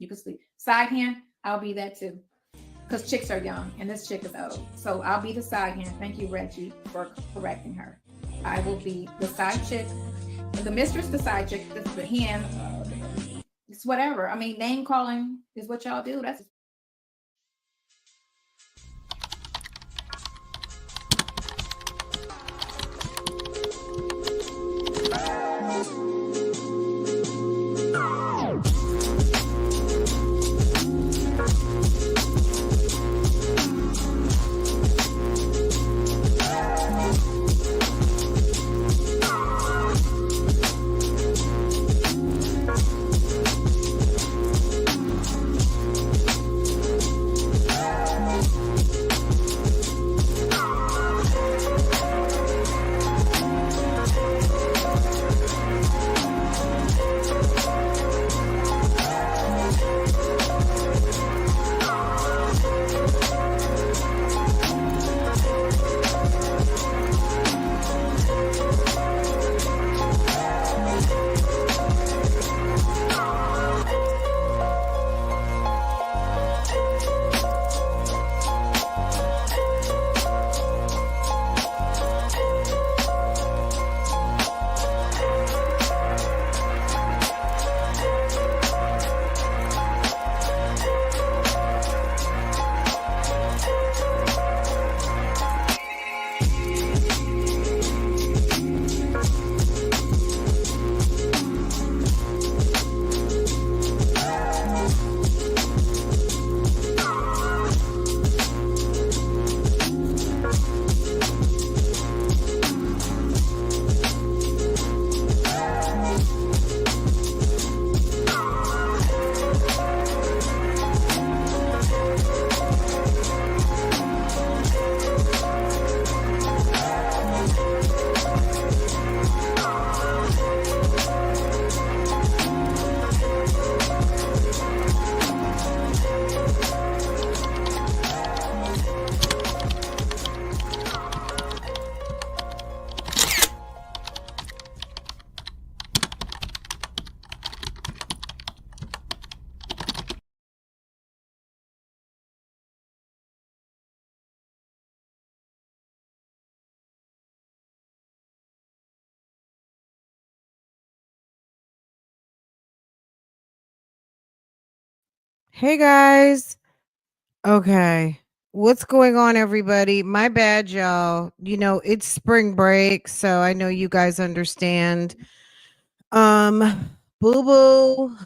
You can sleep. Side hand, I'll be that too. Because chicks are young and this chick is old. So I'll be the side hand. Thank you, Reggie, for correcting her. I will be the side chick, the mistress, the side chick, the hand. It's whatever. I mean, name calling is what y'all do. That's Hey guys. Okay. What's going on, everybody? My bad, y'all. You know, it's spring break, so I know you guys understand. Boo Boo.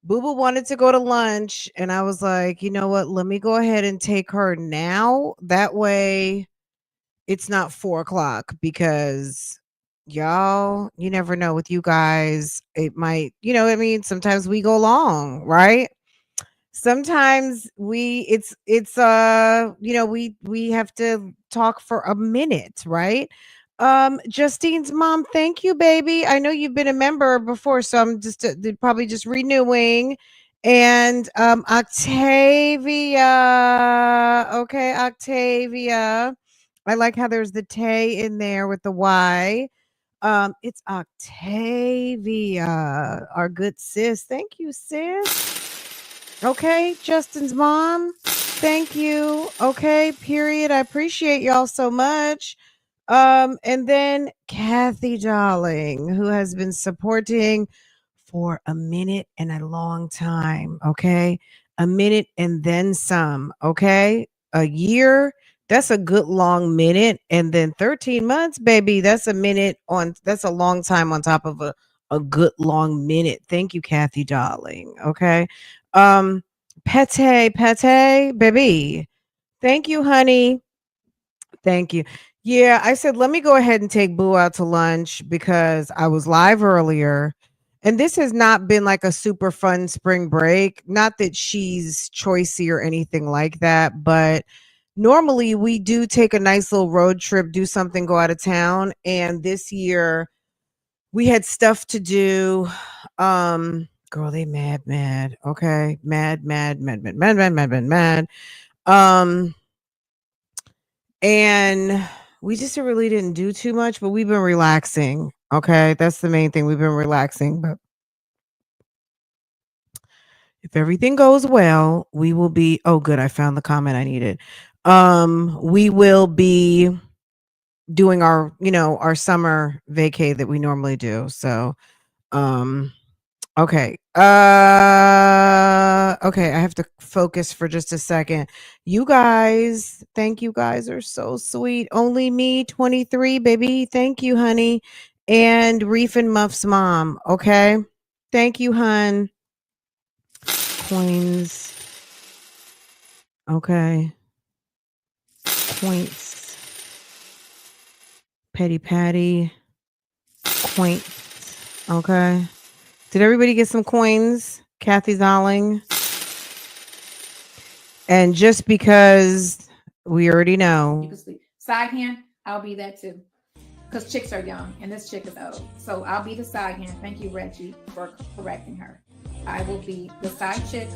Boo Boo wanted to go to lunch, and I was like, you know what? Let me go ahead and take her now. That way it's not 4 o'clock because y'all, you never know with you guys. It might, I mean, sometimes we go long, right? Sometimes we have to talk for a minute, right? Justine's mom, thank you, baby. I know you've been a member before, so I'm just probably just renewing. And Octavia, okay, Octavia, I like how there's the Tay in there with the Y. It's Octavia, our good sis. Thank you, sis. Okay, Justin's mom. Thank you. Okay, period. I appreciate y'all so much. And then Kathy Darling, who has been supporting for a minute and a long time. Okay, a minute and then some. Okay, a year. That's a good long minute, and then 13 months, baby. That's a minute on. That's a long time on top of a good long minute. Thank you, Kathy Darling. Okay. Um, Pete, baby. Thank you, honey. Thank you. Yeah, I said, let me go ahead and take Boo out to lunch because I was live earlier. And this has not been like a super fun spring break. Not that she's choicy or anything like that, but normally we do take a nice little road trip, do something, go out of town. And this year we had stuff to do. Girl, they mad. Okay. Mad. Um, and we just really didn't do too much, but we've been relaxing. Okay. That's the main thing. We've been relaxing, but If everything goes well, we will be, oh good, I found the comment I needed. We will be doing our, our summer vacay that we normally do. So, okay. Okay, I have to focus for just a second. You guys, thank you guys are so sweet. Only me 23, baby. Thank you, honey. And Reef and Muff's mom, okay? Thank you, hun. Coins. Okay. Points. Petty Patty. Points. Okay. Did everybody get some coins? Kathy Zolling. And just because we already You know. can sleep. Side hand, I'll be that too. Because chicks are young and this chick is old. So I'll be the side hand. Thank you, Reggie, for correcting her. I will be the side chick.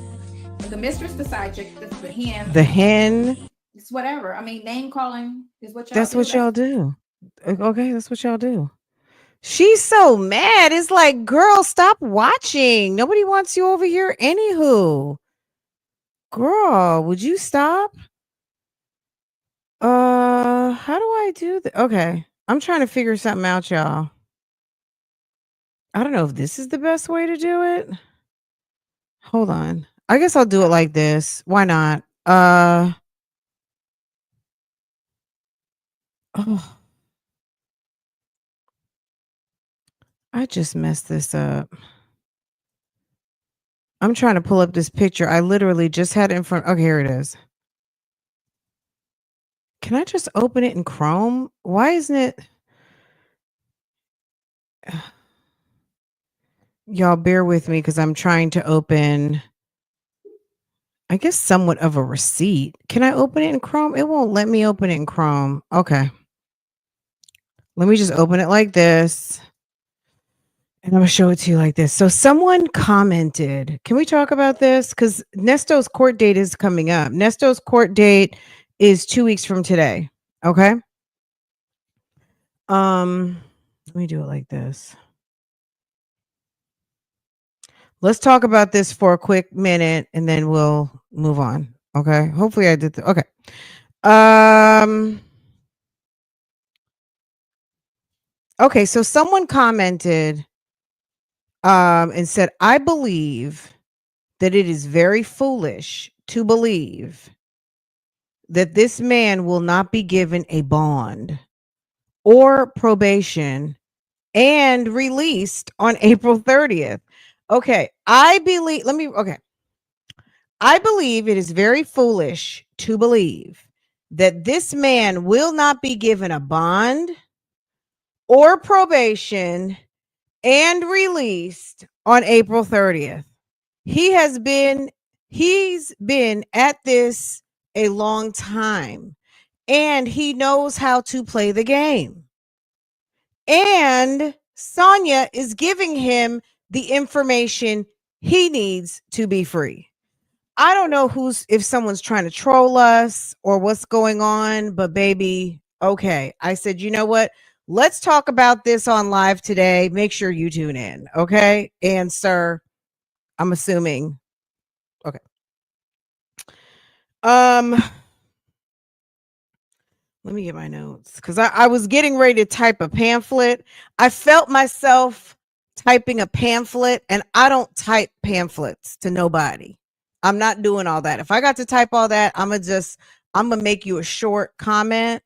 The mistress, the side chick, the hen. The hen. It's whatever. I mean, name calling is what y'all That's do. what y'all do. Okay, that's what y'all do. She's so mad. It's like, girl, stop watching. Nobody wants you over here. Anywho. Girl, would you stop? How do I do that? Okay. I'm trying to figure something out, y'all. I don't know if this is the best way to do it. Hold on. I guess I'll do it like this. Why not? Oh, I just messed this up. I'm trying to pull up this picture. I literally just had it in front. Okay, here it is. Can I just open it in Chrome? Why isn't it? Y'all bear with me because I'm trying to open, I guess, somewhat of a receipt. Can I open it in Chrome? It won't let me open it in Chrome. Okay. Let me just open it like this. And I'm going to show it to you like this. So someone commented, can we talk about this? Because Nesto's court date is coming up. Nesto's court date is 2 weeks from today. Okay. Let me do it like this. Let's talk about this for a quick minute and then we'll move on. Okay. Hopefully I did. Okay. Okay. So someone commented and said, I believe that it is very foolish to believe that this man will not be given a bond or probation and released on April 30th. Okay. I believe it is very foolish to believe that this man will not be given a bond or probation and released on April 30th. He's been at this a long time and he knows how to play the game. And Sonya is giving him the information he needs to be free. I don't know if someone's trying to troll us or what's going on, but baby, okay. I said, you know what? Let's talk about this on live today. Make sure you tune in. Okay. And sir, I'm assuming. Okay. Let me get my notes because I was getting ready to type a pamphlet. I felt myself typing a pamphlet and I don't type pamphlets to nobody. I'm not doing all that. If I got to type all that, I'm going to make you a short comment.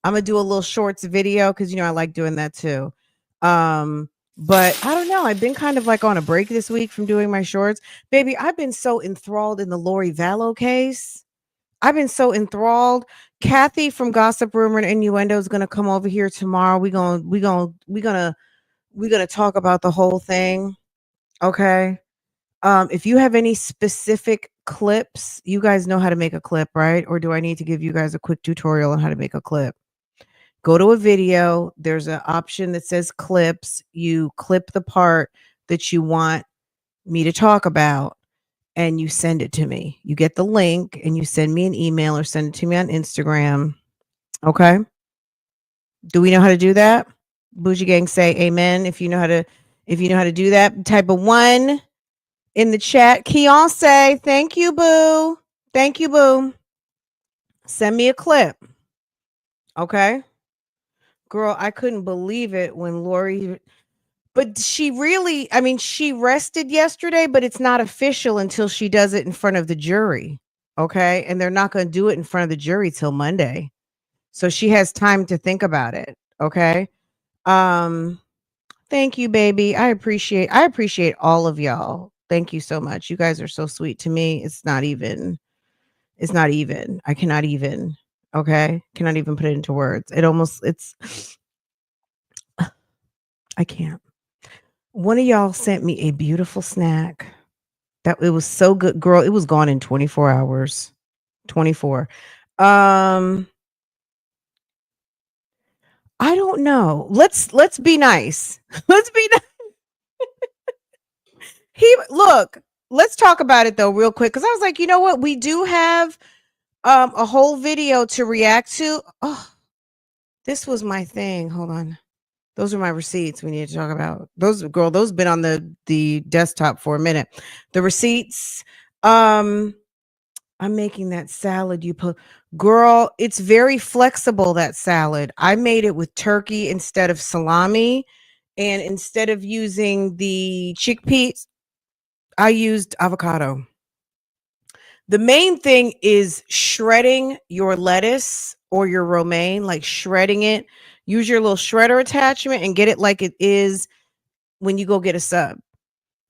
I'm going to do a little shorts video because, I like doing that too. But I don't know. I've been kind of like on a break this week from doing my shorts. Baby, I've been so enthralled in the Lori Vallow case. I've been so enthralled. Kathy from Gossip Rumor and Innuendo is gonna come over here tomorrow. We're gonna talk about the whole thing. Okay. If you have any specific clips, you guys know how to make a clip, right? Or do I need to give you guys a quick tutorial on how to make a clip? Go to a video. There's an option that says clips. You clip the part that you want me to talk about and you send it to me. You get the link and you send me an email or send it to me on Instagram. Okay. Do we know how to do that? Bougie gang, say amen. If you know how to do that, type a 1. in the chat. Keonce, thank you, boo. Thank you, boo. Send me a clip. Okay. Girl, I couldn't believe it when Lori, but she really, I mean, she rested yesterday, but it's not official until she does it in front of the jury. Okay. And they're not going to do it in front of the jury till Monday. So she has time to think about it. Okay. Um, thank you, baby. I appreciate all of y'all. Thank you so much. You guys are so sweet to me. It's not even. I cannot even. Okay. Cannot even put it into words. I can't. One of y'all sent me a beautiful snack. That it was so good, girl. It was gone in 24 hours. 24. I don't know. Let's be nice. Let's be nice. Look, let's talk about it though real quick cuz I was like, you know what? We do have a whole video to react to. Oh, this was my thing. Hold on. Those are my receipts we need to talk about. Those been on the desktop for a minute. The receipts. I'm making that salad you put. Girl, it's very flexible, that salad. I made it with turkey instead of salami. And instead of using the chickpeas, I used avocado. The main thing is shredding your lettuce or your romaine, like shredding it. Use your little shredder attachment and get it like it is when you go get a sub.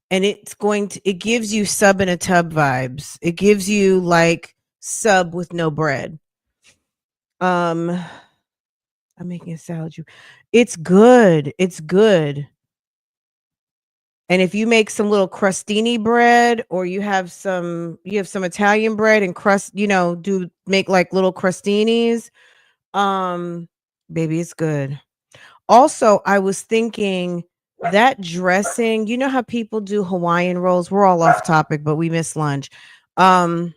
And it gives you sub in a tub vibes. It gives you like sub with no bread. I'm making a salad. It's good. It's good. And if you make some little crustini bread or you have some Italian bread and crust, do make like little crustinis. Baby, it's good. Also, I was thinking that dressing, you know how people do Hawaiian rolls? We're all off topic, but we missed lunch. You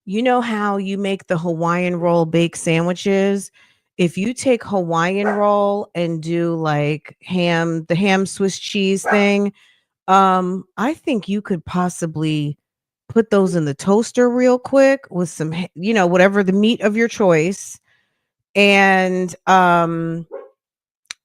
know how you make the Hawaiian roll baked sandwiches? If you take Hawaiian roll and do like the ham Swiss cheese thing, I think you could possibly put those in the toaster real quick with some, whatever the meat of your choice. And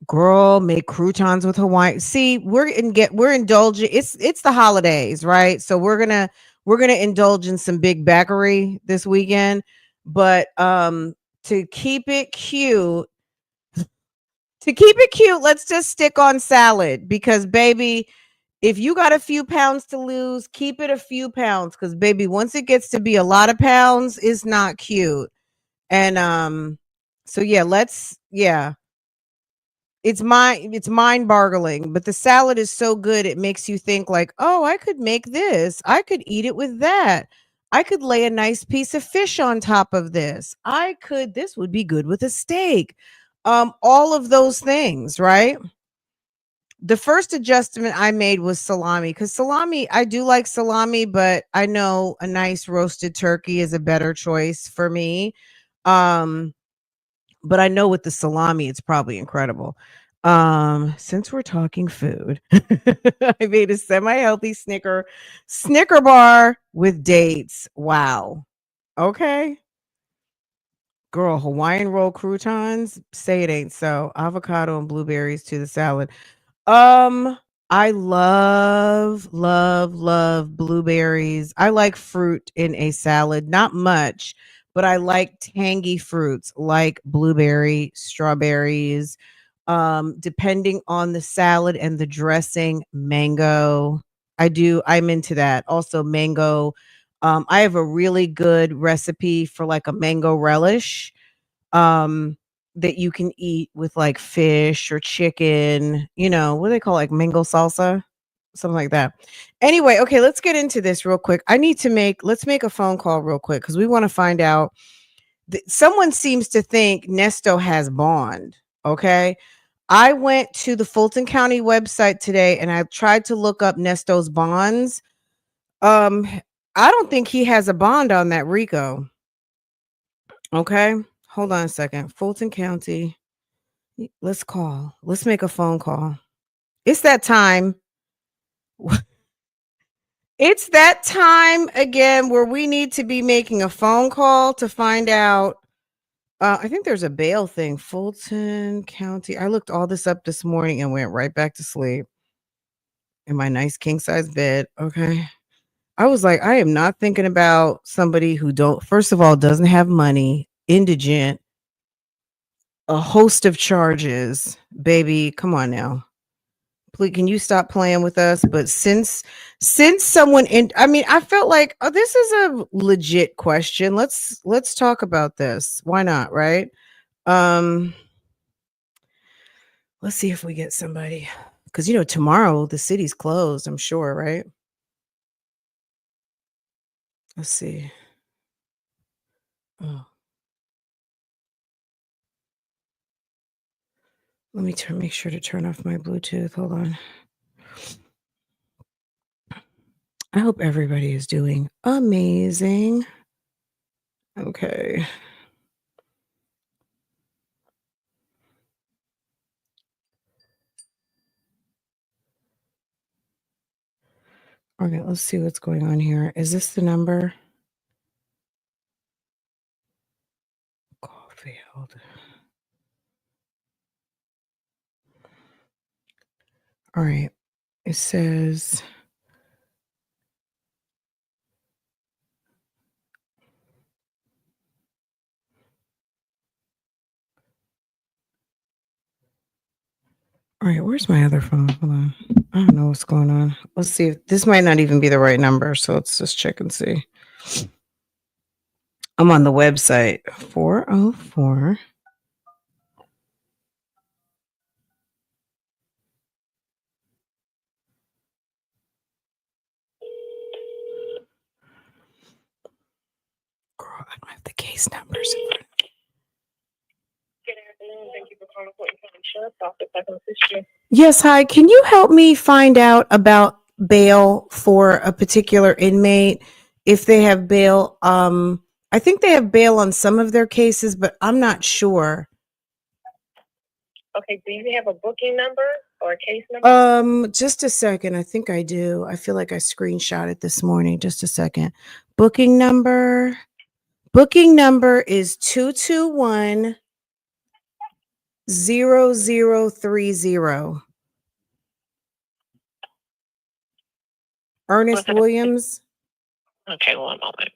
girl, make croutons with Hawaii. See, we're indulging. It's the holidays, right? So we're gonna indulge in some big backery this weekend. But to keep it cute, let's just stick on salad because baby, if you got a few pounds to lose, keep it a few pounds because baby, once it gets to be a lot of pounds, it's not cute. And so yeah, it's mind boggling, but the salad is so good it makes you think like, oh, I could make this, I could eat it with that, I could lay a nice piece of fish on top of this, this would be good with a steak. All of those things, right? The first adjustment I made was salami because I do like salami, but I know a nice roasted turkey is a better choice for me. But I know with the salami, it's probably incredible. Since we're talking food, I made a semi-healthy Snicker bar with dates. Wow. Okay. Girl, Hawaiian roll croutons, say it ain't so. Avocado and blueberries to the salad. I love blueberries. I like fruit in a salad, not much, but I like tangy fruits like blueberry, strawberries. Depending on the salad and the dressing, mango. I'm into that. Also mango. I have a really good recipe for like a mango relish. That you can eat with like fish or chicken, what do they call like mango salsa? Something like that. Anyway, okay, let's get into this real quick. Let's make a phone call real quick because we want to find out. Someone seems to think Nesto has bond. Okay. I went to the Fulton County website today and I tried to look up Nesto's bonds. Um, I don't think he has a bond on that Rico. Okay. Hold on a second. Fulton County. Let's call. Let's make a phone call. It's that time. It's that time again where we need to be making a phone call to find out. I think there's a bail thing, Fulton County. I looked all this up this morning and went right back to sleep in my nice king size bed. Okay. I was like, I am not thinking about somebody who first of all, doesn't have money, indigent, a host of charges. Baby, come on now. Please, can you stop playing with us? But since someone I felt like, oh, this is a legit question. Let's talk about this. Why not, right? Let's see if we get somebody, because tomorrow the city's closed, I'm sure, right? Let's see. Oh. Let me make sure to turn off my Bluetooth. Hold on. I hope everybody is doing amazing. Okay. Okay, let's see what's going on here. Is this the number? Call failed. All right. It says all right, where's my other phone? Hold on. I don't know what's going on. Let's see if this might not even be the right number. So let's just check and see. I'm on the website. 404. Girl, I don't have the case numbers. Good afternoon. Thank you for calling Fulton County Sheriff's Office. I can assist you. Yes, hi. Can you help me find out about bail for a particular inmate? If they have bail, I think they have bail on some of their cases, but I'm not sure. Okay, do you have a booking number or a case number? Just a second. I think I do. I feel like I screenshot it this morning. Just a second. Booking number. Booking number is 221 0030. Ernest Williams. Okay, one moment.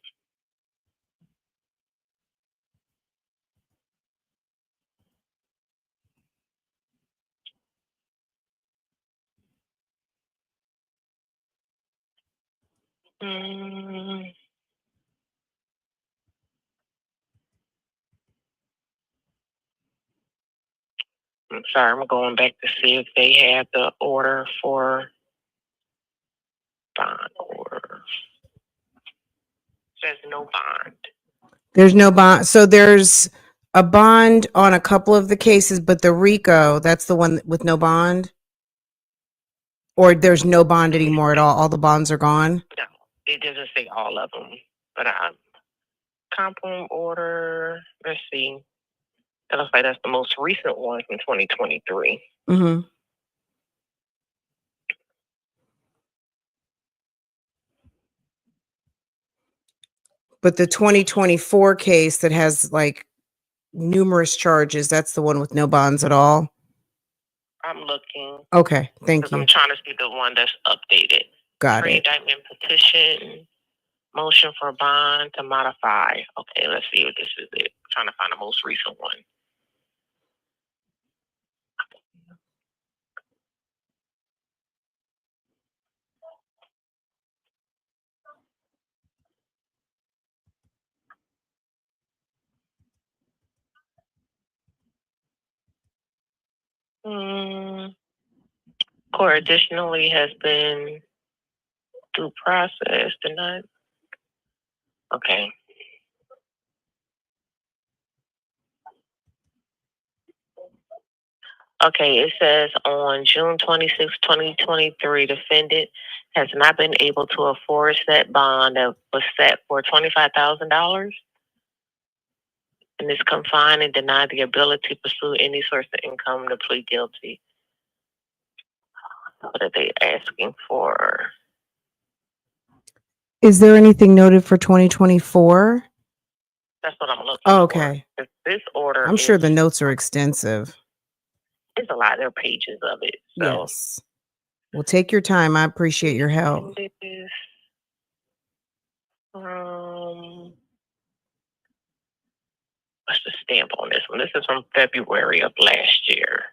I'm sorry, I'm going back to see if they have the order for bond order. Says no bond. There's no bond. So there's a bond on a couple of the cases, but the RICO, that's the one with no bond? Or there's no bond anymore at all? All the bonds are gone? No, it doesn't say all of them. But comp room order, let's see. It looks like that's the most recent one from 2023. Mm-hmm. But the 2024 case that has like numerous charges, that's the one with no bonds at all? I'm looking. Okay, thank you. I'm trying to see the one that's updated. Got it. Pre-indictment petition, motion for bond to modify. Okay, let's see if this is it. I'm trying to find the most recent one. Court additionally has been due process denied. Okay. Okay, it says on June 26, 2023, defendant has not been able to afford said bond that was set for $25,000 and is confined and denied the ability to pursue any source of income to plead guilty. What are they asking for? Is there anything noted for 2024? That's what I'm looking Oh, for. okay. This order I'm sure the notes are extensive. It's a lot. There are pages of it. So. Yes. Well, take your time. I appreciate your help. This is, what's the stamp on this one? This is from February of last year.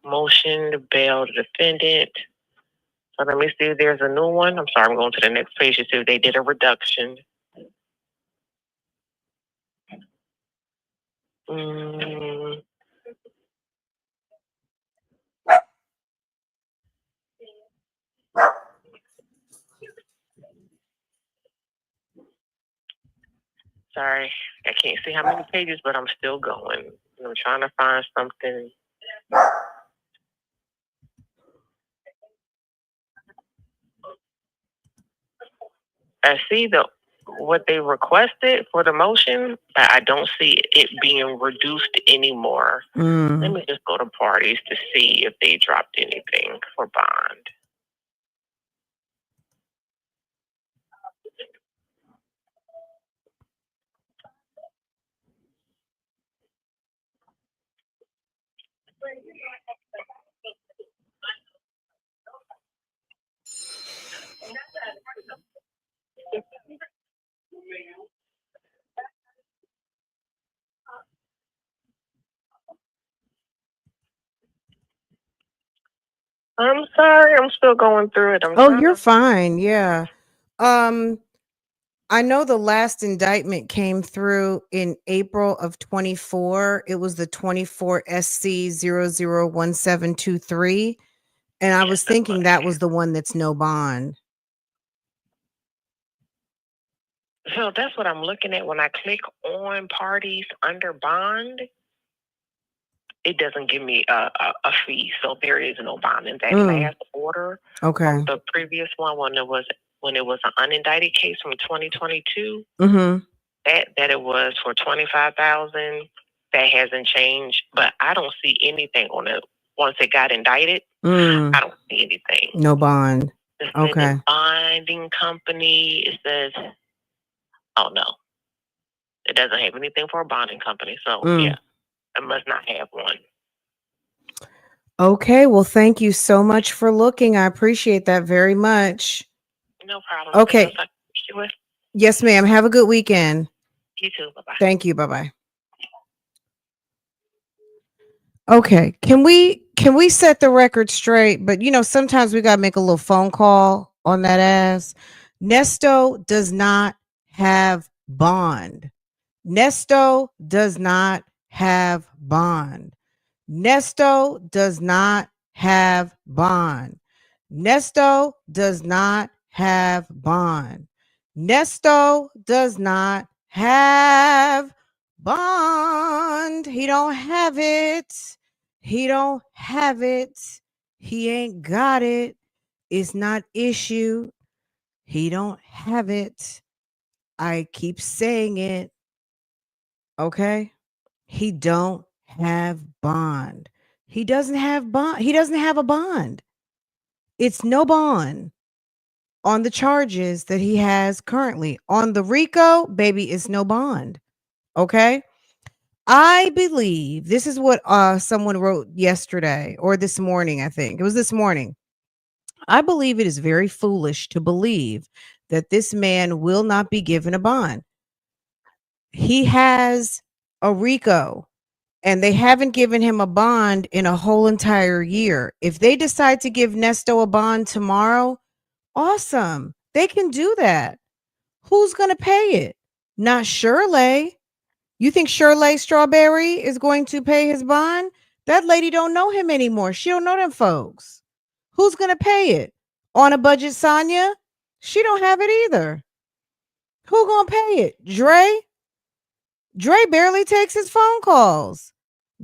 Motion to bail the defendant. So let me see if there's a new one. I'm sorry, I'm going to the next page to see if they did a reduction. Sorry, I can't see how many pages, but I'm still going. I'm trying to find something. I see what they requested for the motion, but I don't see it being reduced anymore. Let me just go to parties to see if they dropped anything for bond. I'm sorry, I'm still going through it. You're fine. Yeah. I know the last indictment came through in April of 24. It was the 24 SC 001723. And I was thinking that was the one that's no bond. So that's what I'm looking at. When I click on parties under bond, it doesn't give me a fee. So there is no bond in that last order. Okay. From the previous one, when it was an unindicted case from 2022, that it was for $25,000. That hasn't changed, but I don't see anything on it. Once it got indicted, I don't see anything. No bond. Okay. Bonding company. It says, oh no, it doesn't have anything for a bonding company. So yeah, I must not have one. Okay. Well, thank you so much for looking. I appreciate that very much. No problem. Okay. Yes, ma'am. Have a good weekend. You too. Bye-bye. Thank you. Bye-bye. Okay. Can we set the record straight? But sometimes we gotta make a little phone call on that ass. Nesto does not have bond. Nesto does not have bond. Nesto does not have bond. Nesto does not have bond. Nesto does not have bond. He don't have it. He don't have it. He ain't got it. It's not issued. He don't have it. I keep saying it. Okay? He don't have bond. He doesn't have bond. He doesn't have a bond. It's no bond on the charges that he has currently. On the RICO, baby, it's no bond. Okay? I believe this is what someone wrote yesterday or this morning, I think. It was this morning. I believe it is very foolish to believe that this man will not be given a bond. He has a RICO and they haven't given him a bond in a whole entire year. If they decide to give Nesto a bond tomorrow, awesome. They can do that. Who's going to pay it? Not Shirley. You think Shirley Strawberry is going to pay his bond? That lady don't know him anymore. She don't know them folks. Who's going to pay it? On a budget, Sonya? She don't have it either. Who going to pay it? Dre? Dre barely takes his phone calls.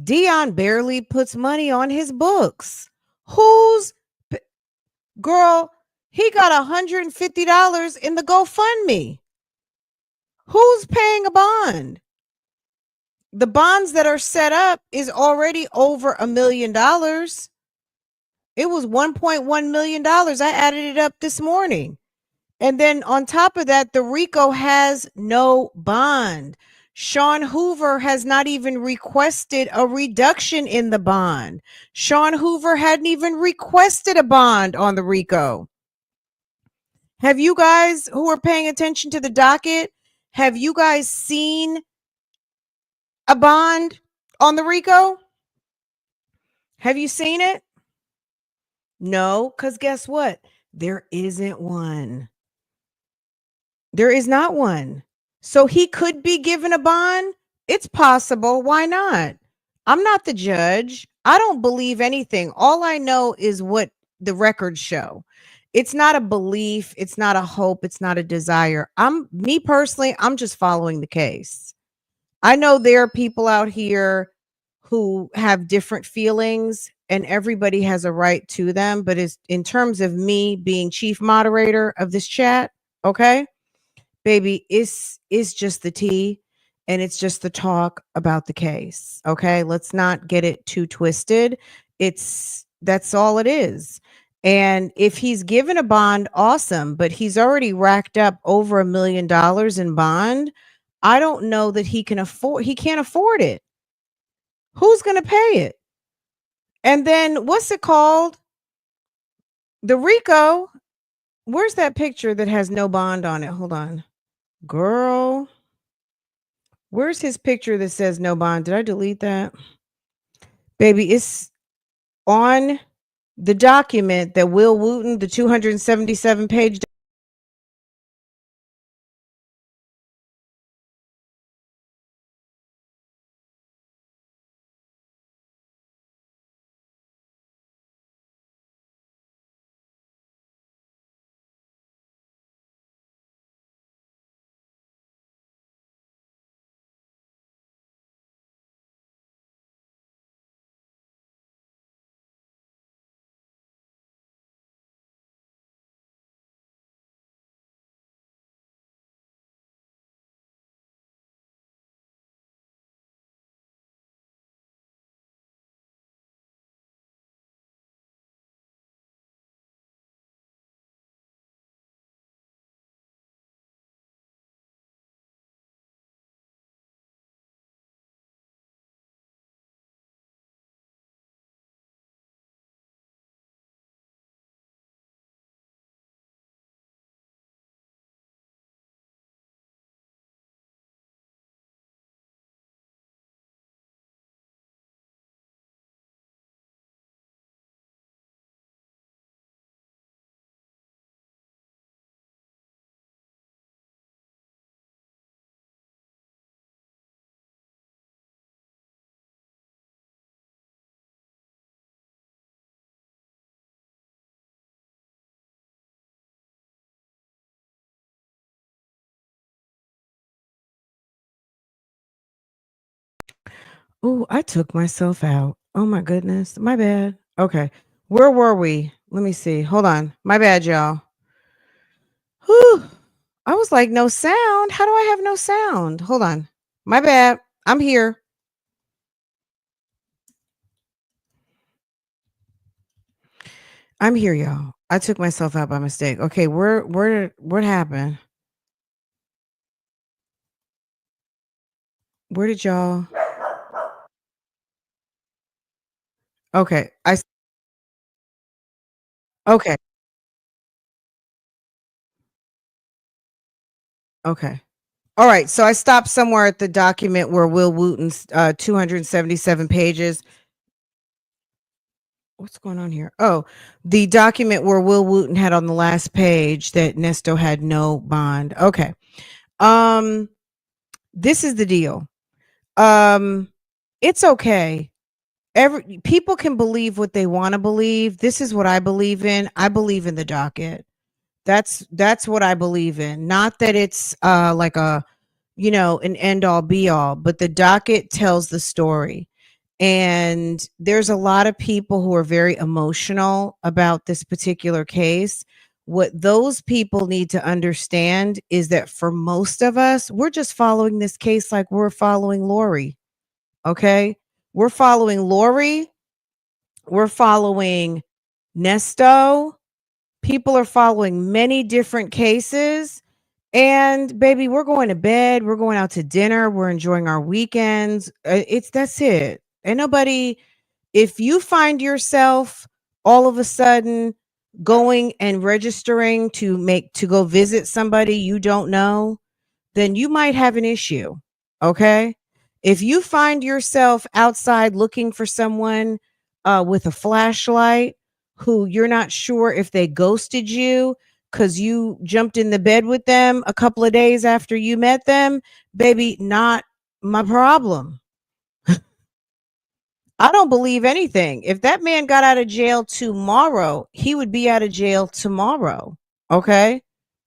Dion barely puts money on his books. Girl, he got $150 in the GoFundMe. Who's paying a bond? The bonds that are set up is already over $1 million. It was $1.1 million. I added it up this morning. And then on top of that, the RICO has no bond. Sean Hoover has not even requested a reduction in the bond. Sean Hoover hadn't even requested a bond on the RICO. Have you guys who are paying attention to the docket, have you guys seen a bond on the RICO? Have you seen it? No, because guess what? There isn't one. There is not one. So he could be given a bond. It's possible. Why not? I'm not the judge. I don't believe anything. All I know is what the records show. It's not a belief. It's not a hope. It's not a desire. Me personally, I'm just following the case. I know there are people out here who have different feelings and everybody has a right to them. But it's in terms of me being chief moderator of this chat, okay? Baby, it's just the tea and it's just the talk about the case. Okay. Let's not get it too twisted. That's all it is. And if he's given a bond, awesome, but he's already racked up over $1 million in bond. I don't know that he can't afford it. Who's going to pay it? And then what's it called? The RICO. Where's that picture that has no bond on it? Hold on. Girl, where's his picture that says no bond? Did I delete that? Baby, it's on the document that Will Wooten, the 277 page. Oh, I took myself out. Oh my goodness. My bad. Okay. Where were we? Let me see. Hold on. My bad, y'all. Whew. I was like, no sound. How do I have no sound? Hold on. My bad. I'm here. I'm here, y'all. I took myself out by mistake. Okay, what happened? Where did y'all? Okay, okay, okay. All right, so I stopped somewhere at the document where Will Wooten's 277 pages. What's going on here? Oh, the document where Will Wooten had on the last page that Nesto had no bond. Okay. This is the deal. It's okay. People can believe what they want to believe. This is what I believe in. I believe in the docket. That's what I believe in. Not that it's like a an end all be all, but the docket tells the story. And there's a lot of people who are very emotional about this particular case. What those people need to understand is that for most of us, we're just following this case like we're following Lori. Okay? We're following Lori. We're following Nesto. People are following many different cases. And baby, we're going to bed. We're going out to dinner. We're enjoying our weekends. That's it. Ain't nobody. If you find yourself all of a sudden going and registering to go visit somebody you don't know, then you might have an issue. Okay. If you find yourself outside looking for someone with a flashlight who you're not sure if they ghosted you because you jumped in the bed with them a couple of days after you met them, baby, not my problem. I don't believe anything. If that man got out of jail tomorrow, he would be out of jail tomorrow. Okay.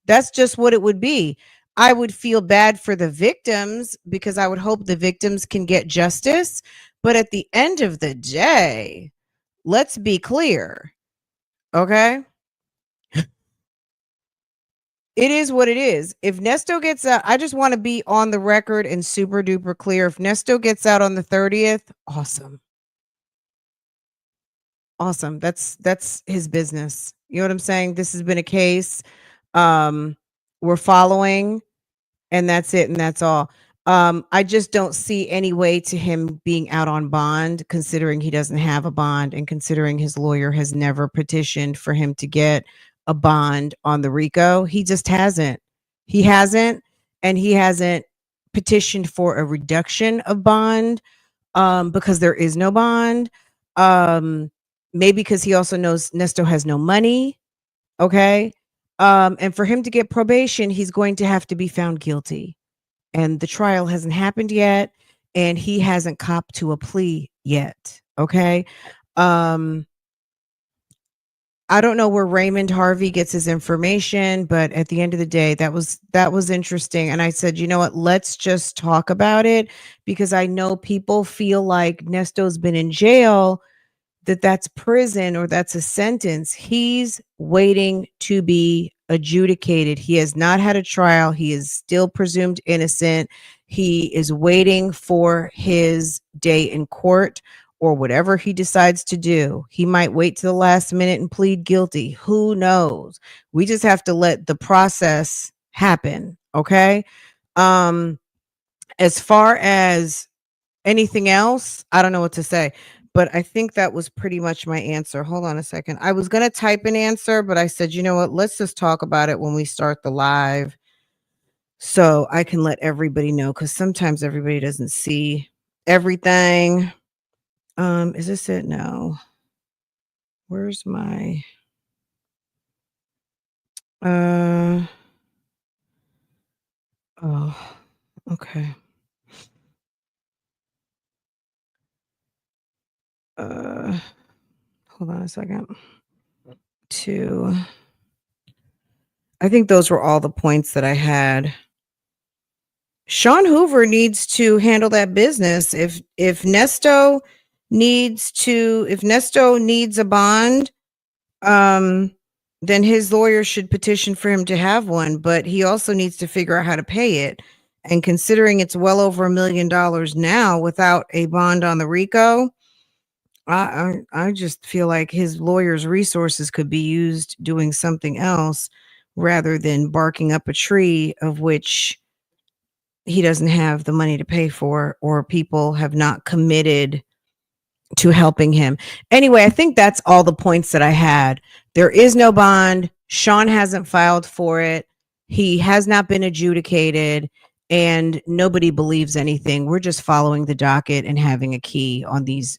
That's just what it would be. I would feel bad for the victims because I would hope the victims can get justice. But at the end of the day, let's be clear. Okay. It is what it is. If Nesto gets out, I just want to be on the record and super duper clear. If Nesto gets out on the 30th, awesome. Awesome. That's his business. You know what I'm saying? This has been a case. We're following, and that's it, and that's all. I just don't see any way to him being out on bond, considering he doesn't have a bond and considering his lawyer has never petitioned for him to get a bond on the RICO. He just hasn't. He hasn't, and he hasn't petitioned for a reduction of bond because there is no bond. Maybe because he also knows Nesto has no money. Okay. And for him to get probation, he's going to have to be found guilty. And the trial hasn't happened yet. And he hasn't copped to a plea yet. Okay. I don't know where Raymond Harvey gets his information, but at the end of the day, that was interesting. And I said, you know what, let's just talk about it because I know people feel like Nesto's been in jail, that's prison or that's a sentence. He's waiting to be adjudicated. He has not had a trial. He is still presumed innocent. He is waiting for his day in court or whatever he decides to do. He might wait to the last minute and plead guilty. Who knows? We just have to let the process happen. Okay. As far as anything else, I don't know what to say. But I think that was pretty much my answer. Hold on a second. I was going to type an answer, but I said, you know what? Let's just talk about it when we start the live so I can let everybody know because sometimes everybody doesn't see everything. Is this it? No. Where's my... Oh, okay. Hold on a second. I think those were all the points that I had. Sean Hoover needs to handle that business. If Nesto needs a bond, then his lawyer should petition for him to have one, but he also needs to figure out how to pay it. And considering it's well over $1 million now without a bond on the RICO, I just feel like his lawyer's resources could be used doing something else rather than barking up a tree of which he doesn't have the money to pay for or people have not committed to helping him. Anyway, I think that's all the points that I had. There is no bond. Sean hasn't filed for it. He has not been adjudicated and nobody believes anything. We're just following the docket and having a key on these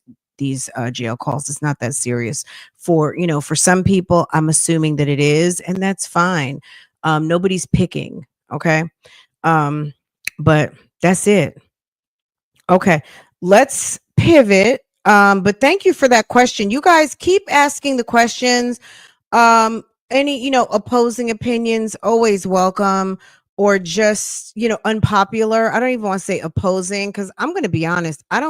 jail calls. It's not that serious for some people. I'm assuming that it is, and that's fine. Nobody's picking. Okay. But that's it. Okay. Let's pivot. But thank you for that question. You guys keep asking the questions. Any, opposing opinions, always welcome, or just, unpopular. I don't even want to say opposing because I'm going to be honest. I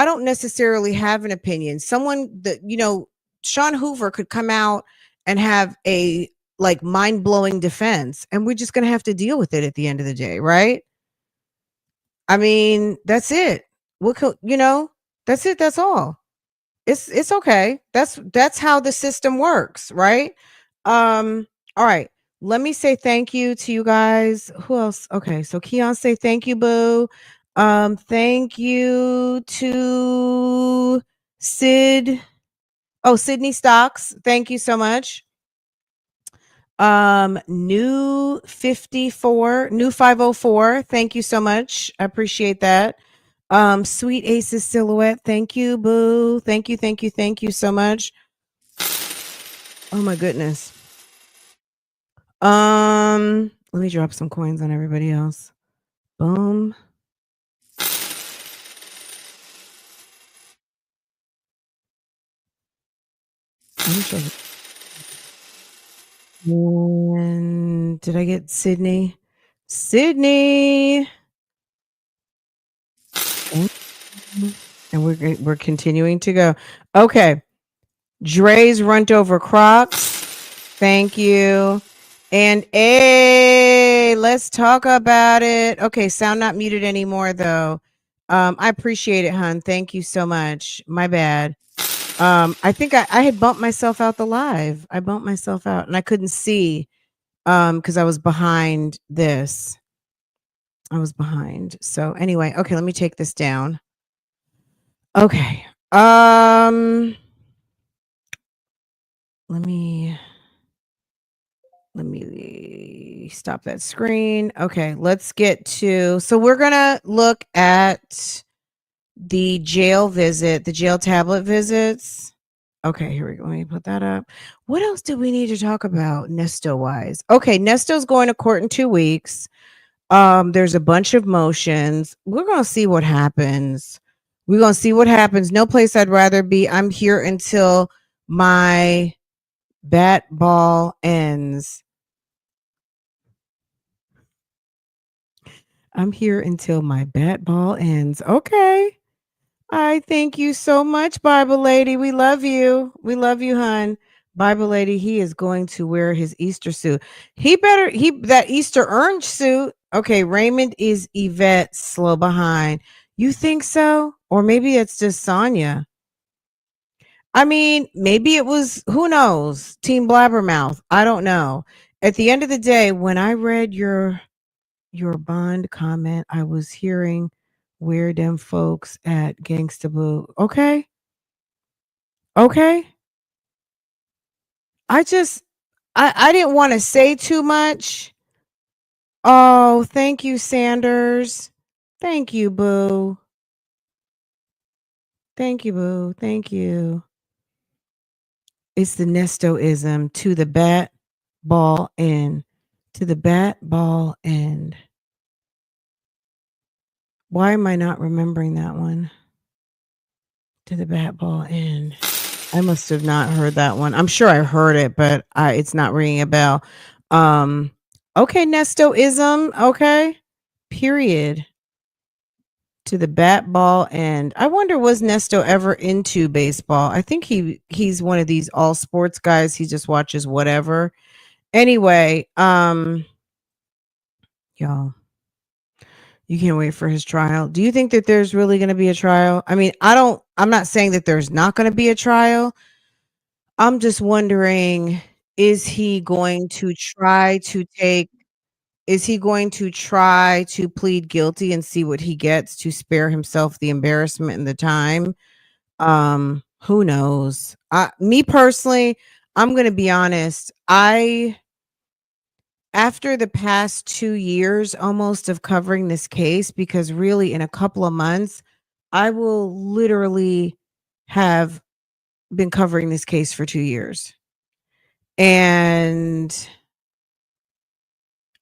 don't necessarily have an opinion. Someone that, Sean Hoover could come out and have a mind-blowing defense and we're just going to have to deal with it at the end of the day. Right. I mean, that's it. That's it. That's all. It's okay. That's how the system works. Right. All right. Let me say thank you to you guys. Who else? Okay, so Keon say thank you, boo. Thank you to Sid. Oh, Sydney Stocks. Thank you so much. New 54, new 504. Thank you so much. I appreciate that. Sweet Aces Silhouette. Thank you, boo. Thank you, thank you, thank you so much. Oh my goodness. Let me drop some coins on everybody else. Boom. And did I get Sydney? Sydney. And we're continuing to go. Okay. Dre's Runt Over Crocs. Thank you. And let's talk about it. Okay, sound not muted anymore though. I appreciate it, hun. Thank you so much. My bad. I think I had bumped myself out the live. I bumped myself out and I couldn't see because I was behind this. I was behind. So anyway, okay, let me take this down. Okay. Let me stop that screen. Okay, let's get to, so we're gonna look at the jail visit, the jail tablet visits. Okay, here we go. Let me put that up. What else do we need to talk about Nesto wise? Okay, Nesto's going to court in 2 weeks. There's a bunch of motions. We're gonna see what happens. We're gonna see what happens. No place I'd rather be. I'm here until my bat ball ends. I'm here until my bat ball ends. Okay. I thank you so much, Bible Lady. We love you. We love you, hun. Bible Lady, he is going to wear his Easter suit. That Easter orange suit. Okay, Raymond is Yvette slow behind. You think so? Or maybe it's just Sonya. I mean, maybe it was, who knows? Team Blabbermouth. I don't know. At the end of the day, when I read your Bond comment, I was hearing where them folks at Gangsta Boo. Okay. Okay. I didn't want to say too much. Oh, thank you, Sanders. Thank you, Boo. Thank you, Boo. Thank you. It's the Nestoism to the bat ball end. To the bat ball end. Why am I not remembering that one? To the bat ball end. I must have not heard that one. I'm sure I heard it, but it's not ringing a bell. Okay, Nestoism. Okay. Period. To the bat ball end. I wonder, was Nesto ever into baseball? I think he's one of these all sports guys. He just watches whatever. Anyway, y'all, you can't wait for his trial. Do you think that there's really going to be a trial? I mean, I'm not saying that there's not going to be a trial. I'm just wondering, is he going to try to plead guilty and see what he gets to spare himself the embarrassment and the time? Who knows? Me personally, I'm going to be honest. After the past 2 years almost of covering this case, because really in a couple of months, I will literally have been covering this case for 2 years. And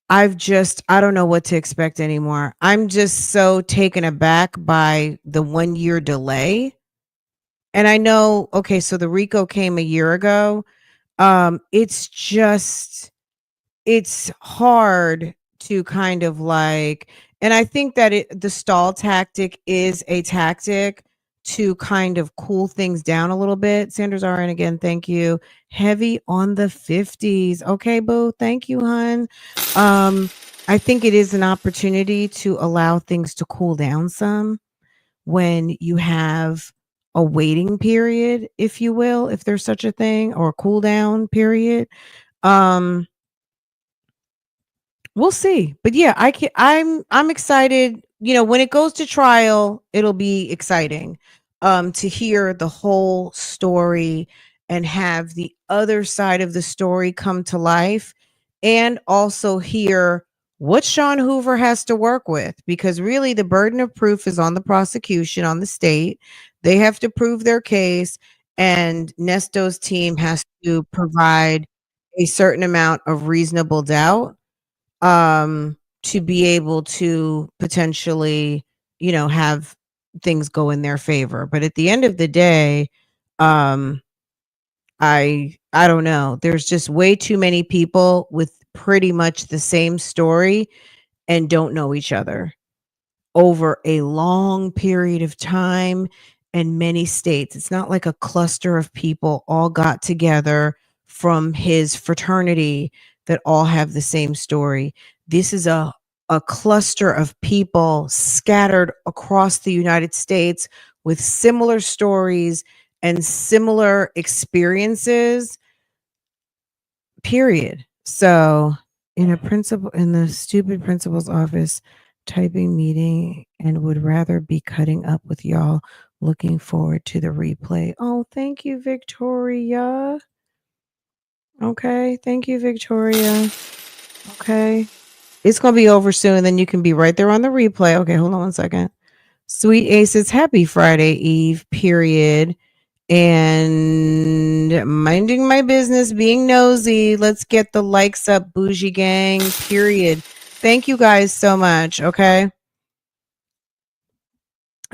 I don't know what to expect anymore. I'm just so taken aback by the 1 year delay. And I know, okay, so the RICO came a year ago. It's hard to kind of like, and I think that the stall tactic is a tactic to kind of cool things down a little bit. Sanders RN again, thank you. Heavy on the 50s. Okay, boo, thank you, hun. I think it is an opportunity to allow things to cool down some when you have a waiting period, if you will, if there's such a thing, or a cool down period. Um, we'll see. But yeah, I'm excited. You know, when it goes to trial, it'll be exciting to hear the whole story and have the other side of the story come to life, and also hear what Sean Hoover has to work with, because really the burden of proof is on the prosecution, on the state. They have to prove their case, and Nesto's team has to provide a certain amount of reasonable doubt to be able to potentially, you know, have things go in their favor. But at the end of the day, um I don't know, there's just way too many people with pretty much the same story and don't know each other over a long period of time and many states. It's not like a cluster of people all got together from his fraternity that all have the same story. This is a cluster of people scattered across the United States with similar stories and similar experiences, period. So, in the stupid principal's office, typing meeting, and would rather be cutting up with y'all. Looking forward to the replay. Oh, thank you, Victoria. Okay, thank you, Victoria. Okay. It's going to be over soon. Then you can be right there on the replay. Okay, hold on one second. Sweet Aces, happy Friday Eve, period. And minding my business, being nosy. Let's get the likes up, Bougie Gang, period. Thank you guys so much. Okay.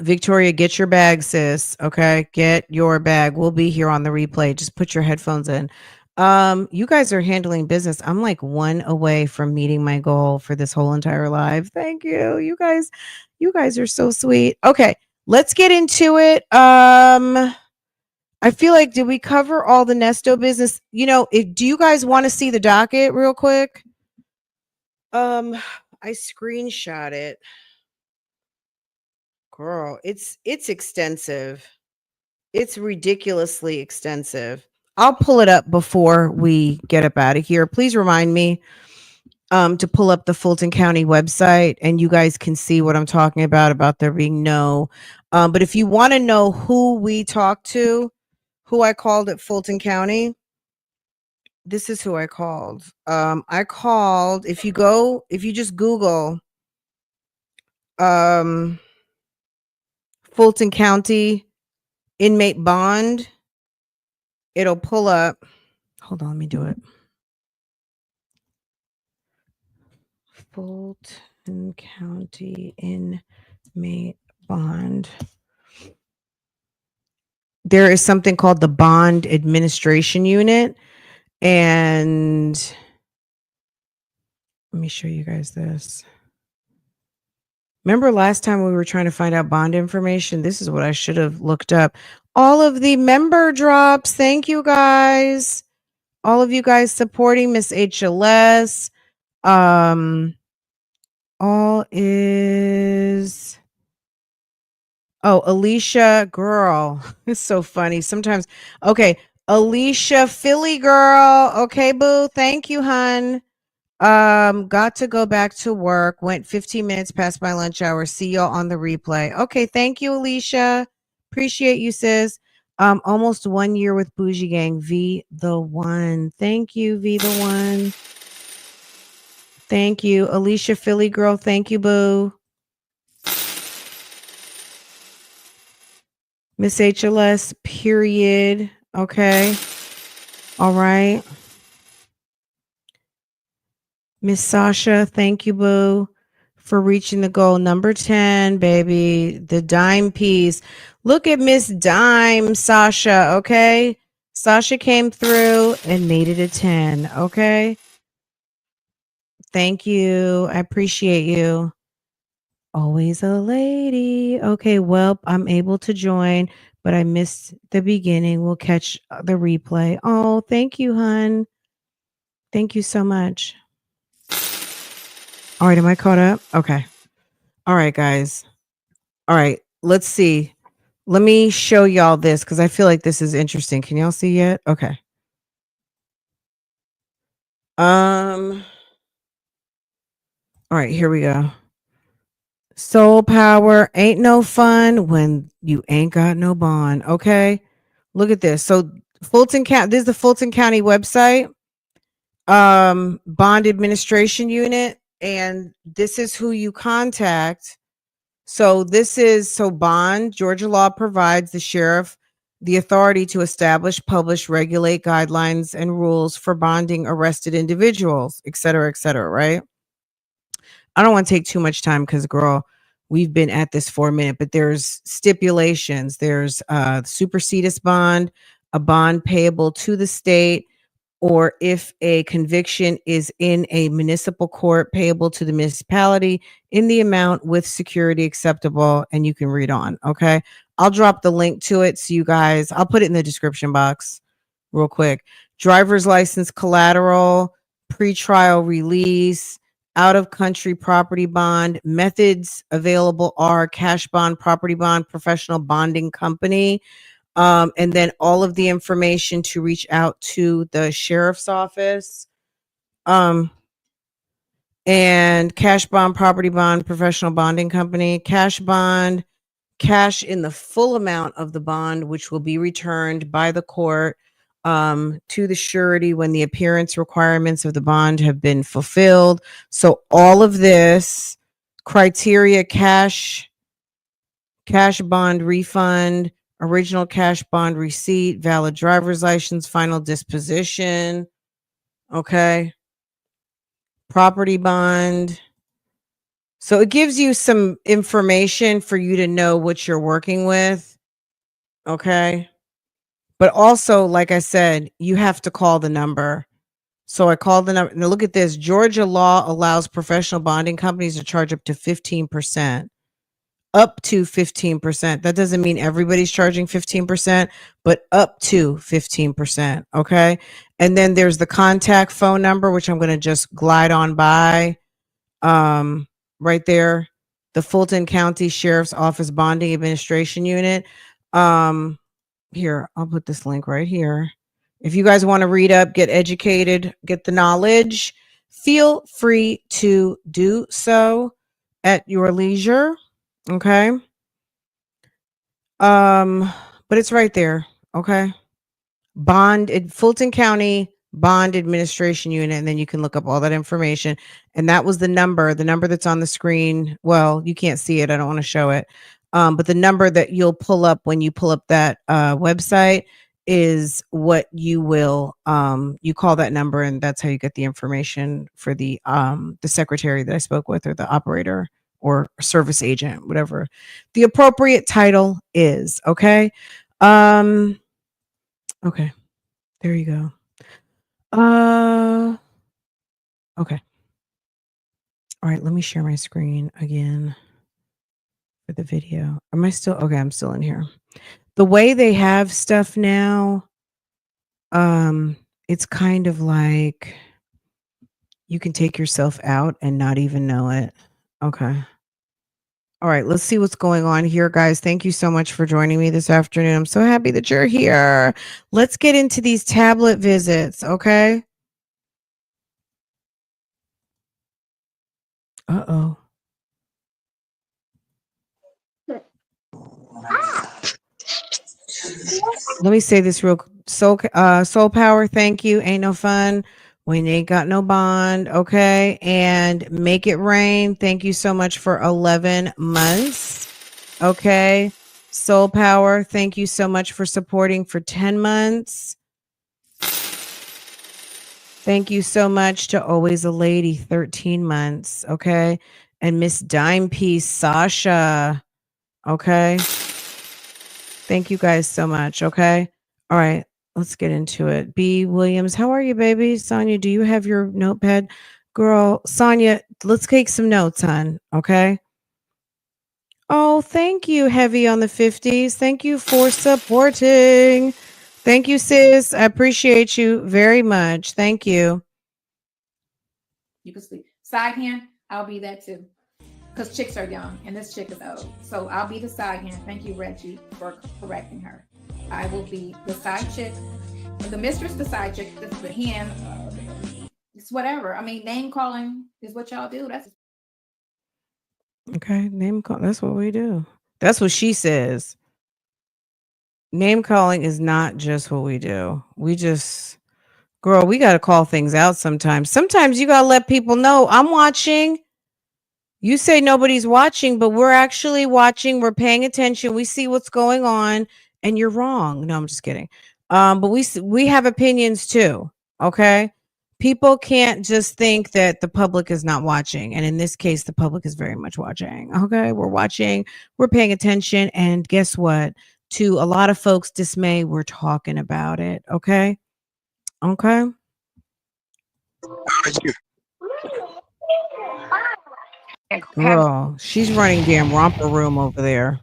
Victoria, get your bag, sis. Okay. Get your bag. We'll be here on the replay. Just put your headphones in. You guys are handling business. I'm like one away from meeting my goal for this whole entire live. Thank you. You guys are so sweet. Okay, let's get into it. I feel like, did we cover all the Nesto business? You know, do you guys want to see the docket real quick? I screenshot it. Girl, it's extensive. It's ridiculously extensive. I'll pull it up before we get up out of here. Please remind me to pull up the Fulton County website, and you guys can see what I'm talking about there being no. But if you want to know who we talked to, who I called at Fulton County, this is who I called. I called, if you just Google Fulton County inmate bond, it'll pull up. Hold on, let me do it. Fulton County inmate bond. There is something called the Bond Administration Unit. And let me show you guys this. Remember last time we were trying to find out bond information? This is what I should have looked up. All of the member drops. Thank you guys. All of you guys supporting Miss HLS. All is... Oh, Alicia, girl. It's so funny. Sometimes. Okay. Alicia, Philly girl. Okay, boo. Thank you, hun. Got to go back to work. Went 15 minutes past my lunch hour. See y'all on the replay. Okay, thank you, Alicia. Appreciate you, sis. Almost 1 year with Bougie Gang. V the one. Thank you, V the one. Thank you, Alicia, Philly girl. Thank you, boo. Miss HLS, period. Okay. All right. Miss Sasha, thank you, boo, for reaching the goal. Number 10, baby. The dime piece. Look at Miss Dime, Sasha, okay? Sasha came through and made it a 10, okay? Thank you. I appreciate you. Always a lady. Okay, well, I'm able to join, but I missed the beginning. We'll catch the replay. Oh, thank you, hun. Thank you so much. All right, am I caught up? Okay. All right, guys. All right, let's see. Let me show y'all this because I feel like this is interesting. Can y'all see yet? Okay. All right, here we go. Soul power ain't no fun when you ain't got no bond. Okay. Look at this. So Fulton County, this is the Fulton County website, bond administration unit, and this is who you contact. So bond, Georgia law provides the sheriff the authority to establish, publish, regulate guidelines and rules for bonding arrested individuals, et cetera, right? I don't want to take too much time because, girl, we've been at this for a minute, but there's stipulations. There's supersedis bond, a bond payable to the state, or if a conviction is in a municipal court, payable to the municipality in the amount with security acceptable, and you can read on. Okay. I'll drop the link to it. So you guys, I'll put it in the description box real quick. Driver's license collateral, pretrial release, out of country property bond. Methods available are cash bond, property bond, professional bonding company. And then all of the information to reach out to the sheriff's office. And cash bond, property bond, professional bonding company, cash bond, cash in the full amount of the bond, which will be returned by the court to the surety when the appearance requirements of the bond have been fulfilled. So all of this criteria: cash bond refund, original cash bond receipt, valid driver's license, final disposition. Okay. Property bond. So it gives you some information for you to know what you're working with. Okay. But also, like I said, you have to call the number. So I called the number. Now look at this. Georgia law allows professional bonding companies to charge up to 15%. Up to 15%. That doesn't mean everybody's charging 15%, but up to 15%. Okay. And then there's the contact phone number, which I'm going to just glide on by. Right there, the Fulton County Sheriff's Office Bonding Administration Unit. Here, I'll put this link right here. If you guys want to read up, get educated, get the knowledge, feel free to do so at your leisure. Okay. But it's right there. Okay. Fulton County Bond Administration Unit, and then you can look up all that information. And that was the number that's on the screen. Well, you can't see it. I don't want to show it. But the number that you'll pull up when you pull up that website is what you will you call that number, and that's how you get the information for the secretary that I spoke with, or the operator or service agent, whatever the appropriate title is. Okay. Okay. There you go. Okay. All right, let me share my screen again for the video. Am I still okay? I'm still in here. The way they have stuff now, it's kind of like you can take yourself out and not even know it. Okay. All right, let's see what's going on here, guys. Thank you so much for joining me this afternoon. I'm so happy that you're here. Let's get into these tablet visits, okay? Uh-oh. Let me say this real soul power, thank you. Ain't no fun when you ain't got no bond, okay? And make it rain. Thank you so much for 11 months. Okay. Soul power, thank you so much for supporting for 10 months. Thank you so much to Always a Lady, 13 months. Okay. And Miss Dime Piece, Sasha. Okay. Thank you guys so much. Okay. All right. Let's get into it. B. Williams, how are you, baby? Sonya, do you have your notepad? Girl, Sonya, let's take some notes, hon. Okay. Oh, thank you, Heavy on the 50s. Thank you for supporting. Thank you, sis. I appreciate you very much. Thank you. You can sleep. Side hand, I'll be that too. Because chicks are young and this chick is old. So I'll be the side hand. Thank you, Reggie, for correcting her. I will be the side chick. The mistress, the side chick, the hand. It's whatever. I mean, name calling is what y'all do. That's Okay, name call. That's what we do. That's what she says. Name calling is not just what we do. We just, girl, we got to call things out sometimes. Sometimes you got to let people know I'm watching. You say nobody's watching, but we're actually watching. We're paying attention. We see what's going on, and you're wrong. No, I'm just kidding. But we have opinions too. Okay, people can't just think that the public is not watching, and in this case, the public is very much watching. Okay, we're watching. We're paying attention, and guess what? To a lot of folks' dismay, we're talking about it. Okay. Okay. Thank you. Girl, she's running damn romper room over there.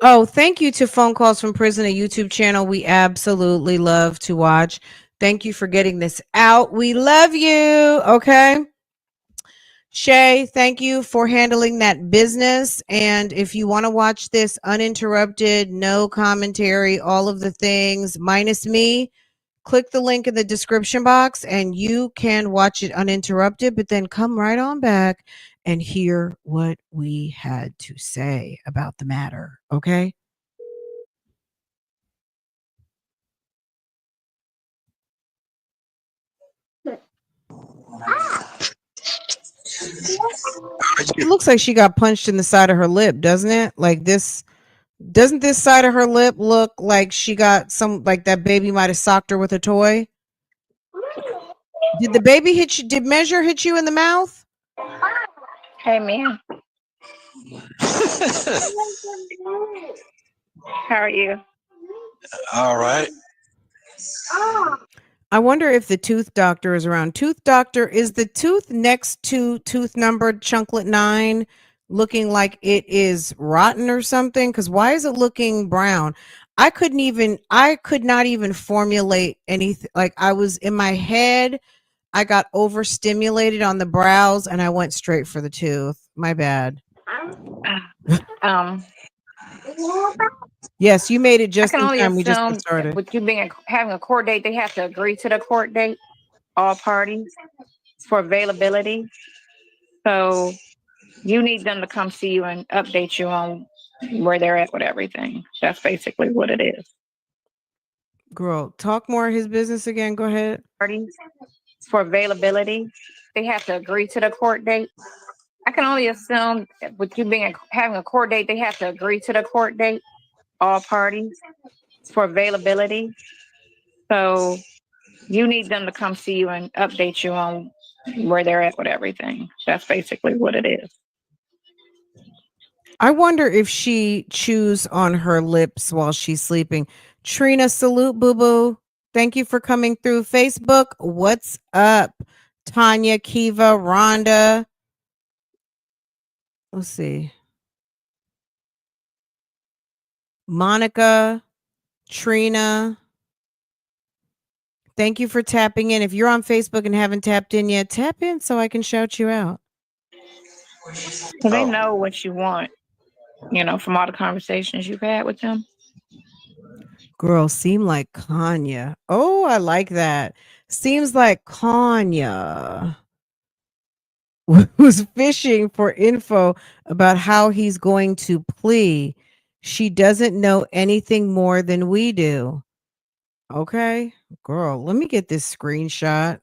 Oh, thank you to Phone Calls from Prison, a YouTube channel we absolutely love to watch. Thank you for getting this out. We love you. Okay. Shay, thank you for handling that business. And if you want to watch this uninterrupted, no commentary, all of the things minus me, click the link in the description box and you can watch it uninterrupted, but then come right on back and hear what we had to say about the matter. Okay. It looks like she got punched in the side of her lip, doesn't it? Like this, doesn't this side of her lip look like she got some, like that baby might have socked her with a toy? Did the baby hit you? Did Measure hit you in the mouth? Hey, man. How are you? All right. I wonder if the tooth doctor is around. Tooth doctor, is the tooth next to tooth number chunklet 9 looking like it is rotten or something? Because why is it looking brown? I could not even formulate anything. Like I was in my head, I got overstimulated on the brows and I went straight for the tooth. My bad. Yes, you made it I just can in only time. We just assume got started. with you having a court date, they have to agree to the court date, all parties, for availability. So you need them to come see you and update you on where they're at with everything. That's basically what it is. Girl, talk more of his business again. Go ahead. Parties for availability, they have to agree to the court date. I can only assume with you having a court date, they have to agree to the court date, all parties, for availability. So you need them to come see you and update you on where they're at with everything. That's basically what it is. I wonder if she chews on her lips while she's sleeping. Trina, salute, boo boo. Thank you for coming through. Facebook, what's up? Tanya, Kiva, Rhonda. Let's see. Monica, Trina. Thank you for tapping in. If you're on Facebook and haven't tapped in yet, tap in so I can shout you out. So they know what you want, from all the conversations you've had with them. Girl, seem like Kanya. Oh, I like that. Seems like Kanya was fishing for info about how he's going to plea. She doesn't know anything more than we do. Okay, girl, let me get this screenshot.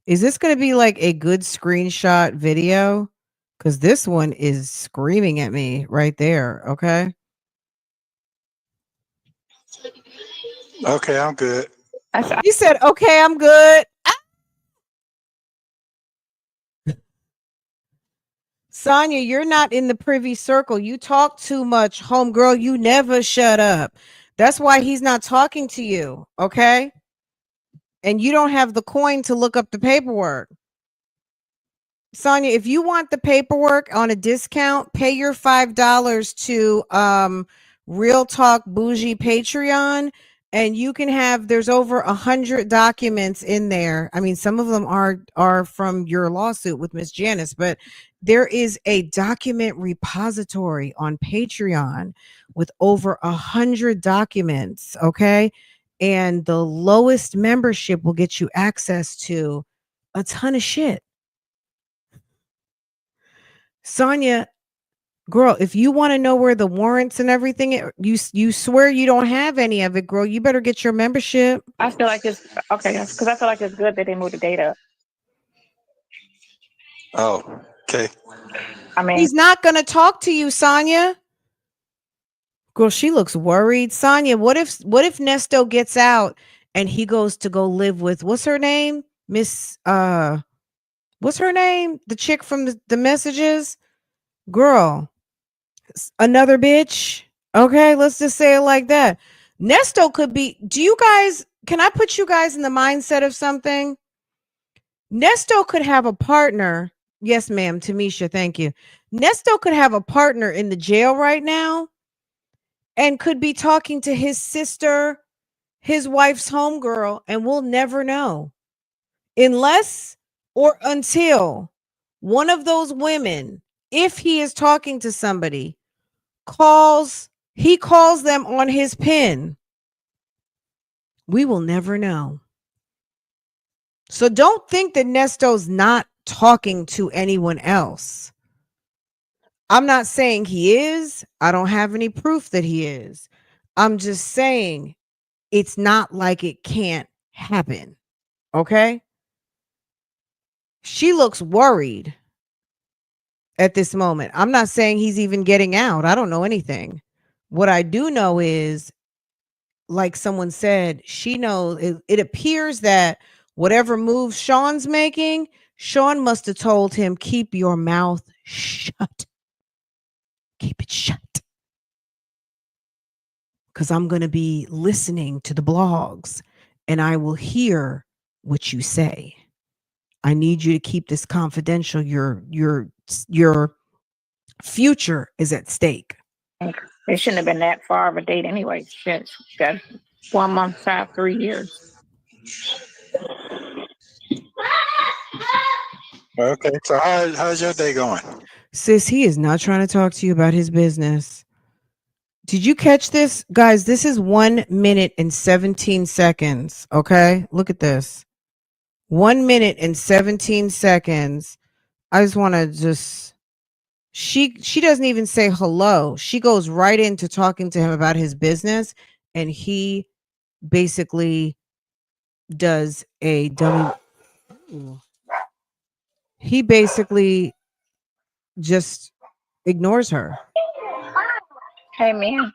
Is this going to be like a good screenshot video? Because this one is screaming at me right there. Okay. Okay, I'm good. You said, okay, I'm good. Sonya, you're not in the privy circle. You talk too much, homegirl. You never shut up. That's why he's not talking to you. Okay. And you don't have the coin to look up the paperwork. Sonya, if you want the paperwork on a discount, pay your $5 to RealTalk Bougie Patreon, and you can have, there's over 100 documents in there. I mean, some of them are from your lawsuit with Miss Janice, but there is a document repository on Patreon with over 100 documents. Okay. And the lowest membership will get you access to a ton of shit. Sonya, girl, if you want to know where the warrants and everything, you swear you don't have any of it, girl. You better get your membership. I feel like it's okay because I feel like it's good that they moved the date up. Oh, okay. I mean, He's not gonna talk to you, Sonya. Girl, she looks worried. Sonya, what if Nesto gets out and he goes to go live with what's her name? Miss what's her name? The chick from the messages? Girl, another bitch. Okay, let's just say it like that. Nesto could be. Can I put you guys in the mindset of something? Nesto could have a partner. Yes, ma'am, Tamisha, thank you. Nesto could have a partner in the jail right now and could be talking to his sister, his wife's homegirl, and we'll never know. Unless or until one of those women, if he is talking to somebody, calls them on his pin. We will never know. So don't think that Nesto's not talking to anyone else. I'm not saying he is. I don't have any proof that he is. I'm just saying it's not like it can't happen. Okay? She looks worried at this moment. I'm not saying he's even getting out. I don't know anything. What I do know is, like someone said, she knows it appears that whatever move Sean's making, Sean must have told him, keep your mouth shut. Keep it shut. Because I'm going to be listening to the blogs and I will hear what you say. I need you to keep this confidential. Your future is at stake. it shouldn't have been that far of a date anyway. Shit, got 1 month, 3 years. Okay. So how's your day going? Sis, he is not trying to talk to you about his business. Did you catch this? Guys, this is 1 minute and 17 seconds. Okay, look at this. 1 minute and 17 seconds. I just want to she doesn't even say hello. She goes right into talking to him about his business, and he basically does a dummy. He basically just ignores her. Hey, man.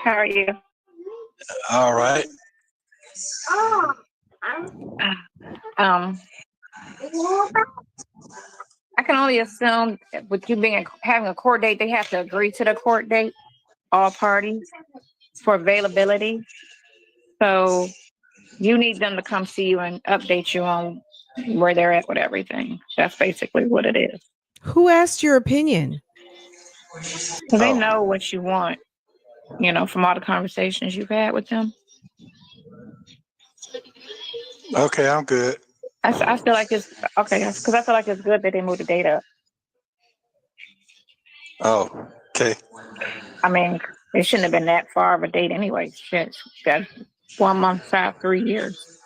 How are you? All right. I can only assume with you having a court date, they have to agree to the court date, all parties, for availability. So you need them to come see you and update you on where they're at with everything. That's basically what it is. Who asked your opinion? So they know what you want, from all the conversations you've had with them. Okay, I'm good. I feel like it's okay because I feel like it's good that they moved the date up. Oh, okay. I mean, it shouldn't have been that far of a date anyway. Shit, got 1 month, 3 years.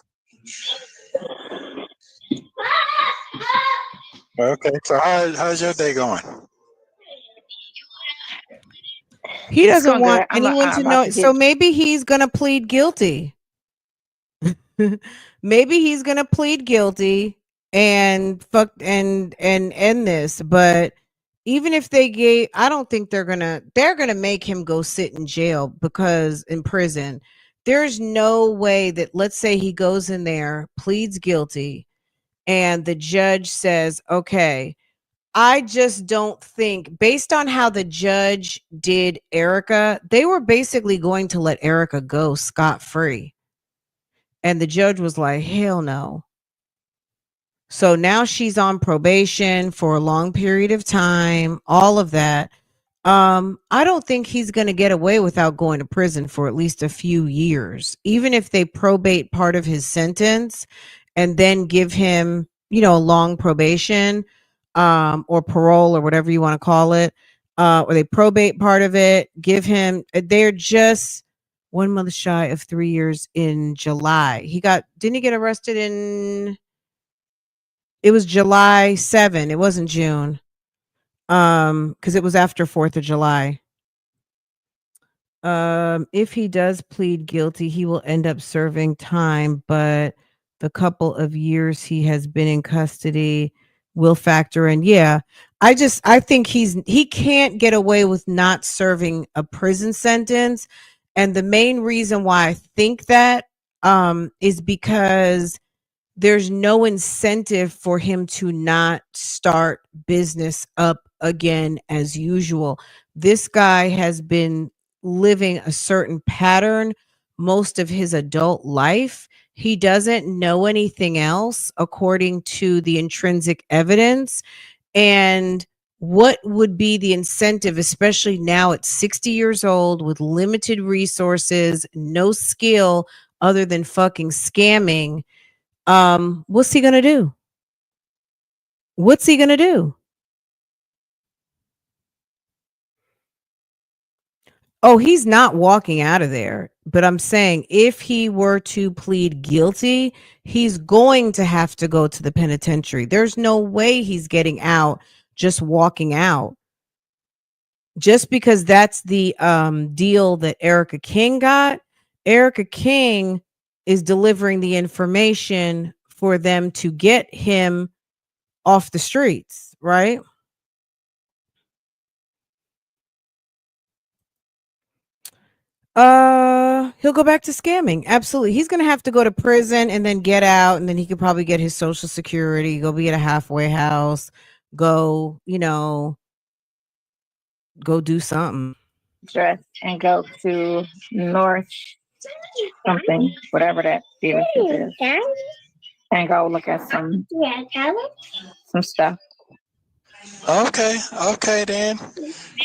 Okay. So how's your day going? He doesn't going want good. anyone to know. So maybe he's going to plead guilty. Maybe he's going to plead guilty and end this. But even if I don't think they're going to make him go sit in jail because in prison, there's no way that, let's say he goes in there, pleads guilty, and the judge says, okay, I just don't think, based on how the judge did Erica, they were basically going to let Erica go scot-free. And the judge was like, hell no. So now she's on probation for a long period of time, all of that. I don't think he's going to get away without going to prison for at least a few years, even if they probate part of his sentence and then give him, a long probation, or parole or whatever you want to call it, or they probate part of it, give him, they're just 1 month shy of 3 years in July. Didn't he get arrested it was July 7. It wasn't June. Because it was after 4th of July. If he does plead guilty, he will end up serving time, but the couple of years he has been in custody will factor in. Yeah. I think he can't get away with not serving a prison sentence. And the main reason why I think that is because there's no incentive for him to not start business up again as usual. This guy has been living a certain pattern most of his adult life. He doesn't know anything else according to the intrinsic evidence. And what would be the incentive, especially now at 60 years old with limited resources, no skill other than fucking scamming? What's he gonna do? What's he gonna do? Oh, he's not walking out of there. But I'm saying if he were to plead guilty, he's going to have to go to the penitentiary. There's no way he's getting out just walking out. Just because that's the deal that Erica King got. Erica King is delivering the information for them to get him off the streets, right? He'll go back to scamming. Absolutely. He's going to have to go to prison and then get out, and then he could probably get his Social Security, go be at a halfway house, go do something. Dress and go to North something, whatever that dealership is, and go look at some stuff. Okay then.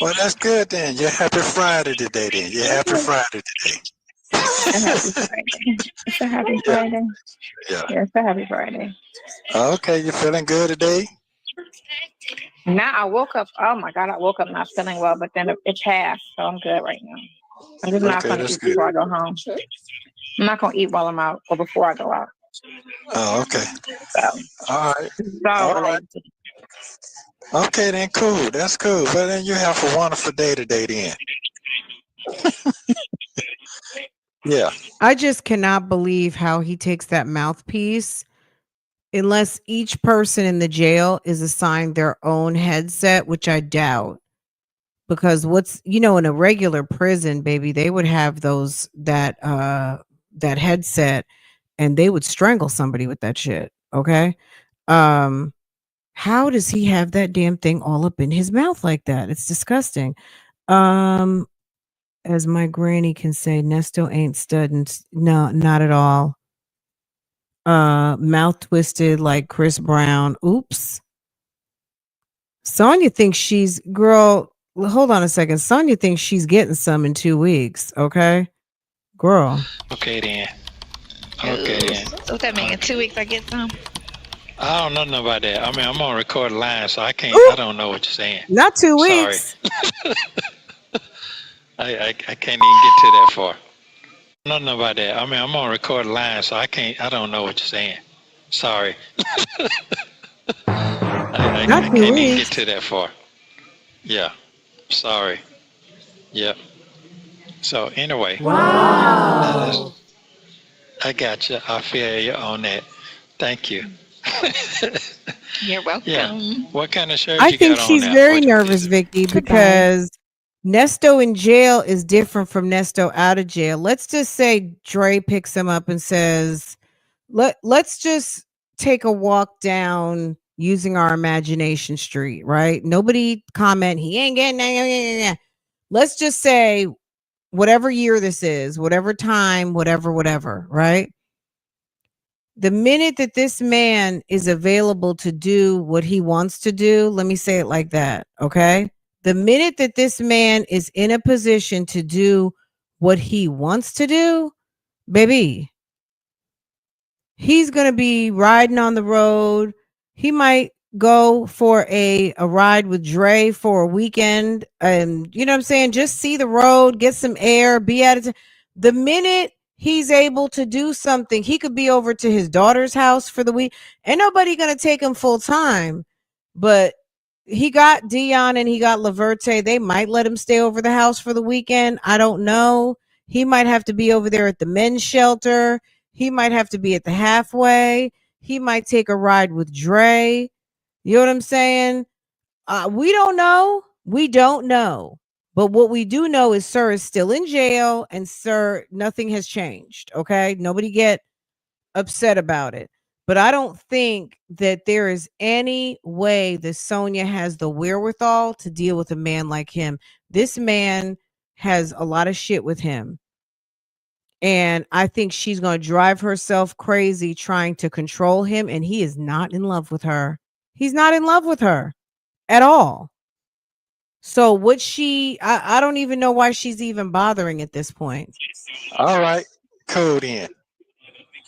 Well, that's good then. You're happy Friday today then. You're happy Friday today. It's a happy Friday. Yeah. Yeah, it's a happy Friday. Okay, you feeling good today? Now I woke up. Oh my God, I woke up not feeling well, but then it passed, so I'm good right now. I'm just not going to eat before I go home. I'm not going to eat while I'm out or before I go out. Oh, okay. So, All right. it's all related to Okay, then cool. That's cool. Well, then you have a wonderful day today then. Yeah. I just cannot believe how he takes that mouthpiece unless each person in the jail is assigned their own headset, which I doubt. Because in a regular prison, baby, they would have that headset and they would strangle somebody with that shit. Okay. How does he have that damn thing all up in his mouth like that? It's disgusting. As my granny can say, Nesto ain't studying. No, not at all. Mouth twisted like Chris Brown. Oops. Sonya thinks girl, hold on a second. Sonya thinks she's getting some in 2 weeks. Okay. Girl. Okay then. What's that mean? In 2 weeks I get some? I don't know nothing about that. I mean, I'm on record line, so I can't. Ooh. I don't know what you're saying. Not 2 weeks. Sorry. I can't even get to that far. Nothing about that. I mean, I'm on record line, so I don't know what you're saying. Sorry. I can't even get to that far. Yeah. Sorry. Yep. So anyway. Wow. I got you. I feel you on that. Thank you. You're welcome. Yeah. What kind of shirt I you think got on she's now? very What nervous, is it? Vicky, because Nesto in jail is different from Nesto out of jail. Let's just say Dre picks him up and says, let's just take a walk down using our imagination street, right? Nobody comment, he ain't getting that. Let's just say whatever year this is, whatever time, whatever, right? The minute that this man is available to do what he wants to do, let me say it like that, okay? The minute that this man is in a position to do what he wants to do, baby, he's going to be riding on the road. He might go for a ride with Dre for a weekend. And you know what I'm saying? Just see the road, get some air, be at it. The minute he's able to do something, he could be over to his daughter's house for the week. Ain't nobody gonna take him full time, but he got Dion and he got Laverte. They might let him stay over the house for the weekend. I don't know. He might have to be over there at the men's shelter. He might have to be at the halfway. He might take a ride with Dre. You know what I'm saying? We don't know. We don't know. But what we do know is Sir is still in jail, and Sir, nothing has changed. Okay. Nobody get upset about it. But I don't think that there is any way that Sonya has the wherewithal to deal with a man like him. This man has a lot of shit with him. And I think she's going to drive herself crazy trying to control him. And he is not in love with her. He's not in love with her at all. So what I don't even know why she's even bothering at this point. All right. Cool then.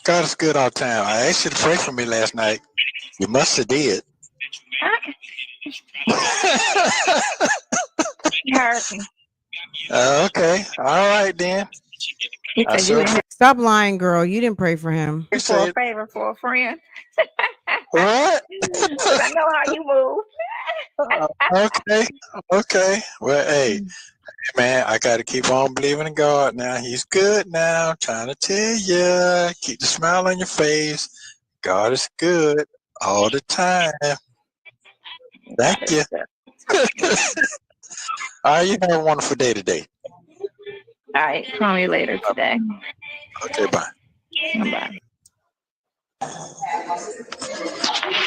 God is good all the time. I asked you to pray for me last night. You must have did. Okay. All right then. I said, Stop lying, girl. You didn't pray for him. For a favor for a friend. what? I know how you move. Okay. Okay. Well, hey, man, I got to keep on believing in God now. He's good now. I'm trying to tell you. Keep the smile on your face. God is good all the time. Thank you. All right, you have a wonderful day today. All right, call me later today. Okay, bye. Bye.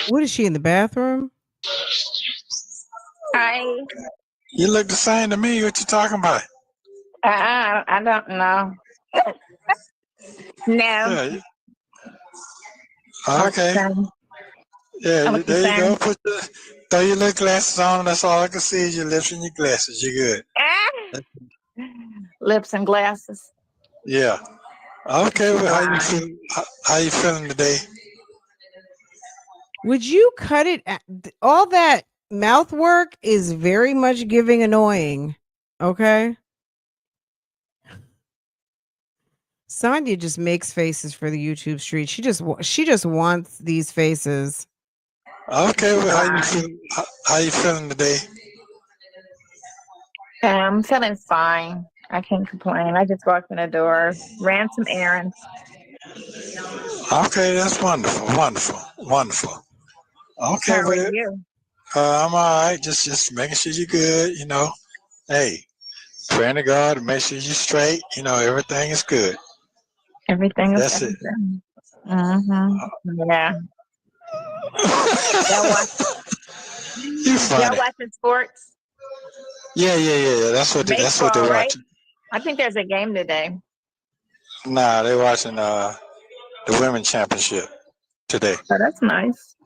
What is she in the bathroom? Hi. You look the same to me. What you talking about? I don't know. No. Yeah. Okay. Yeah, there you go. Throw your little glasses on. That's all I can see is your lips and your glasses. You're good. Lips and glasses. Yeah. Okay. Well, how you feeling today? Would you cut it? All that mouth work is very much giving annoying. Okay. Sonya just makes faces for the YouTube street. She just wants these faces. Okay. Well, how you feeling today? I'm feeling fine. I can't complain. I just walked in the door, ran some errands. Okay, that's wonderful. Wonderful. Okay, How are you? I'm all right. Just making sure you're good. You know, hey, praying to God to make sure you're straight. You know, everything is good. Everything is That's it. Yeah. You funny. Y'all watching sports? Yeah. That's what they're right? watching. I think there's a game today. Nah, they're watching the women's championship today. Oh, that's nice.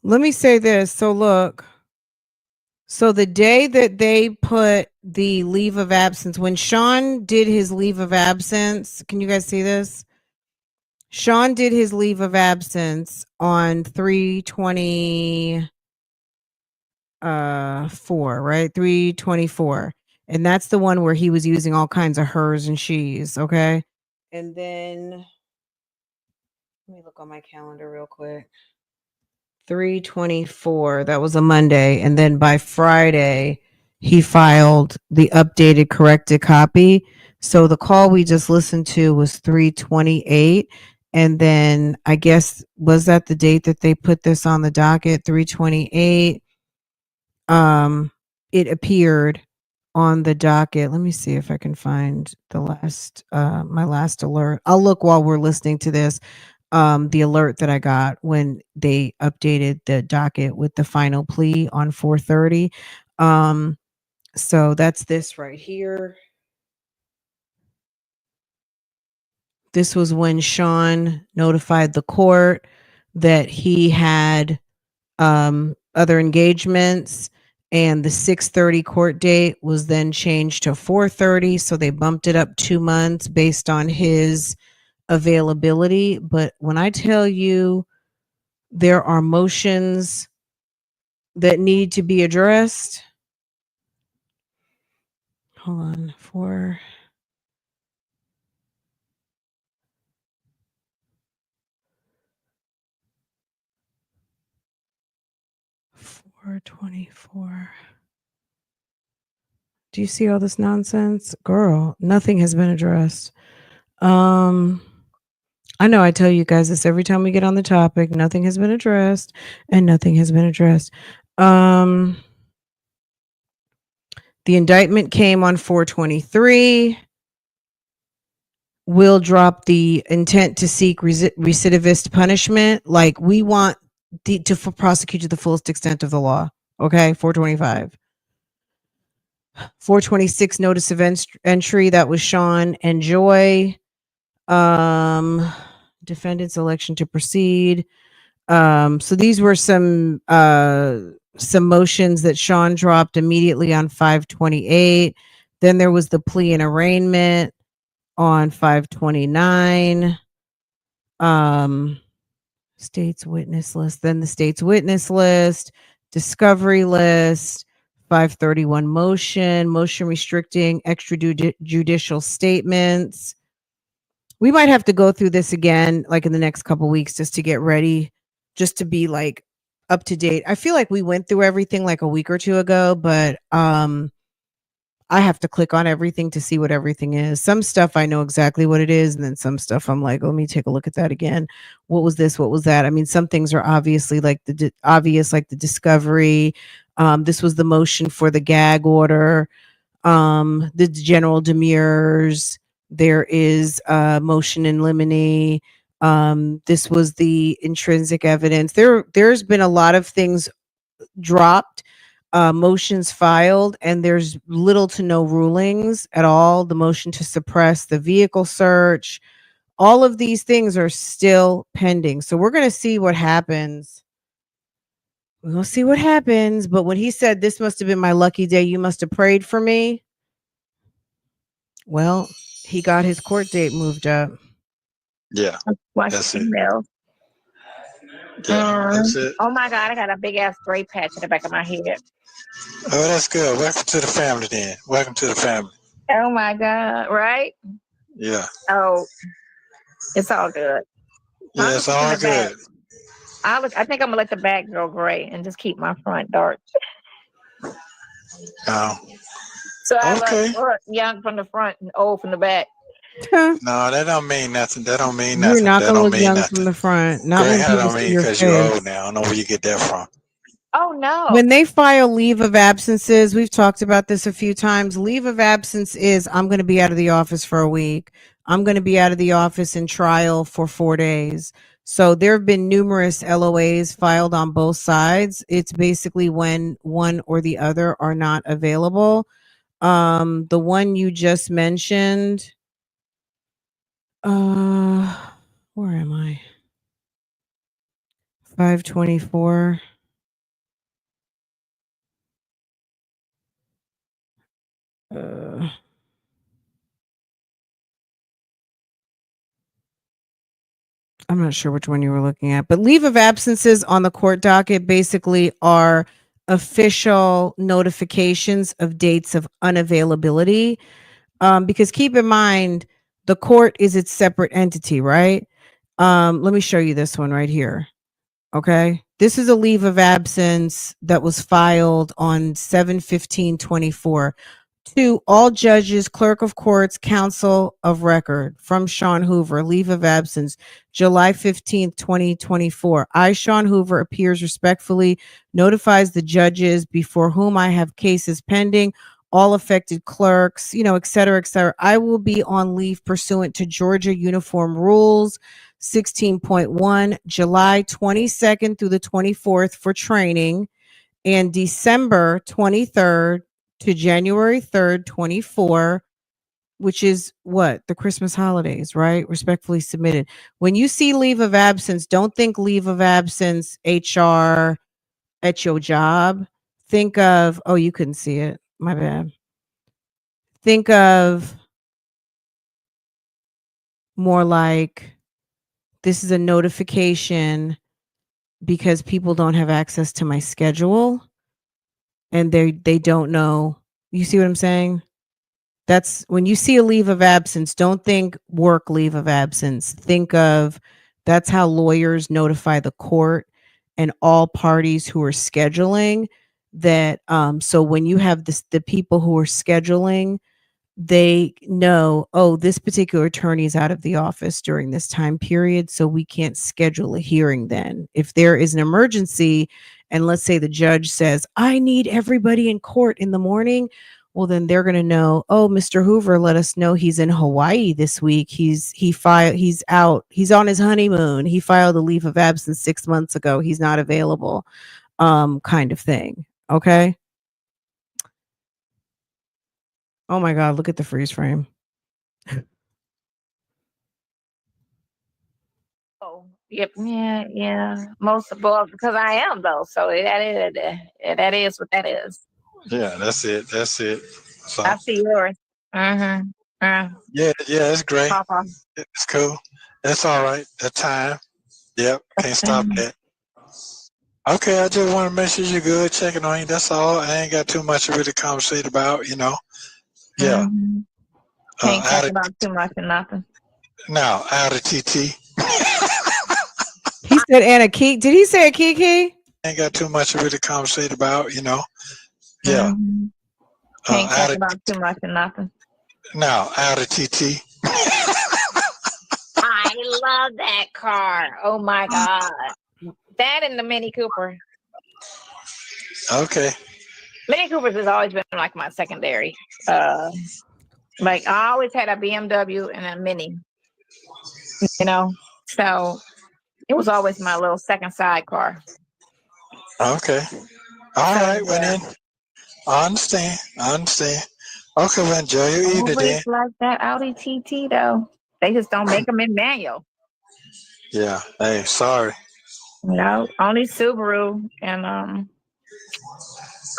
Let me say this. So look. So the day that they put the leave of absence, when Sean did his leave of absence, can you guys see this? Sean did his leave of absence on 3/24, right? 3/24. And that's the one where he was using all kinds of hers and she's, okay? And then let me look on my calendar real quick. 3/24, that was a Monday. And then by Friday, he filed the updated corrected copy. So the call we just listened to was 3/28. And then I guess, was that the date that they put this on the docket? 3/28. It appeared on the docket. Let me see if I can find the last my last alert. I'll look while we're listening to this. The alert that I got when they updated the docket with the final plea on 4:30. So that's this right here. This was when Sean notified the court that he had other engagements, and the 6:30 court date was then changed to 4:30. So they bumped it up 2 months based on his availability. But when I tell you there are motions that need to be addressed, hold on, 424. Do you see all this nonsense? Girl, nothing has been addressed. I know I tell you guys this every time we get on the topic. Nothing has been addressed, and nothing has been addressed. The indictment came on 423. We'll drop the intent to seek recidivist punishment. Like, we want to prosecute to the fullest extent of the law. Okay, 425. 426, notice of entry. That was Sean and Joy. Defendant's election to proceed. So these were some motions that Sean dropped immediately on 528. Then there was the plea and arraignment on 529. State's witness list, then the state's witness list, discovery list, 531 motion restricting extrajudicial statements. We might have to go through this again, like in the next couple weeks, just to get ready, just to be like up to date. I feel like we went through everything like a week or two ago, but I have to click on everything to see what everything is. Some stuff I know exactly what it is, and then some stuff I'm like, let me take a look at that again. What was this? What was that? I mean, some things are obviously like obvious, like the discovery. This was the motion for the gag order. The general demurs. There is a motion in limine. This was the intrinsic evidence. There's been a lot of things dropped. Motions filed, and there's little to no rulings at all. The motion to suppress the vehicle search, all of these things are still pending. So we're going to see what happens. We're going to see what happens. But when he said, this must have been my lucky day, you must have prayed for me. Well, he got his court date moved up. Yeah. Watch That's the it. email. Yeah, that's it. Oh my God, I got a big ass gray patch in the back of my head. Oh, that's good. Welcome to the family then. Welcome to the family. Oh my God, right? Yeah. Oh, it's all good. Yeah, it's all good. I think I'm gonna let the back go gray and just keep my front dark. Oh. So I Okay. look young from the front and old from the back. No, that don't mean nothing. That don't mean You're nothing. not That going to don't look mean young nothing. from the front. Not Gray when hair people don't see mean your because you're face. old now. I don't know where you get that from. Oh no. When they file leave of absences, we've talked about this a few times. Leave of absence is, I'm going to be out of the office for a week. I'm going to be out of the office in trial for 4 days. So there have been numerous LOAs filed on both sides. It's basically when one or the other are not available. The one you just mentioned, where am I? 524. I'm not sure which one you were looking at, but leave of absences on the court docket basically are official notifications of dates of unavailability. Because keep in mind, the court is its separate entity, right? Let me show you this one right here. Okay. This is a leave of absence that was filed on 7/15/24 to all judges, clerk of courts, counsel of record from Sean Hoover, leave of absence, July 15th, 2024. I, Sean Hoover, appears respectfully, notifies the judges before whom I have cases pending, all affected clerks, et cetera, et cetera. I will be on leave pursuant to Georgia Uniform Rules 16.1, July 22nd through the 24th for training, and December 23rd to January 3rd, 24, which is what? The Christmas holidays, right? Respectfully submitted. When you see leave of absence, don't think leave of absence HR at your job. Think of, oh, you couldn't see it. My bad. Think of more like this is a notification because people don't have access to my schedule and they don't know. You see what I'm saying? That's when you see a leave of absence, don't think work leave of absence. Think of, that's how lawyers notify the court. and all parties who are scheduling that. So when you have the people who are scheduling, they know, oh, this particular attorney is out of the office during this time period, so we can't schedule a hearing then. If there is an emergency, and let's say the judge says, I need everybody in court in the morning, well, then they're going to know, oh, Mr. Hoover let us know he's in Hawaii this week. He's out. He's on his honeymoon. He filed a leave of absence 6 months ago. He's not available, kind of thing. Okay. Oh my God, look at the freeze frame. Oh, yep, yeah. Most of all, because I am though, so that is what that is. Yeah, that's it. So I see yours. yeah, it's great. Papa. It's cool. That's all right. That time. Yep, can't stop that. Okay, I just want to make sure you're good, checking on you. That's all. I ain't got too much to really conversate about, Yeah. Can't Out talk of, about too much or nothing. now, out of TT. He said Anna Key. Did he say a Kiki? Ain't got too much to really conversate about, Yeah. Can't Out talk of, about too much or nothing. now, out of TT. I love that car. Oh my God. That and the Mini Cooper. Okay. Mini Coopers has always been like my secondary. Like I always had a BMW and a Mini, so it was always my little second sidecar. Okay. All right, well then. I understand. Okay, well, enjoy your evening then. Like that Audi TT though. They just don't make them in manual. Yeah. Hey, sorry. No, only Subaru and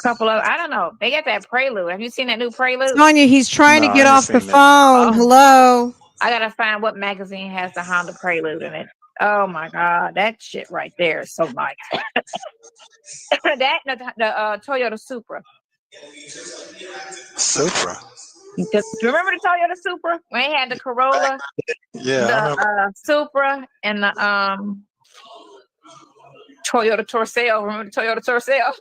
couple of, I don't know. They got that Prelude. Have you seen that new Prelude? Sonya, he's trying to get off the phone. Hello. I gotta find what magazine has the Honda Prelude in it. Oh my God, that shit right there is so nice. That the Toyota Supra. Supra. Remember the Toyota Supra? When they had the Corolla, Yeah, the Supra, and the Toyota Tercel. Remember the Toyota Tercel?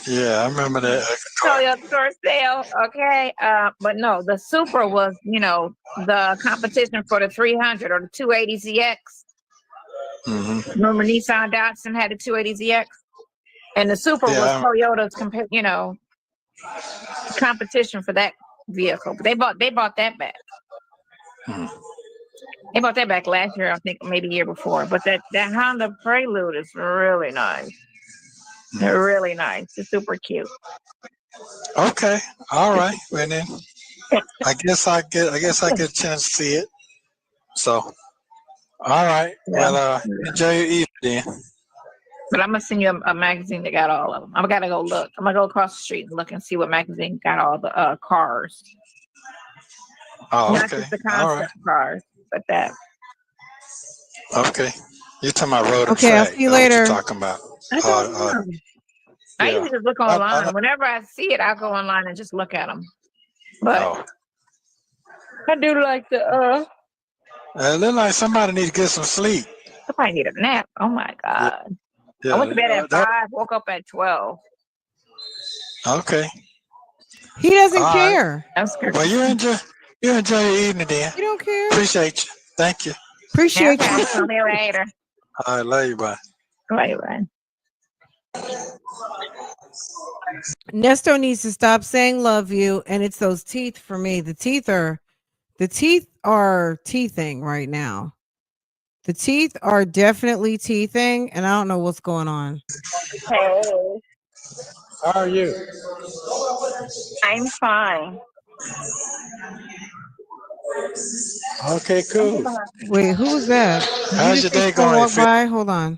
Yeah, I remember that. Toyota Tercel. Okay, but no, the Supra was, the competition for the 300 or the 280ZX. Mm-hmm. Remember Nissan Datsun had the 280ZX, and the Supra was Toyota's competition for that vehicle. But they bought that back. Mm-hmm. They bought that back last year, I think, maybe the year before. But that Honda Prelude is really nice. They're really nice. It's super cute. Okay. All right. Well then, I guess I get a chance to see it. So, all right. Yeah. Well, enjoy your evening then. But I'm gonna send you a magazine that got all of them. I'm gonna go look. I'm gonna go across the street and look and see what magazine got all the cars. Oh, Not okay. just the concept cars, but that. Okay. You're talking about Road and Okay, Track. I'll see you That's later. what you're talking about. I don't know. I usually just look online. Whenever I see it, I'll go online and just look at them. But I do like the it look like somebody need to get some sleep. somebody need a nap. Oh my God. Yeah. I went to bed at 5, woke up at 12. Okay. He doesn't care. That's good. Well, you enjoy your evening then. You don't care. Appreciate you. Thank you. Appreciate you. I'll see you later. All right, love you. Bye. Bye. Nesto needs to stop saying love you, and it's those teeth for me. The teeth are teething right now. The teeth are definitely teething, and I don't know what's going on. Hey. How are you? I'm fine. Okay, cool. Wait, who was that? How's your day going? Walk by? Hold on.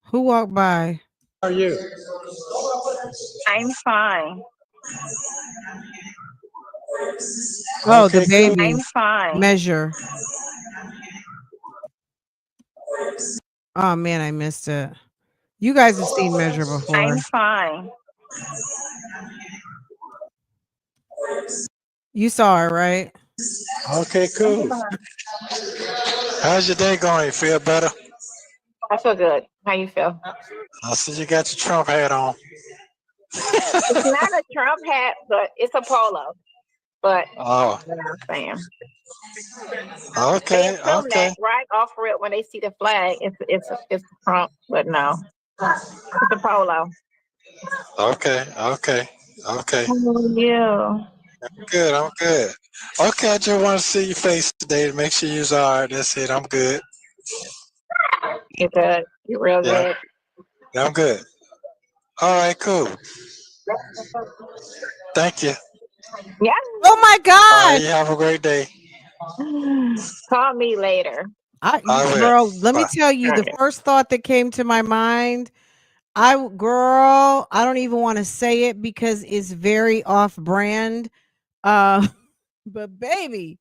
Who walked by? How are you? I'm fine. Oh, the baby. I'm fine. Measure. Oh man, I missed it. You guys have seen Measure before. I'm fine. You saw her, right? Okay, cool. How's your day going? You feel better? I feel good. How you feel? I see you got your Trump hat on. It's not a Trump hat, but it's a polo. But Oh, you know what I'm saying. They okay, assume okay, that right off rip when they see the flag, it's Trump, but no, it's a polo. okay, okay, okay. Yeah. Good, I'm good. Okay, I just want to see your face today to make sure you're all right. That's it. I'm good. You're good. You're real Yeah, good. yeah, I'm good. All right, cool. Thank you. Yeah. Oh my All right, God. you have a great day. Call me later. I will. Girl, let me Bye. tell you, the first thought that came to my mind, girl, I don't even want to say it because it's very off brand. But baby,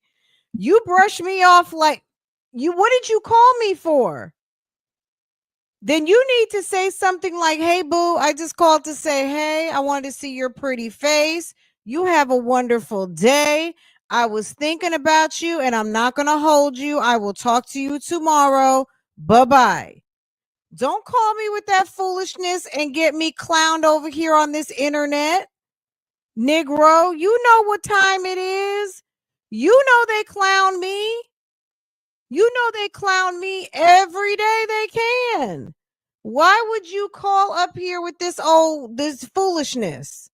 you brush me off like what did you call me for? Then you need to say something like, hey, boo, I just called to say, hey, I wanted to see your pretty face. You have a wonderful day. I was thinking about you and I'm not going to hold you. I will talk to you tomorrow. Bye-bye. Don't call me with that foolishness and get me clowned over here on this internet. Negro, you know what time it is. You know they clown me. You know they clown me every day they can. Why would you call up here with this foolishness?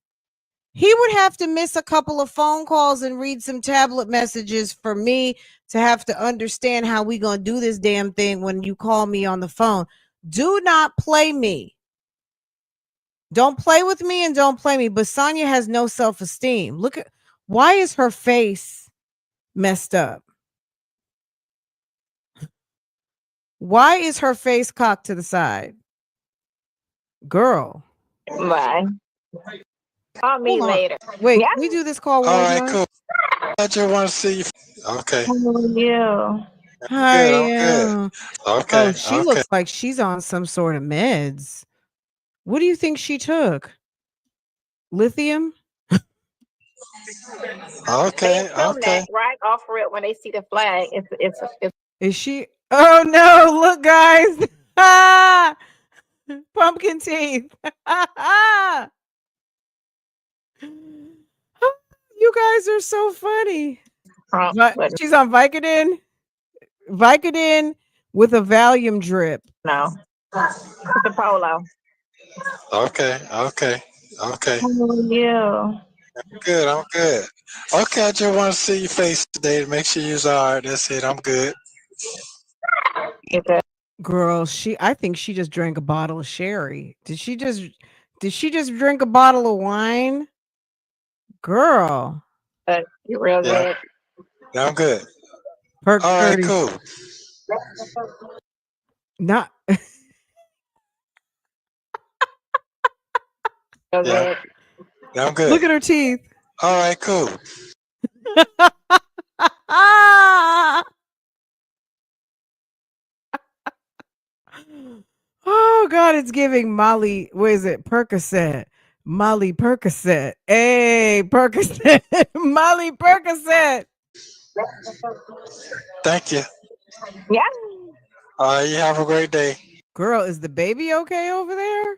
He would have to miss a couple of phone calls and read some tablet messages for me to have to understand how we going to do this damn thing when you call me on the phone. Do not play me. Don't play with me and don't play me. But Sonya has no self-esteem. Look at, why is her face messed up? Why is her face cocked to the side? Girl. Bye. Call me later. Wait, Yeah. can we do this call All one right, time? cool. I just want to see you. Okay. Yeah. Good, I'm good. Hi. Okay, Oh, she okay, looks like she's on some sort of meds. What do you think she took? Lithium? They okay, assume okay. that right off rip when they see the flag, it's Is she? Oh no! Look, guys. Ah, pumpkin teeth. You guys are so funny. Trump. But But she's on Vicodin. Vicodin with a Valium drip. no, it's a polo. Okay, okay, okay. Yeah. Good, I'm good. Okay, I just want to see your face today to make sure you're all right. That's it. I'm good. You're good. Girl, I think she just drank a bottle of sherry. Did she just drink a bottle of wine? Girl. But you're real Yeah, good. yeah, I'm good. Perk All right, 30. cool. Not Real Yeah, good. yeah, I'm good. look at her teeth. All right, cool. Oh God, it's giving Molly. What is it? Percocet. Molly Percocet. Hey, Percocet. Molly Percocet. Thank you. Yeah. All right, you have a great day. Girl, is the baby okay over there?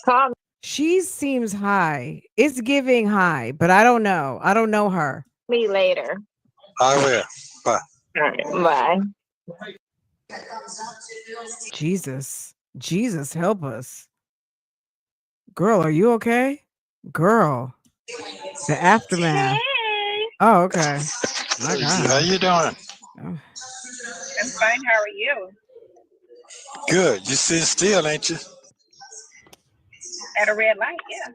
Call She seems high. It's giving high, but I don't know. I don't know her. me later. I will. Bye. All right. Bye. Jesus. Jesus, help us. Girl, are you okay? Girl. The aftermath. Hey, Oh, okay. My How God. you doing? Oh. I'm fine. How are you? Good. You sit still, ain't you? At a red light, yeah.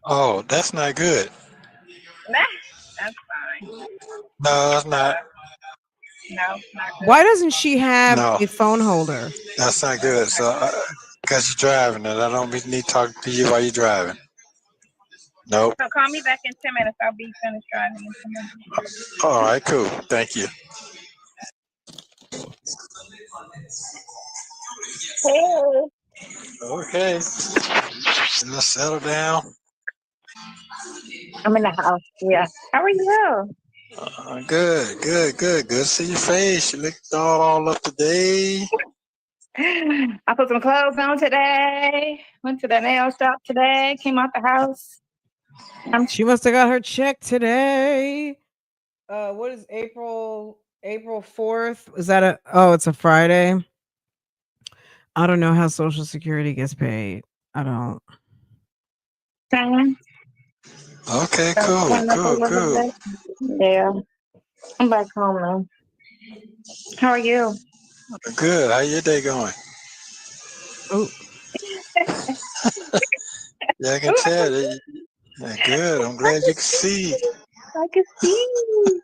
Oh, that's not good. Nah, that's fine. No, that's not. No, not good. Why doesn't she have No, a phone holder? that's not good. So, because you're driving, and I don't need to talk to you while you're driving. Nope. So call me back in 10 minutes. I'll be finished driving in 10 minutes. All right, cool. Thank you. Hey. Okay. Let's settle down. I'm in the house. Yeah. How are you? Good, good, good. Good to see your face. You look all up today. I put some clothes on today. Went to the nail shop today. Came out the house. She must have got her check today. What is April 4th? Is that it's a Friday? I don't know how Social Security gets paid. I don't. Okay, cool. Yeah. I'm back home now. How are you? Good. How your day going? Oh, Yeah, I can tell. Yeah, good. I'm glad you can see. I can see you.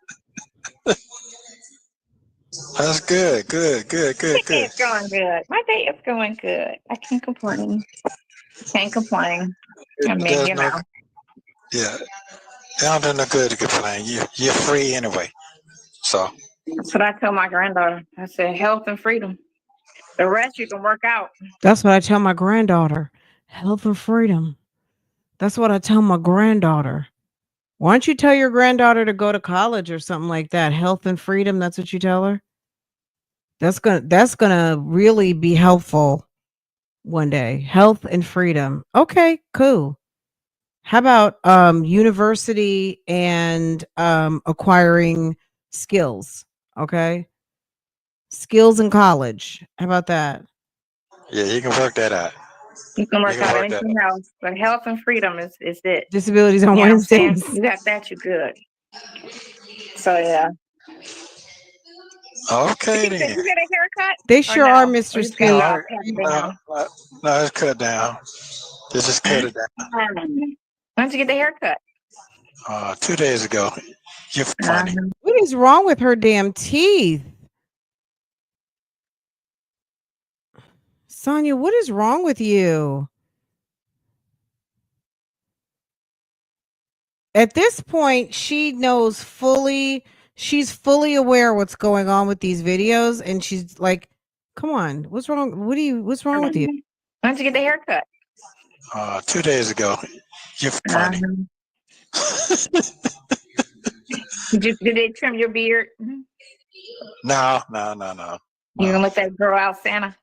That's good. Good. It's going good. My day is going good. I can't complain. I mean, There's you no. know. Yeah, it don't do no good to complain. You're free anyway. So. That's what I tell my granddaughter. I said, health and freedom. The rest you can work out. that's what I tell my granddaughter. Health and freedom. That's what I tell my granddaughter. Why don't you tell your granddaughter to go to college or something like that? Health and freedom. That's what you tell her. That's gonna really be helpful one day. Health and freedom. Okay, cool. How about university and acquiring skills? Okay. Skills in college. How about that? Yeah, you can work that out. You can work You can out work that anything else. But health and freedom is it. Disabilities on You know what I'm saying? Wednesdays. You got that, you good. So yeah. Okay Did then. you get a haircut? They Or sure are, no? Mr. Or you just got it Speak. all cut down? No, it's cut down. They just cut it down. When did you get the haircut? 2 days ago. You're funny. What is wrong with her damn teeth? Sonya, what is wrong with you? At this point, she knows fully, she's fully aware what's going on with these videos, and she's like, come on, what's wrong? What's wrong with you? When did you get the haircut? 2 days ago. You're funny. Did they trim your beard? No. You gonna let that grow out, Santa?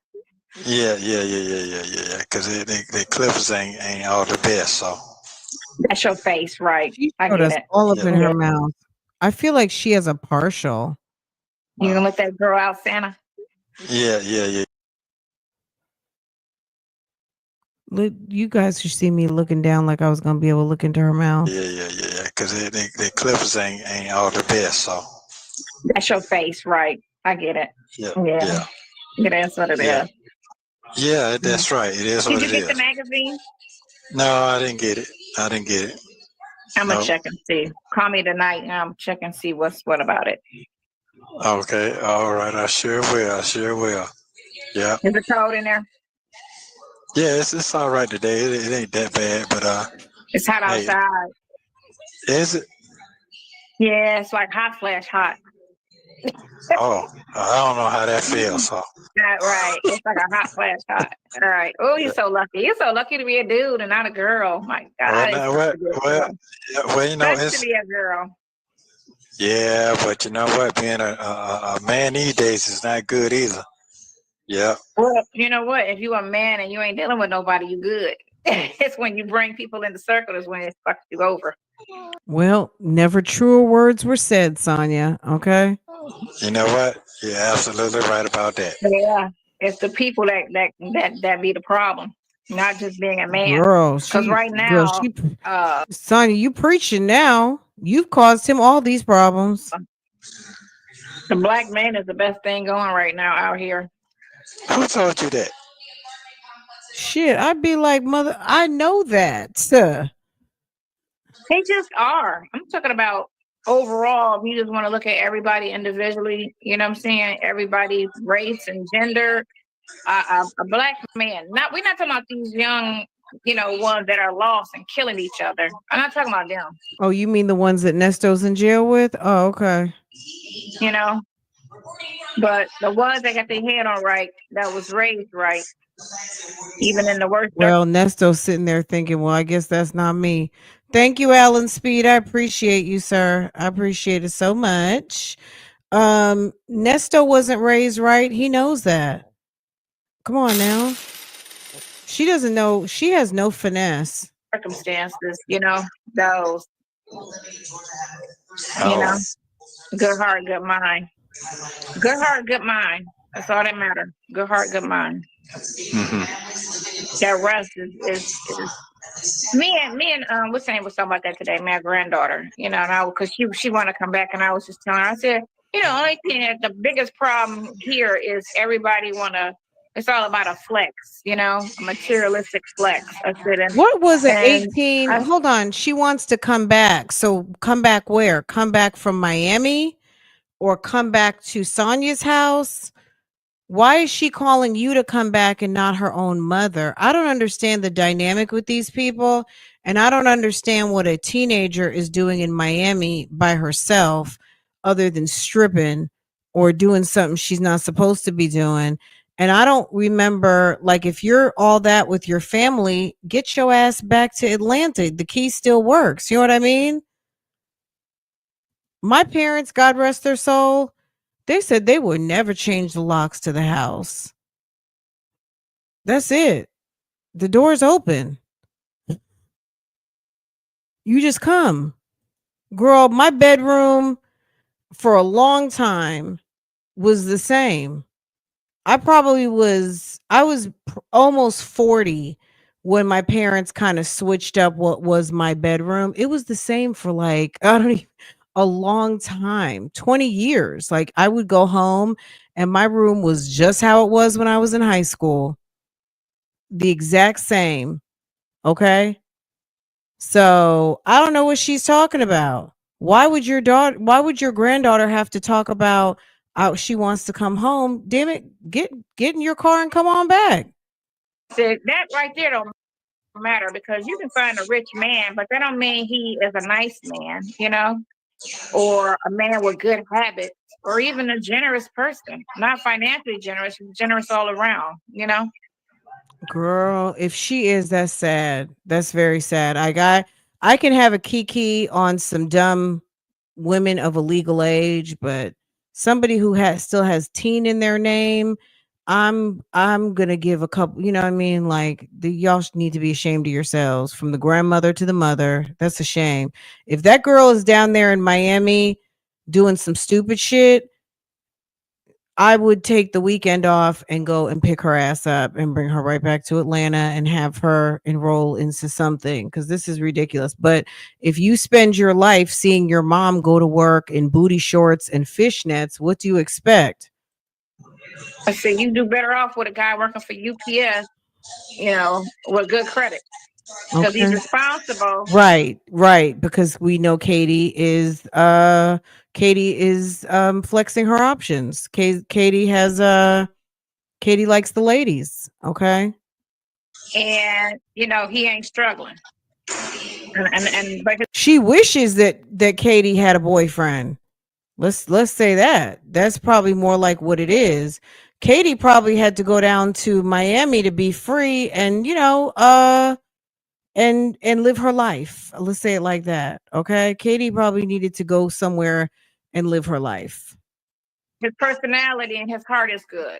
Yeah. Because the clippers ain't all the best. So That's your face, right? She I showed get us it. all up Yeah. in her mouth. I feel like she has a partial. You gonna let that grow out, Santa? Yeah. Look, you guys should see me looking down like I was gonna be able to look into her mouth. Yeah. Because the clippers ain't all the best. So That's your face, right? I get it. yeah. Yeah, that's what it Yeah. is. Yeah, that's right. It is Did what you it get the is. magazine? No, I didn't get it. I'm gonna Nope. check and see. Call me tonight and I'm check and see what about it. Okay. All right. I sure will. Yeah. Is it cold in there? Yeah, it's all right today. It ain't that bad, but It's hot hey, outside. is it? Yeah, it's like hot flash hot. Oh, I don't know how that feels. So Not right. It's like a hot flash hot. All right. Oh, you're so lucky. You're so lucky to be a dude and not a girl. My God. well, you know, Sucks to it's be a girl. yeah, but you know what? Being a man these days is not good either. Yeah. Well, you know what? If you a man and you ain't dealing with nobody, you good. It's when you bring people in the circle is when it fucks you over. Well, never truer words were said, Sonya. Okay. You know what? You're absolutely right about that. Yeah. It's the people that be the problem, not just being a man. Girl, Because right now, Sonya, you preaching now. You've caused him all these problems. the black man is the best thing going right now out here. Who told you that? Shit, I'd be like, mother, I know that. They just are. I'm talking about overall. If you just want to look at everybody individually, you know what I'm saying? Everybody's race and gender. A black man. We're not talking about these young, ones that are lost and killing each other. I'm not talking about them. Oh, you mean the ones that Nesto's in jail with? Oh, okay. But the ones that got their head on right, that was raised right, even in the worst. Well, Nesto's sitting there thinking, well, I guess that's not me. Thank you, Alan Speed. I appreciate you, sir. I appreciate it so much. Nesto wasn't raised right. He knows that. Come on now. She doesn't know. She has no finesse. Circumstances, those, Oh, good heart, good mind. Good heart, good mind. That's all that matters. Good heart, good mind. That rest is me and what's her name was talking about that today. My granddaughter, and because she wanted to come back, and I was just telling her, I said, only thing that the biggest problem here is everybody it's all about a flex, a materialistic flex. I said, What was it? and 18. I Hold on. She wants to come back. So come back where? Come back from Miami or come back to Sonya's house? Why is she calling you to come back and not her own mother? I don't understand the dynamic with these people. And I don't understand what a teenager is doing in Miami by herself other than stripping or doing something she's not supposed to be doing. And I don't remember, like, if you're all that with your family, get your ass back to Atlanta. The key still works. You know what I mean? My parents, God rest their soul, they said they would never change the locks to the house. That's it. The door's open. You just come. Girl, my bedroom for a long time was the same. I was almost 40 when my parents kind of switched up what was my bedroom. It was the same for like, I don't even, a long time, 20 years. Like I would go home and my room was just how it was when I was in high school. The exact same. Okay. So I don't know what she's talking about. Why would your granddaughter have to talk about she wants to come home? Damn it, get in your car and come on back. said that right there don't matter because you can find a rich man, but that don't mean he is a nice man, or a man with good habits, or even a generous person. Not financially generous, generous all around, Girl, if she is, that's sad. That's very sad. I can have a kiki on some dumb women of a legal age, but somebody who still has teen in their name, I'm gonna give a couple. You know what I mean? Like y'all need to be ashamed of yourselves, from the grandmother to the mother. That's a shame. If that girl is down there in Miami doing some stupid shit, I would take the weekend off and go and pick her ass up and bring her right back to Atlanta and have her enroll into something, because this is ridiculous. But if you spend your life seeing your mom go to work in booty shorts and fishnets, what do you expect? I said you do better off with a guy working for UPS, with good credit. Because he's responsible. Right. Because we know Katie is flexing her options. Katie likes the ladies. Okay. And he ain't struggling. But She wishes that Katie had a boyfriend. Let's say that. That's probably more like what it is. Katie probably had to go down to Miami to be free and and live her life. Let's say it like that. Okay? Katie probably needed to go somewhere and live her life. his personality and his heart is good.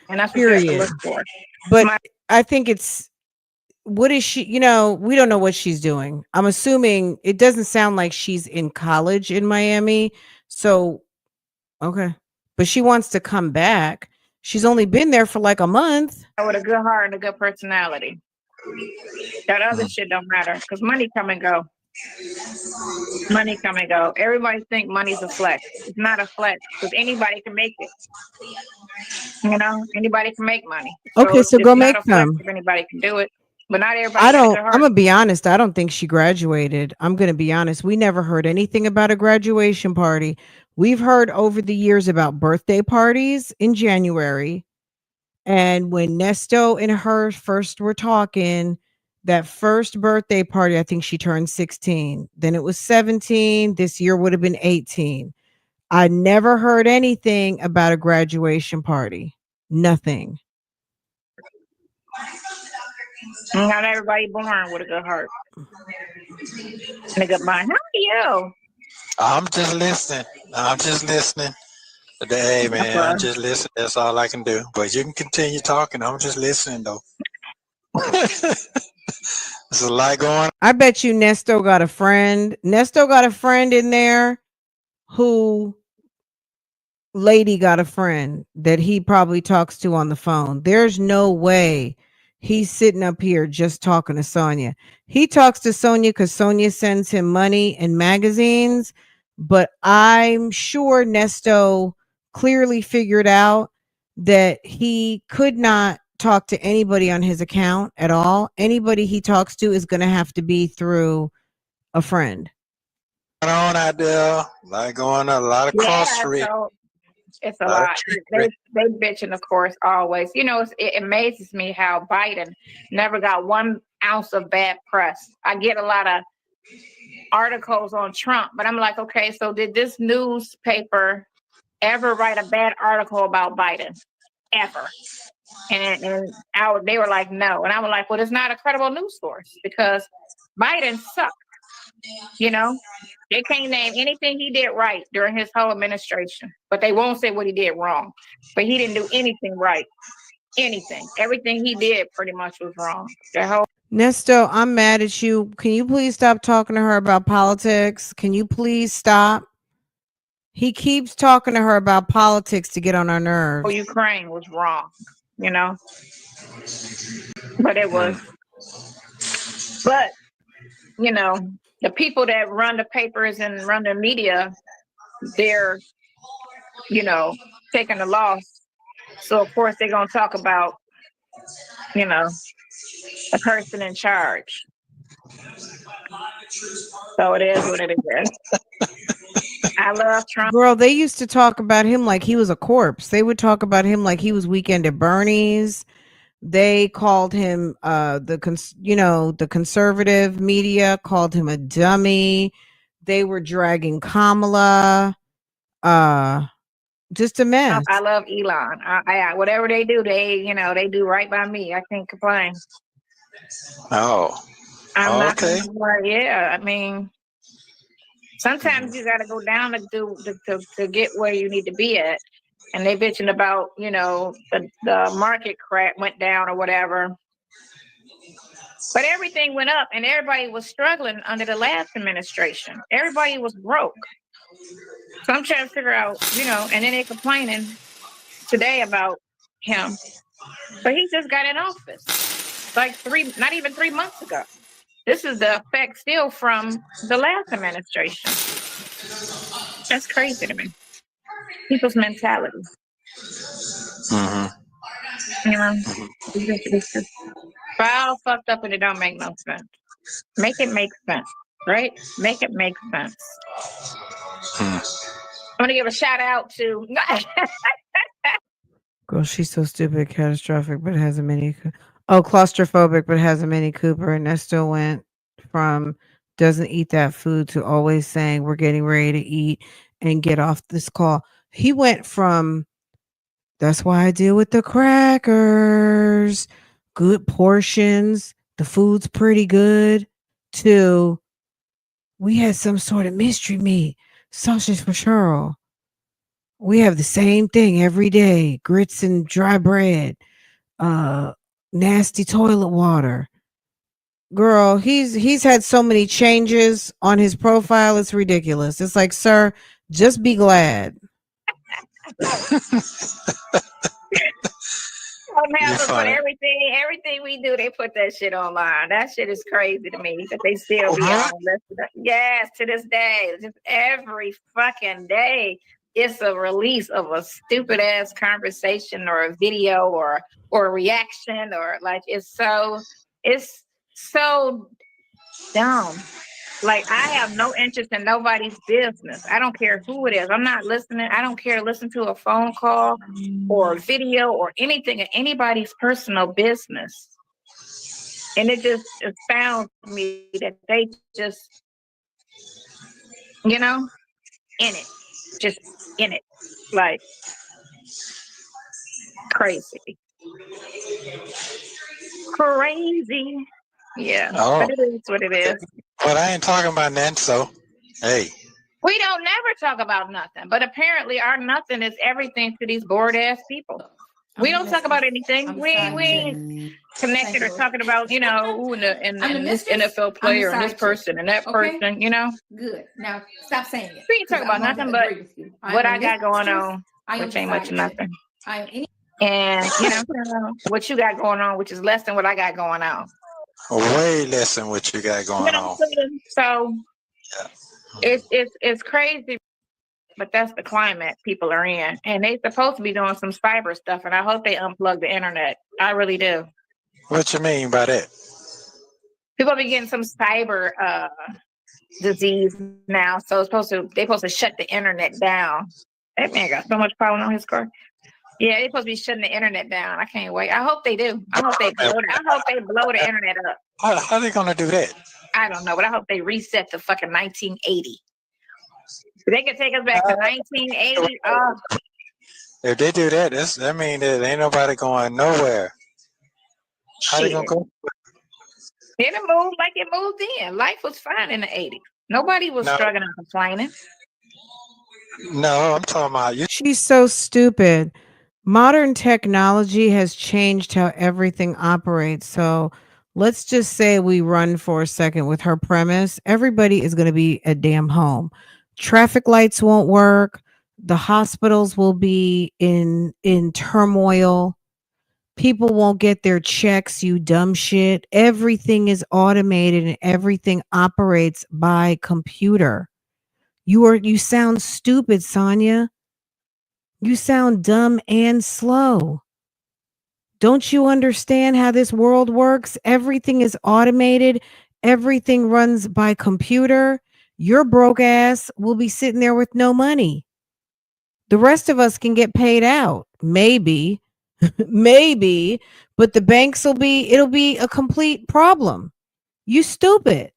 And that's what Period. you have to look for. But I think it's, what is she, we don't know what she's doing. I'm assuming it doesn't sound like she's in college in Miami. So, okay. But she wants to come back. She's only been there for like a month. With a good heart and a good personality. That other shit don't matter because money come and go. Money come and go. Everybody think money's a flex. It's not a flex because anybody can make it. Anybody can make money. Okay, so go make some. If anybody can do it, but not everybody. I'm gonna be honest. I don't think she graduated. I'm gonna be honest. We never heard anything about a graduation party. We've heard over the years about birthday parties in January. And when Nesto and her first were talking, that first birthday party, I think she turned 16. Then it was 17. This year would have been 18. I never heard anything about a graduation party. Nothing. Not everybody born with a good heart and a good mind. How are you? I'm just listening. I'm just listening. But hey, man, I'm just listening. That's all I can do. But you can continue talking. I'm just listening, though. There's a lot going on. I bet you Nesto got a friend. Nesto got a friend in there who Lady got a friend that he probably talks to on the phone. There's no way he's sitting up here just talking to Sonya. He talks to Sonya because Sonya sends him money and magazines, but I'm sure Nesto clearly figured out that he could not talk to anybody on his account at all. Anybody he talks to is going to have to be through a friend. Out there, like going on, a lot of cross-street. So it's a lot. They bitching, of course, always. You know, it amazes me how Biden never got 1 ounce of bad press. I get a lot of articles on Trump, but I'm like, okay, so did this newspaper ever write a bad article about Biden? Ever? And they were like, no. And I was like, well, it's not a credible news source because Biden sucked. You know, they can't name anything he did right during his whole administration, but they won't say what he did wrong. But he didn't do anything right. Anything. Everything he did pretty much was wrong. Nesto, I'm mad at you. Can you please stop talking to her about politics? Can you please stop? He keeps talking to her about politics to get on our nerves. Ukraine was wrong, you know, but it was. But, you know, the people that run the papers and run the media, they're, you know, taking the loss. So, of course, they're going to talk about, you know, the person in charge. So it is what it is. I love Trump. Girl, they used to talk about him like he was a corpse. They would talk about him like he was Weekend at Bernie's. They called him the conservative media called him a dummy. They were dragging Kamala. Just a mess. I love Elon. I whatever they do, they do right by me. I can't complain. Oh. I'm not okay. I mean, sometimes you got to go down to get where you need to be at. And they bitching about, you know, the market crack went down or whatever. But everything went up and everybody was struggling under the last administration. Everybody was broke. So I'm trying to figure out, you know, and then they're complaining today about him. But he just got in office like not even 3 months ago. This is the effect still from the last administration. That's crazy to me. People's mentality. Mm-hmm. You know, it's just all fucked up and it don't make no sense. Make it make sense, right? Make it make sense. I'm gonna give a shout out to. Girl, she's so stupid, catastrophic, but has a mini. Claustrophobic, but has a Mini Cooper. And that still went from doesn't eat that food to always saying we're getting ready to eat and get off this call. He went from that's why I deal with the crackers, good portions, the food's pretty good, to we had some sort of mystery meat, sausage for Cheryl. We have the same thing every day, grits and dry bread, nasty toilet water. Girl, he's had so many changes on his profile, it's ridiculous. It's like, sir, just be glad. Put everything we do, they put that shit online. That shit is crazy to me that they still be on. Yes, to this day, just every fucking day, it's a release of a stupid ass conversation or a video or a reaction or like it's so dumb. Like I have no interest in nobody's business. I don't care who it is. I'm not listening. I don't care to listen to a phone call or a video or anything of anybody's personal business. And it just astounds me that they just, you know, just in it, like crazy. Crazy. Yeah, Oh, but it is what it is. but I ain't talking about that. So, hey, We don't never talk about nothing, but apparently our nothing is everything to these bored ass people. We don't talk about anything. We ain't connected or talking about, you know, and this NFL player and this person and that person, you know. Good. Now stop saying it. We ain't talking about nothing but what I got going on, which ain't much nothing. And you know what you got going on, which is less than what I got going on. way less than what you got going on. So Yeah. it's crazy, but that's the climate people are in, and they supposed to be doing some cyber stuff, and I hope they unplug the internet. I really do. What you mean by that? People be getting some cyber disease now, so they supposed to shut the internet down. That man got so much problem on his car. Yeah, they supposed to be shutting the internet down. I can't wait. I hope they do. I hope they blow the internet up. How they gonna do that? I don't know, but I hope they reset to fucking 1980. They can take us back to 1980. If they do that, that means that ain't nobody going nowhere. How they gonna go? It moved like it moved in. Life was fine in the 80s. Nobody was struggling and complaining. No, I'm talking about you. She's so stupid. Modern technology has changed how everything operates. So let's just say we run for a second with her premise. Everybody is going to be at damn home. Traffic lights won't work. The hospitals will be in turmoil. People won't get their checks, you dumb shit. Everything is automated and everything operates by computer. You sound stupid, Sonya. You sound dumb and slow. Don't you understand how this world works? Everything is automated. Everything runs by computer. Your broke ass will be sitting there with no money. The rest of us can get paid out. Maybe, maybe, but the banks it'll be a complete problem. You stupid.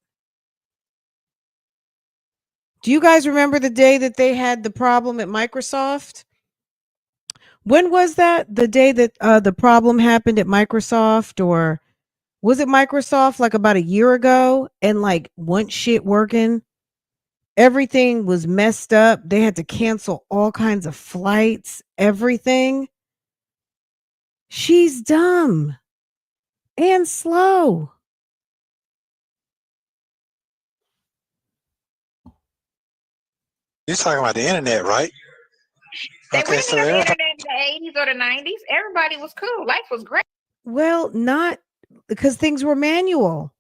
Do you guys remember the day that they had the problem at Microsoft? When was that? The day that the problem happened at Microsoft, or was it Microsoft like about a year ago? And like once shit working, everything was messed up. They had to cancel all kinds of flights, everything. She's dumb and slow. You're talking about the internet, right? They wouldn't have the internet in the 80s or the 90s. Everybody was cool. Life was great. Well, not because things were manual.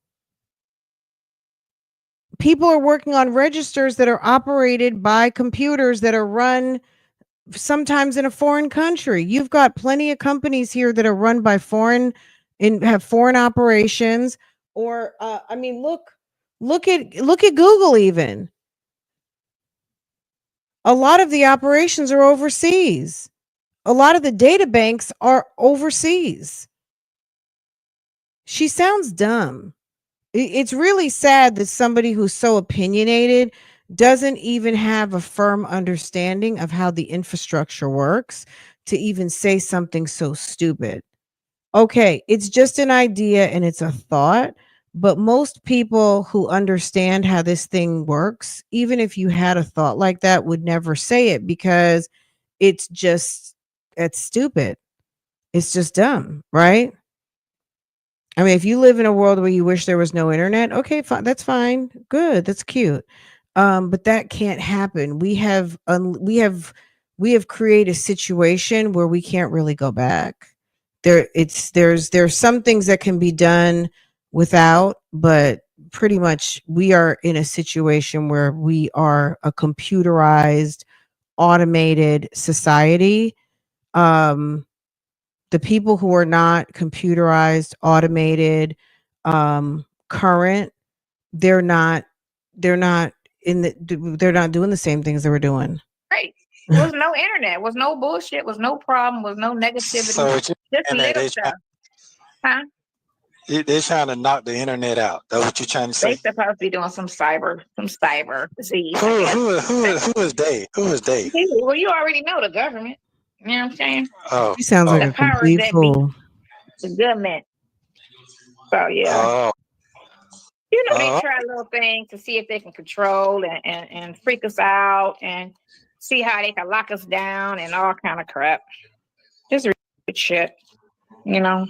People are working on registers that are operated by computers that are run sometimes in a foreign country. You've got plenty of companies here that are run by have foreign operations. Or I mean, look at Google even. A lot of the operations are overseas. A lot of the data banks are overseas. She sounds dumb. It's really sad that somebody who's so opinionated doesn't even have a firm understanding of how the infrastructure works to even say something so stupid. Okay, it's just an idea and it's a thought, but most people who understand how this thing works, even if you had a thought like that, would never say it because it's stupid. It's just dumb, right? I mean, if you live in a world where you wish there was no internet, okay, fine, that's fine. Good, that's cute. But that can't happen. We have created a situation where we can't really go back. There's some things that can be done without, but pretty much we are in a situation where we are a computerized, automated society. The people who are not computerized, automated, current, they're not doing the same things they were doing. Right. There was no internet, was no bullshit, was no problem, was no negativity. So just little stuff. Huh? They're trying to knock the internet out. That's what you're trying to say. They supposed to be doing some cyber disease. Who is they? Who is they? Well, you already know the government. You know what I'm saying? Oh, She sounds like a complete fool. The government. So yeah. Oh, You know, they oh, try little things to see if they can control and freak us out and see how they can lock us down and all kind of crap. Just shit, you know.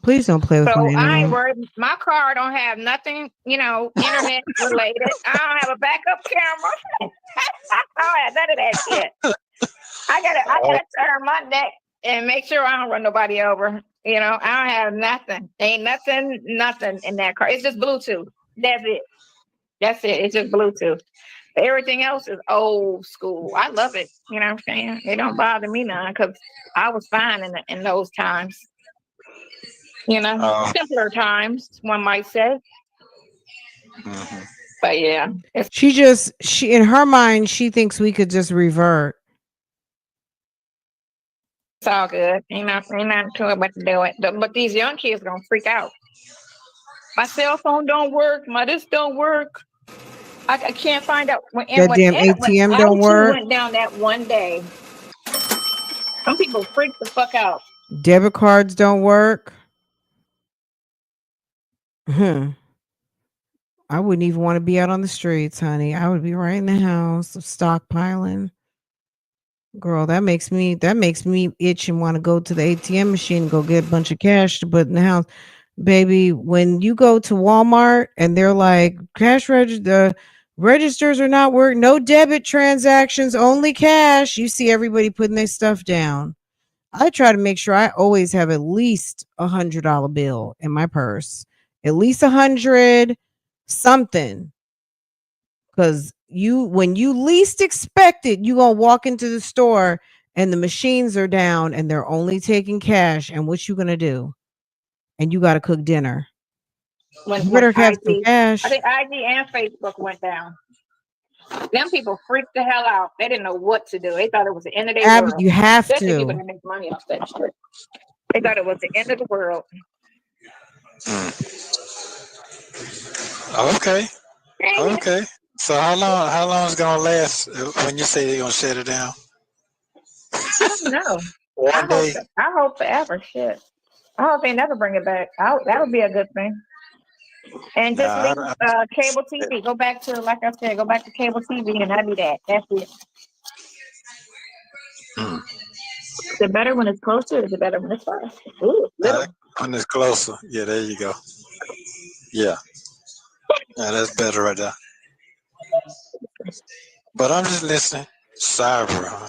Please don't play with my So I ain't internet. worried. My car don't have nothing, you know, internet related. I don't have a backup camera. I don't have none of that shit. I gotta turn my neck and make sure I don't run nobody over. You know, I don't have nothing. Ain't nothing in that car. It's just Bluetooth. That's it. That's it. It's just Bluetooth. Everything else is old school. I love it. You know what I'm saying? It don't bother me none because I was fine in those times. You know, oh. simpler times, one might say. Mhm. But yeah, it's She in her mind, she thinks we could just revert. all good. Ain't nothing to it but to do it. But these young kids gonna freak out. My cell phone don't work. My this don't work. I can't find out when That damn ATM don't IT work. went down that one day. Some people freak the fuck out. Debit cards don't work. I wouldn't even want to be out on the streets, honey. I would be right in the house stockpiling. Girl, that makes me itch and want to go to the ATM machine and go get a bunch of cash to put in the house. Baby, when you go to Walmart and they're like, the registers are not working, no debit transactions, only cash, you see everybody putting their stuff down. I try to make sure I always have at least $100 bill in my purse, at least 100 something. Because when you least expect it, you gonna walk into the store and the machines are down and they're only taking cash. And what you gonna do? And you gotta cook dinner. When You better have some IG, cash. I think IG and Facebook went down. Them people freaked the hell out. They didn't know what to do. They thought it was the end of their world. You have Especially people to. that make money off that shit. They thought it was the end of the world. Okay. Okay. So how long is it gonna last when you say they're gonna shut it down? I don't know. One day. I hope forever. Shit. I hope they never bring it back. That would be a good thing. And just Nah, leave cable TV. Go back to, like I said, go back to cable TV and that'd be that. That's it. The better when it's closer, the better when it's far. Ooh, little. when it's closer. Yeah, there you go. Yeah. Yeah, that's better right there. But I'm just listening. Cyber, huh?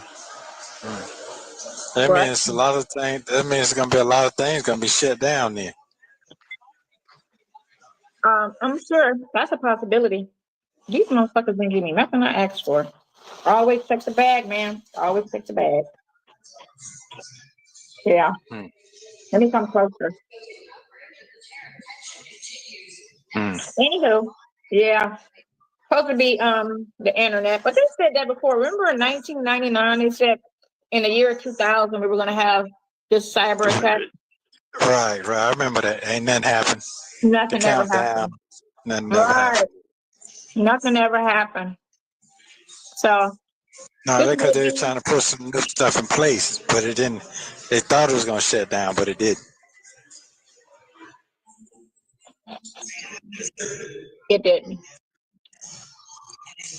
That What? means a lot of things. That means it's gonna be a lot of things gonna be shut down then. I'm sure that's a possibility. These motherfuckers didn't give me nothing I asked for. Always check the bag, man. Always check the bag. Yeah. Let me come closer. Anywho, yeah. Supposed to be the internet, but they said that before. Remember in 1999, they said in the year 2000 we were going to have this cyber attack. Right. I remember that. Ain't nothing happened. Nothing ever happened. Nothing ever happened. Nothing ever happened. So no, because they were trying to put some new stuff in place, but it didn't. They thought it was gonna shut down, but it didn't. It didn't.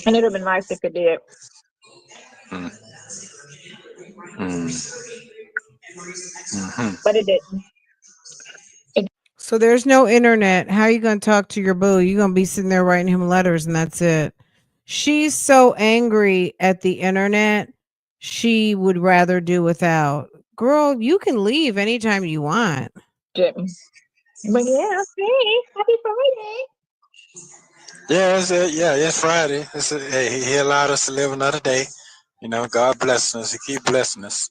And it would have been nice if it did. But it didn't. So there's no internet. How are you going to talk to your boo? You're going to be sitting there writing him letters and that's it. She's so angry at the internet. She would rather do without. Girl, you can leave anytime you want. Didn't. But yeah, hey, happy Friday. Yeah, it's Friday. Hey, he allowed us to live another day. You know, God bless us. He keep blessing us.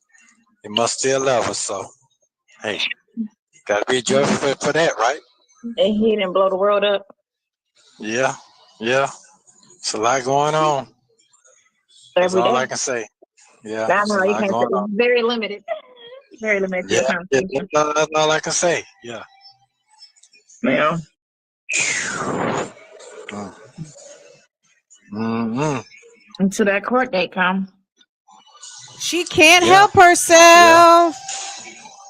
He must still love us. So, hey, gotta be joyful for that, right? And he didn't blow the world up. Yeah. It's a lot going on. That's all I can say. Yeah, it's a lot going on. Very limited. Very limited. Yeah, that's all I can say. Yeah. Yeah. Until that court date come. She can't help herself.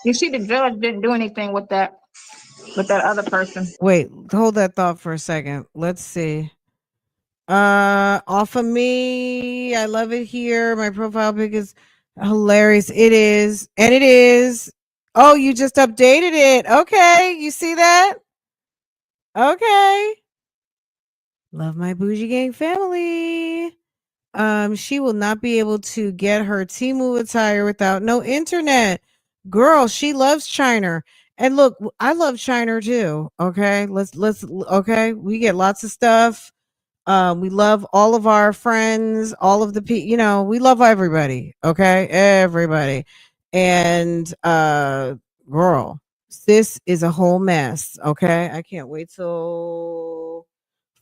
You see, the judge didn't do anything with that. with that other person. Wait, hold that thought for a second. Let's see. Off of me. I love it here. My profile pic is hilarious. It is. And it is. Oh, you just updated it. Okay. You see that? Okay. Love my Bougie Gang family. She will not be able to get her Temu attire without no internet. Girl, she loves China. And look, I love China too. Okay. Let's okay. We get lots of stuff. We love all of our friends, all of the people, we love everybody. Okay. Everybody. And girl, sis is a whole mess. Okay. I can't wait till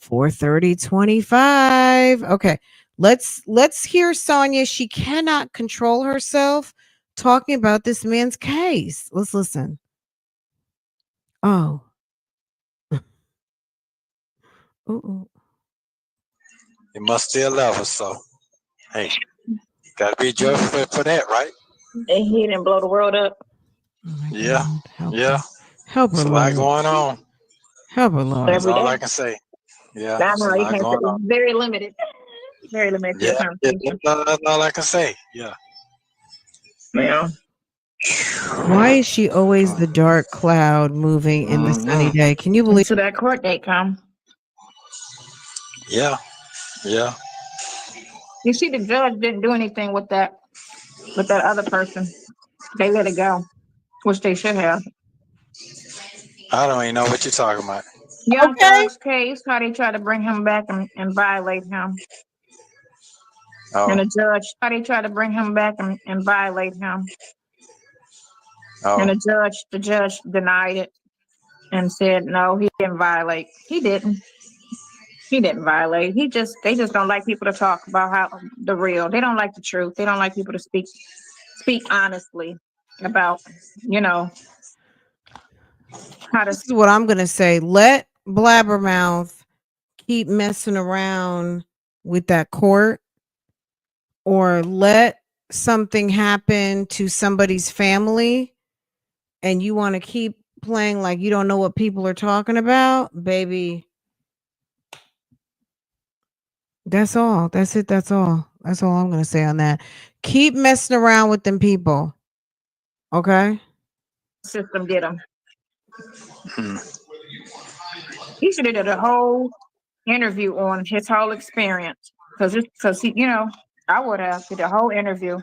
4:30:25. Okay. Let's hear Sonya. She cannot control herself talking about this man's case. Let's listen. Oh. Ooh. You must still love her, so hey, gotta be joyful for that, right? And he didn't blow the world up. Oh my Yeah, God. Help yeah. her. Help her, It's a lot Lord. going on. Help her, Lord. That's Every all day. I can say. Yeah, I it's a know he lot has going on. very limited. Very limited to your Yeah, conversation. that's all I can say. Yeah. Yeah. Why is she always the dark cloud moving in the sunny day? Can you believe? Until that court date come. Yeah, yeah. You see, the judge didn't do anything with that other person. They let it go, which they should have. I don't even know what you're talking about. Young Okay. Thug's case, how they tried to bring him back and violate him. Oh, And the judge, how they tried to bring him back and violate him. And oh. the judge denied it and said, no, he didn't violate. He didn't. He didn't violate. They just don't like people to talk about how the real. They don't like the truth. They don't like people to speak honestly about, how to. This is what I'm going to say. Let Blabbermouth keep messing around with that court, or let something happen to somebody's family and you want to keep playing like you don't know what people are talking about, baby. That's all. That's it. That's all. That's all I'm going to say on that. Keep messing around with them people. Okay? System did him. Hmm. He should have did a whole interview on his whole experience. Because he, I would have did a whole interview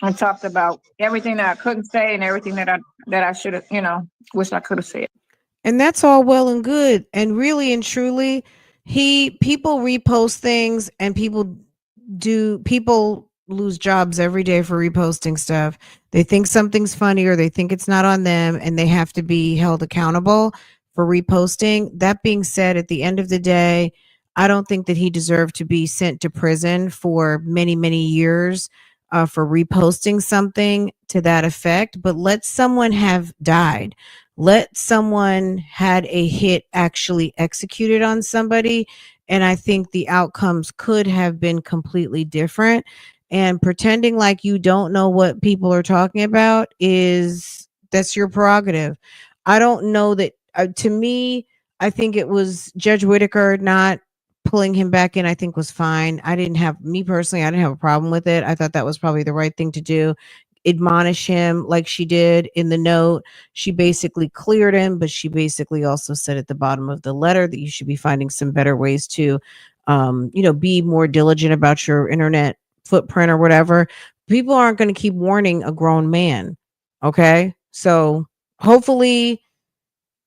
and talked about everything that I couldn't say and everything that I should have, wish I could have said. And that's all well and good. And really and truly, people repost things, and people lose jobs every day for reposting stuff. They think something's funny, or they think it's not on them, and they have to be held accountable for reposting. That being said, at the end of the day, I don't think that he deserved to be sent to prison for many, many years for reposting something to that effect. But let someone have died. Let someone had a hit actually executed on somebody, and I think the outcomes could have been completely different. And pretending like you don't know what people are talking about that's your prerogative. I don't know that, to me, I think it was Judge Whitaker not pulling him back in, I think was fine. I didn't have a problem with it. I thought that was probably the right thing to do. Admonish him like she did in the note. She basically cleared him, but she basically also said at the bottom of the letter that you should be finding some better ways to be more diligent about your internet footprint or whatever. People aren't going to keep warning a grown man. Okay. So hopefully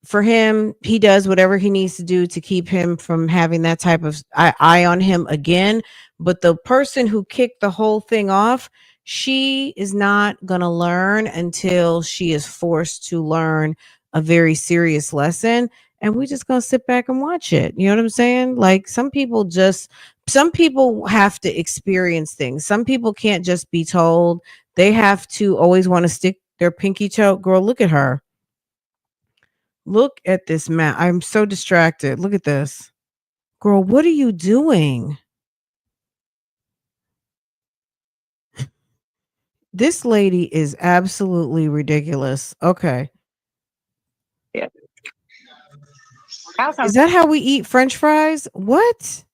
for him, he does whatever he needs to do to keep him from having that type of eye on him again. But the person who kicked the whole thing off, she is not going to learn until she is forced to learn a very serious lesson. And we just going to sit back and watch it. You know what I'm saying? Like some people have to experience things. Some people can't just be told. They have to always want to stick their pinky toe. Girl, look at her. Look at this map. I'm so distracted. Look at this. Girl, what are you doing? This lady is absolutely ridiculous. Okay. Yeah. Is that how we eat French fries? What?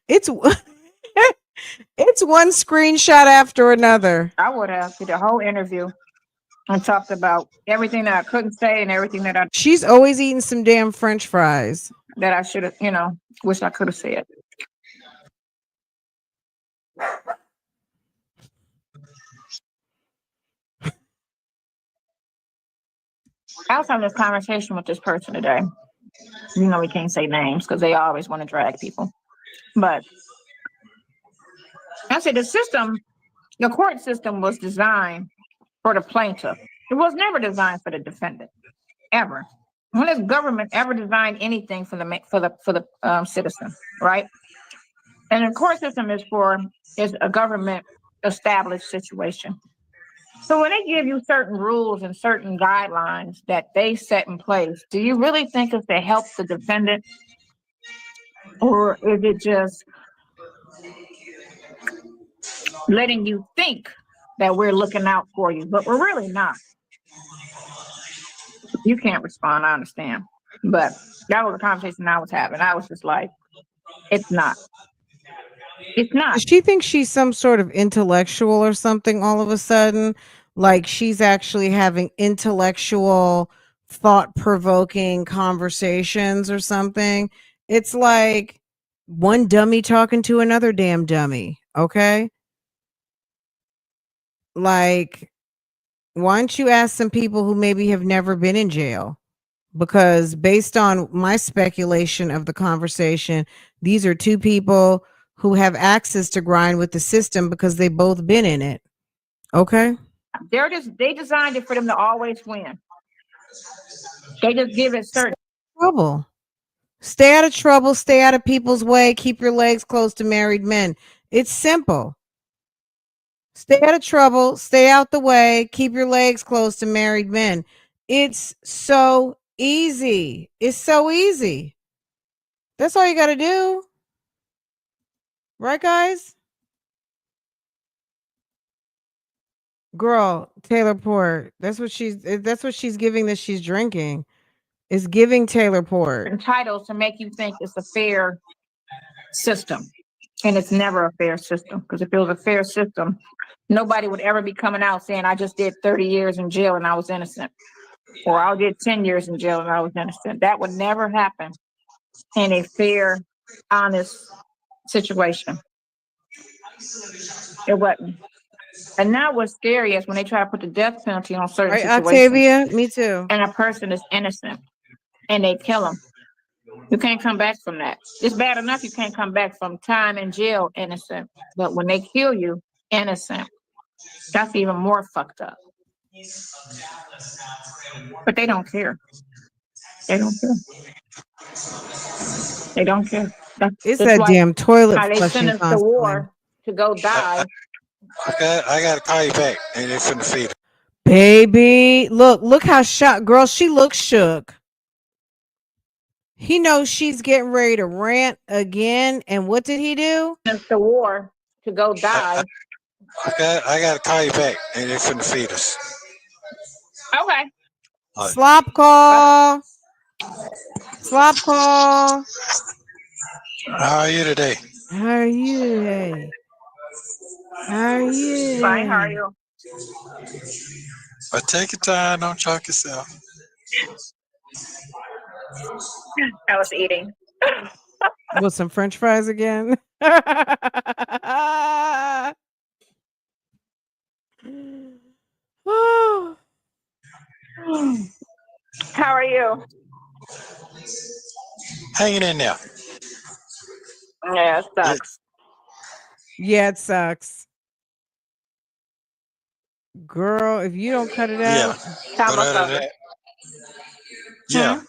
It's it's one screenshot after another. I would have did a whole interview and talked about everything that I couldn't say and everything that She's always eating some damn French fries. I should have, wish I could have said. I was having this conversation with this person today. We can't say names because they always want to drag people. But I said the court system was designed for the plaintiff. It was never designed for the defendant, ever. When has government ever designed anything for the citizen, right? And the court system is a government established situation. So when they give you certain rules and certain guidelines that they set in place, do you really think it's to help the defendant? Or is it just letting you think that we're looking out for you, but we're really not? You can't respond, I understand. But that was a conversation I was having. I was just like, it's not. It's not. Does she think she's some sort of intellectual or something all of a sudden? Like she's actually having intellectual, thought-provoking conversations or something? It's like one dummy talking to another damn dummy, okay? Like, why don't you ask some people who maybe have never been in jail? Because based on my speculation of the conversation, these are two people who have access to grind with the system because they've both been in it. Okay? They designed it for them to always win. They just give it certain trouble. Stay out of trouble, stay out of people's way, keep your legs close to married men. It's simple. Stay out of trouble, stay out the way, keep your legs close to married men. It's so easy. It's so easy. That's all you got to do. Right, guys? Girl, Taylor Port. That's what she's giving that she's drinking. Is giving Taylor Port. Titles to make you think it's a fair system. And it's never a fair system. Because if it was a fair system, nobody would ever be coming out saying, I just did 30 years in jail and I was innocent. Or I did 10 years in jail and I was innocent. That would never happen in a fair, honest situation. It wasn't. And now what's scary is when they try to put the death penalty on certain situations. Octavia, me too. And a person is innocent and they kill them. You can't come back from that. It's bad enough you can't come back from time in jail innocent. But when they kill you innocent, that's even more fucked up. But they don't care. They don't care. They don't care. It's that damn toilet how they send us to war to go die. I gotta call you back, and it's in the feed. Baby, look how shocked, girl. She looks shook. He knows she's getting ready to rant again, and what did he do? Send us to war to go die. I gotta call you back, and it's in the fetus. Okay. Slop call. Slop call. How are you today? How are you today? How are you? Fine, how are you? But take your time, don't choke yourself. I was eating. With some French fries again? How are you? Hanging in there. Yeah, it sucks. Yeah, it sucks. Girl, if you don't cut it out. Yeah,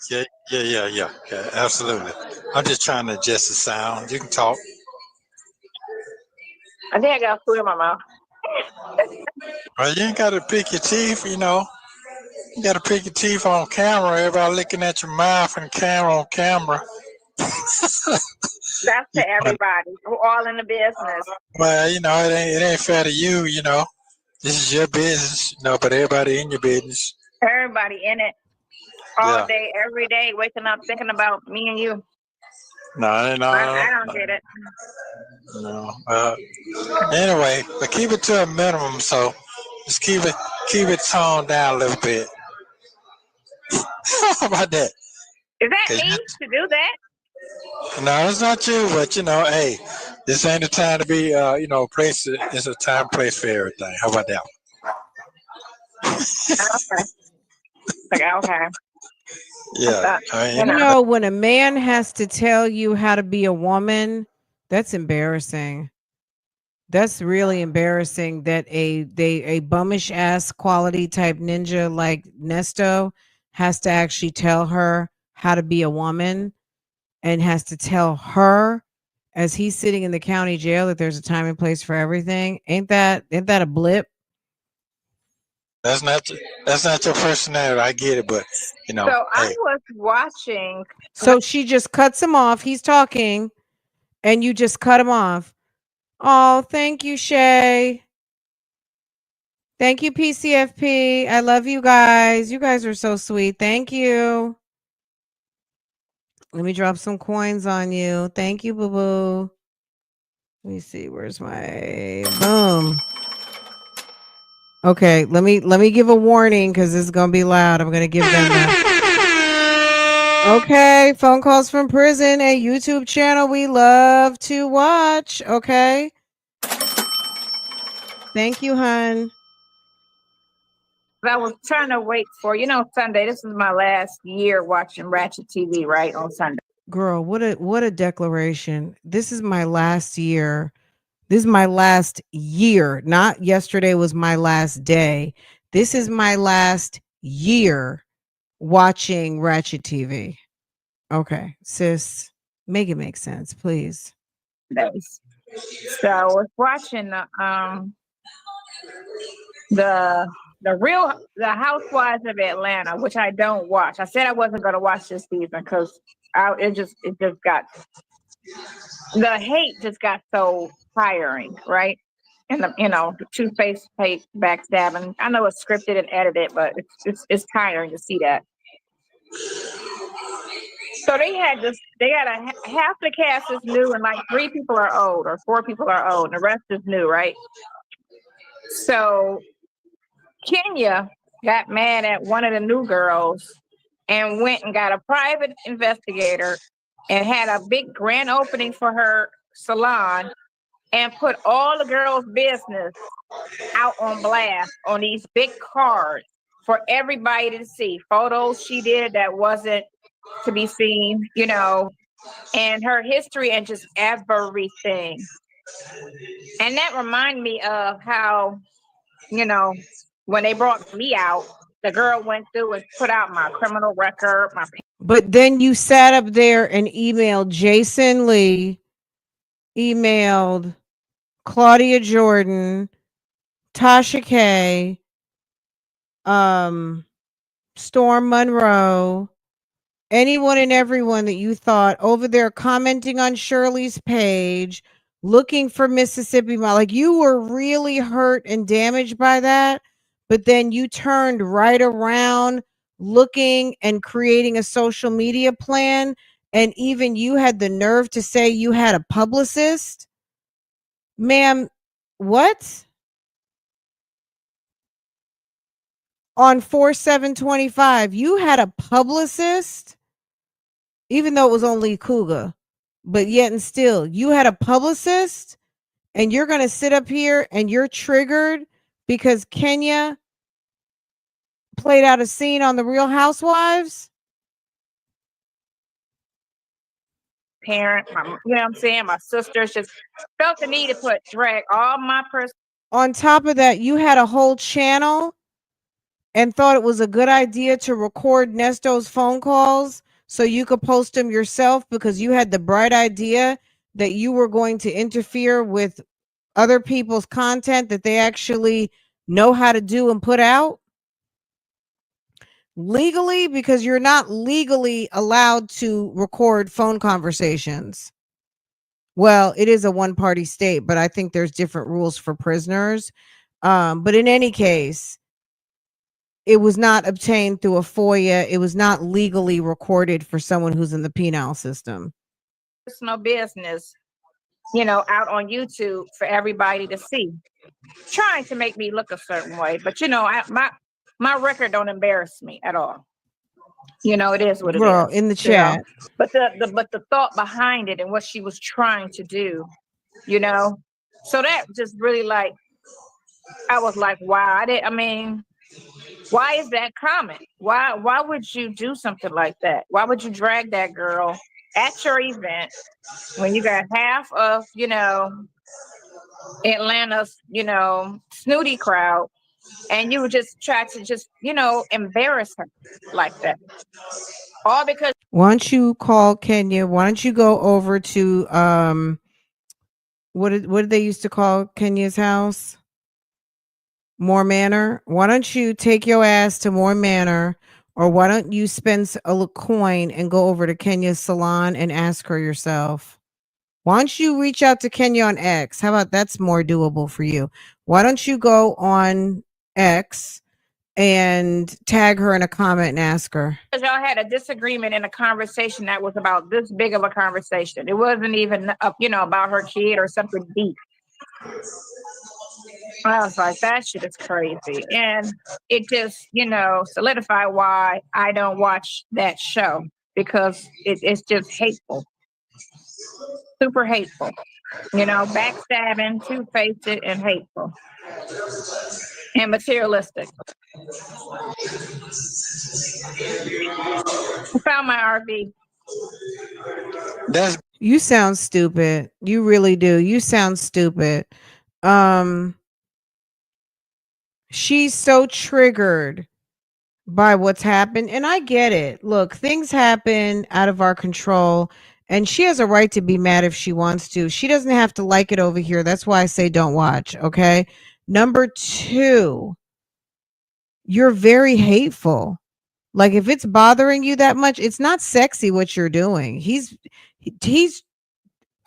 absolutely. I'm just trying to adjust the sound. You can talk. I think I got food in my mouth. Well, you ain't got to pick your teeth, you know. You got to pick your teeth on camera. Everybody looking at your mouth and camera on camera. That's to everybody. We're all in the business. Well, you know, it ain't fair to you, you know. This is your business, but everybody in your business. Everybody in it all Yeah. day, every day, waking up thinking about me and you. No. I don't get it. No. Anyway, but keep it to a minimum. So just keep it toned down a little bit. How about that? Is that me to do that? No, it's not you, but hey, this ain't the time to be. Place. It's a time, place for everything. How about that? Okay. Like, okay. Yeah. When a man has to tell you how to be a woman, that's embarrassing. That's really embarrassing that a bummish ass quality type ninja like Nesto has to actually tell her how to be a woman and has to tell her as he's sitting in the county jail that there's a time and place for everything. Ain't that a blip? That's not your personality. I get it, but So I was watching. So she just cuts him off. He's talking, and you just cut him off. Oh, thank you, Shay. Thank you, PCFP. I love you guys. You guys are so sweet. Thank you. Let me drop some coins on you. Thank you, boo boo. Let me see. Where's my boom? Okay, let me give a warning because this is gonna be loud. I'm gonna give them that. Okay, phone calls from prison, a YouTube channel we love to watch. Okay. Thank you, hun. I was trying to wait for, Sunday. This is my last year watching Ratchet TV, right? On Sunday. Girl, what a declaration. This is my last year. This is my last year. Not yesterday was my last day. This is my last year watching Ratchet TV. Okay, sis, make it make sense, please. So I was watching the Housewives of Atlanta, which I don't watch. I said I wasn't going to watch this season because it just got, the hate just got so tiring, right? And the two-faced hate, backstabbing. I know it's scripted and edited, but it's tiring to see that. So they got half the cast is new and like 3 people are old or 4 people are old and the rest is new, right? So Kenya got mad at one of the new girls and went and got a private investigator and had a big grand opening for her salon and put all the girls' business out on blast on these big cards for everybody to see. Photos she did that wasn't to be seen, and her history and just everything. And that reminded me of how, when they brought me out, the girl went through and put out my criminal record. But then you sat up there and emailed Jason Lee, emailed Claudia Jordan, Tasha K, Storm Monroe, anyone and everyone that you thought over there commenting on Shirley's page, looking for Mississippi. Like you were really hurt and damaged by that. But then you turned right around looking and creating a social media plan. And even you had the nerve to say you had a publicist. Ma'am, what? On 4/7/25, you had a publicist? Even though it was only Kuga, but yet and still, you had a publicist and you're going to sit up here and you're triggered because Kenya played out a scene on the Real Housewives? Parent, my sisters just felt the need to drag all my person. On top of that, you had a whole channel and thought it was a good idea to record Nesto's phone calls so you could post them yourself because you had the bright idea that you were going to interfere with other people's content that they actually know how to do and put out legally, because you're not legally allowed to record phone conversations. Well, it is a one-party state, but I think there's different rules for prisoners. But in any case, it was not obtained through a FOIA. It was not legally recorded for someone who's in the penal system. Personal business, you know, out on YouTube for everybody to see, trying to make me look a certain way. But you know, my record don't embarrass me at all. You know, it is what it Girl, is. in the you know? chat. But the thought behind it and what she was trying to do, you know, so that just really like, I was like, wow. I mean, why is that common? Why would you do something like that? Why would you drag that girl at your event when you got half of, you know, Atlanta's, you know, snooty crowd, and you would just try to just, you know, embarrass her like that? All because Why don't you call Kenya? Why don't you go over to what did they used to call Kenya's house? Moore Manor. Why don't you take your ass to Moore Manor, or why don't you spend a little coin and go over to Kenya's salon and ask her yourself? Why don't you reach out to Kenya on X? How about that's more doable for you? Why don't you go on X and tag her in a comment and ask her? y'all had a disagreement in a conversation that was about this big of a conversation. It wasn't even, you know, about her kid or something deep. I was like, that shit is crazy. And it just, you know, solidified why I don't watch that show, because it's just hateful. Super hateful. You know, backstabbing, two-faced, and hateful. And materialistic. I found my RV. You sound stupid. You really do. You sound stupid. She's so triggered by what's happened, and I get it. Look, things happen out of our control, and she has a right to be mad if she wants to. She doesn't have to like it over here. That's why I say don't watch, okay? Number 2, you're very hateful. Like, if it's bothering you that much, it's not sexy what you're doing. He's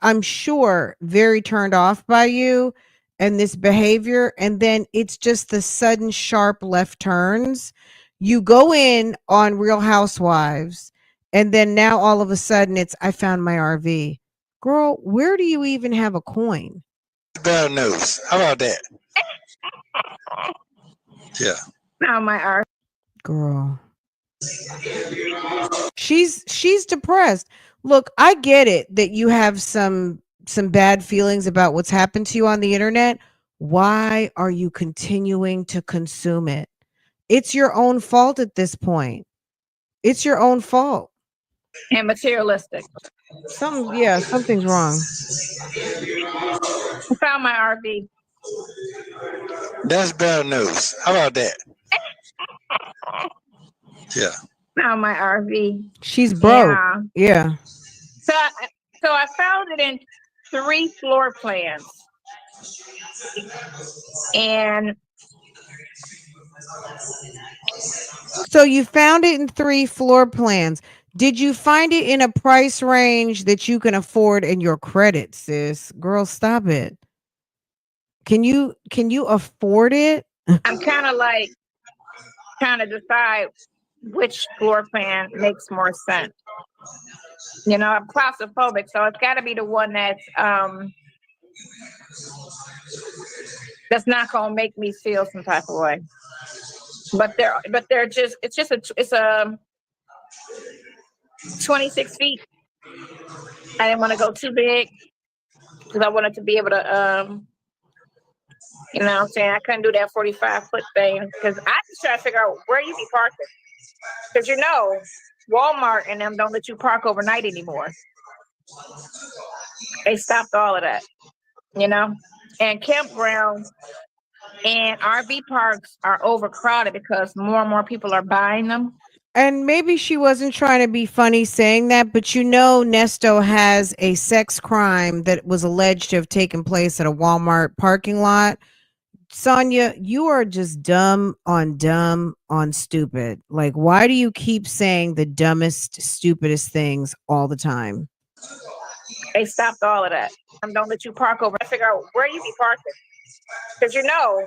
I'm sure very turned off by you and this behavior, and then it's just the sudden sharp left turns. You go in on Real Housewives, and then now all of a sudden it's I found my RV. Girl, where do you even have a coin? Bad news. How about that? Yeah. Found my RV. Girl. She's depressed. Look, I get it that you have some bad feelings about what's happened to you on the internet. Why are you continuing to consume it? It's your own fault at this point. It's your own fault. And materialistic. Something's wrong. I found my RV. That's bad news. How about that? Yeah. Found my RV. She's broke. Yeah. So I found it in 3 floor plans. And so you found it in 3 floor plans. Did you find it in a price range that you can afford in your credit, sis? Girl, stop it. Can you afford it? I'm kind of like trying to decide which floor plan makes more sense. You know, I'm claustrophobic, so it's got to be the one that's not gonna make me feel some type of way. But they're just it's a 26 feet. I didn't want to go too big because I wanted to be able to you know what I'm saying? I couldn't do that 45-foot thing because I just try to figure out where you be parking. Because you know, Walmart and them don't let you park overnight anymore. They stopped all of that, you know? And campgrounds and RV parks are overcrowded because more and more people are buying them. And maybe she wasn't trying to be funny saying that, but you know, Nesto has a sex crime that was alleged to have taken place at a Walmart parking lot. Sonya, you are just dumb on stupid. Like, why do you keep saying the dumbest, stupidest things all the time? They stopped all of that. Don't let you park over. I figure out where you be parking. Because you know,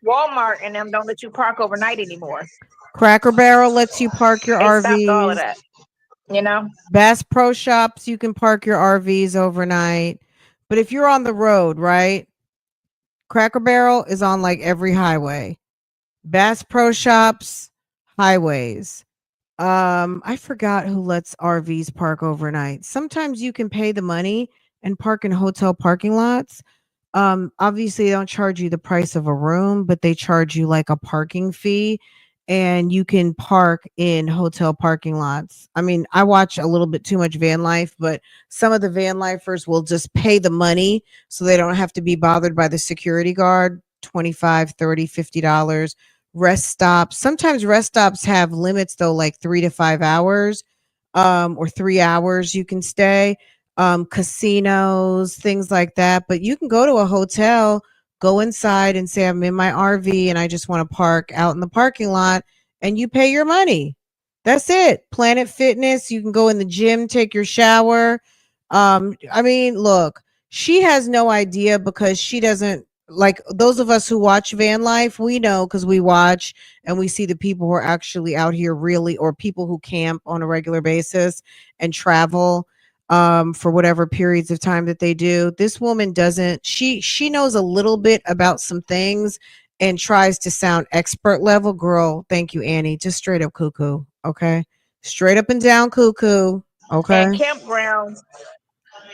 Walmart and them don't let you park overnight anymore. Cracker Barrel lets you park your They stopped all of RVs. that. You know, Bass Pro Shops, you can park your RVs overnight. But if you're on the road, right? Cracker Barrel is on like every highway. Bass Pro Shops, highways. I forgot who lets RVs park overnight. Sometimes you can pay the money and park in hotel parking lots. Obviously they don't charge you the price of a room, but they charge you like a parking fee, and you can park in hotel parking lots. I mean, I watch a little bit too much van life, but some of the van lifers will just pay the money so they don't have to be bothered by the security guard. 25, 30, $50. Rest stops, sometimes rest stops have limits though, like 3 to 5 hours, or 3 hours you can stay. Casinos, things like that. But you can go to a hotel, go inside and say, I'm in my RV and I just want to park out in the parking lot, and you pay your money. That's it. Planet Fitness, you can go in the gym, take your shower. I mean, look, she has no idea because she doesn't, like, those of us who watch van life, we know because we watch and we see the people who are actually out here really, or people who camp on a regular basis and travel for whatever periods of time that they do. This woman doesn't. She knows a little bit about some things and tries to sound expert level. Girl, thank you, Annie. Just straight up cuckoo. Okay, straight up and down cuckoo. Okay. and campgrounds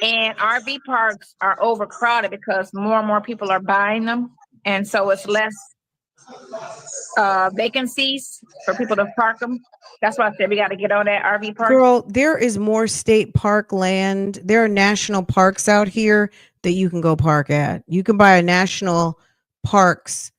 and RV parks are overcrowded because more and more people are buying them, and so it's less vacancies for people to park them. That's why I said we got to get on that RV park. Girl, there is more state park land. There are national parks out here that you can go park at. You can buy a national parks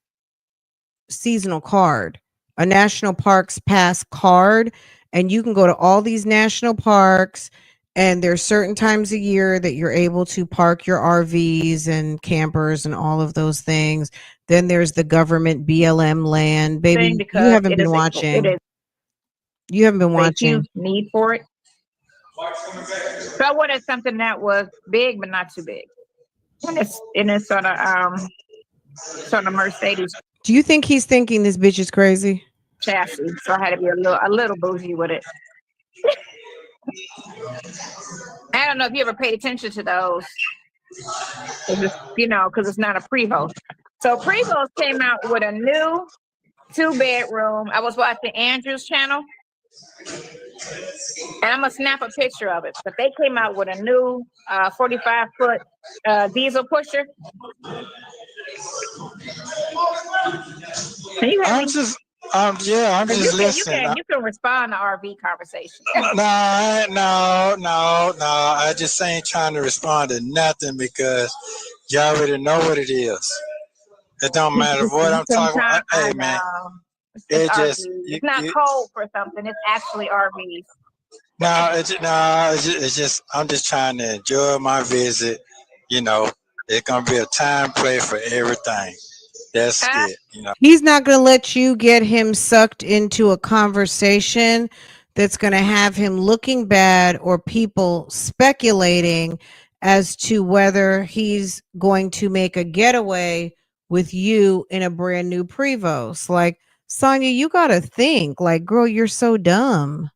seasonal card, a national parks pass card, and you can go to all these national parks, and there's certain times a year that you're able to park your RVs and campers and all of those things. Then there's the government BLM land. Baby, you Because haven't it been is watching. it is You haven't been a watching. huge need for it. So I wanted something that was big but not too big, and it's sort of Mercedes Do you think he's thinking this bitch is crazy? chassis. So I had to be a little bougie with it. I don't know if you ever paid attention to those. It's just, because it's not a Prevost. So Prevost came out with a new 2-bedroom. I was watching Andrew's channel, and I'm gonna snap a picture of it. But they came out with a new 45-foot diesel pusher. Can you hear me? I'm just listening. You can respond to RV conversation. No. I just ain't trying to respond to nothing because you already know what it is. It don't matter what I'm talking about. Hey, man. It's not code for something. It's actually RVs. It's just I'm just trying to enjoy my visit. It's gonna be a time play for everything. That's it. He's not going to let you get him sucked into a conversation that's going to have him looking bad or people speculating as to whether he's going to make a getaway with you in a brand new Prevost. Like, Sonya, you got to think, like, girl, you're so dumb.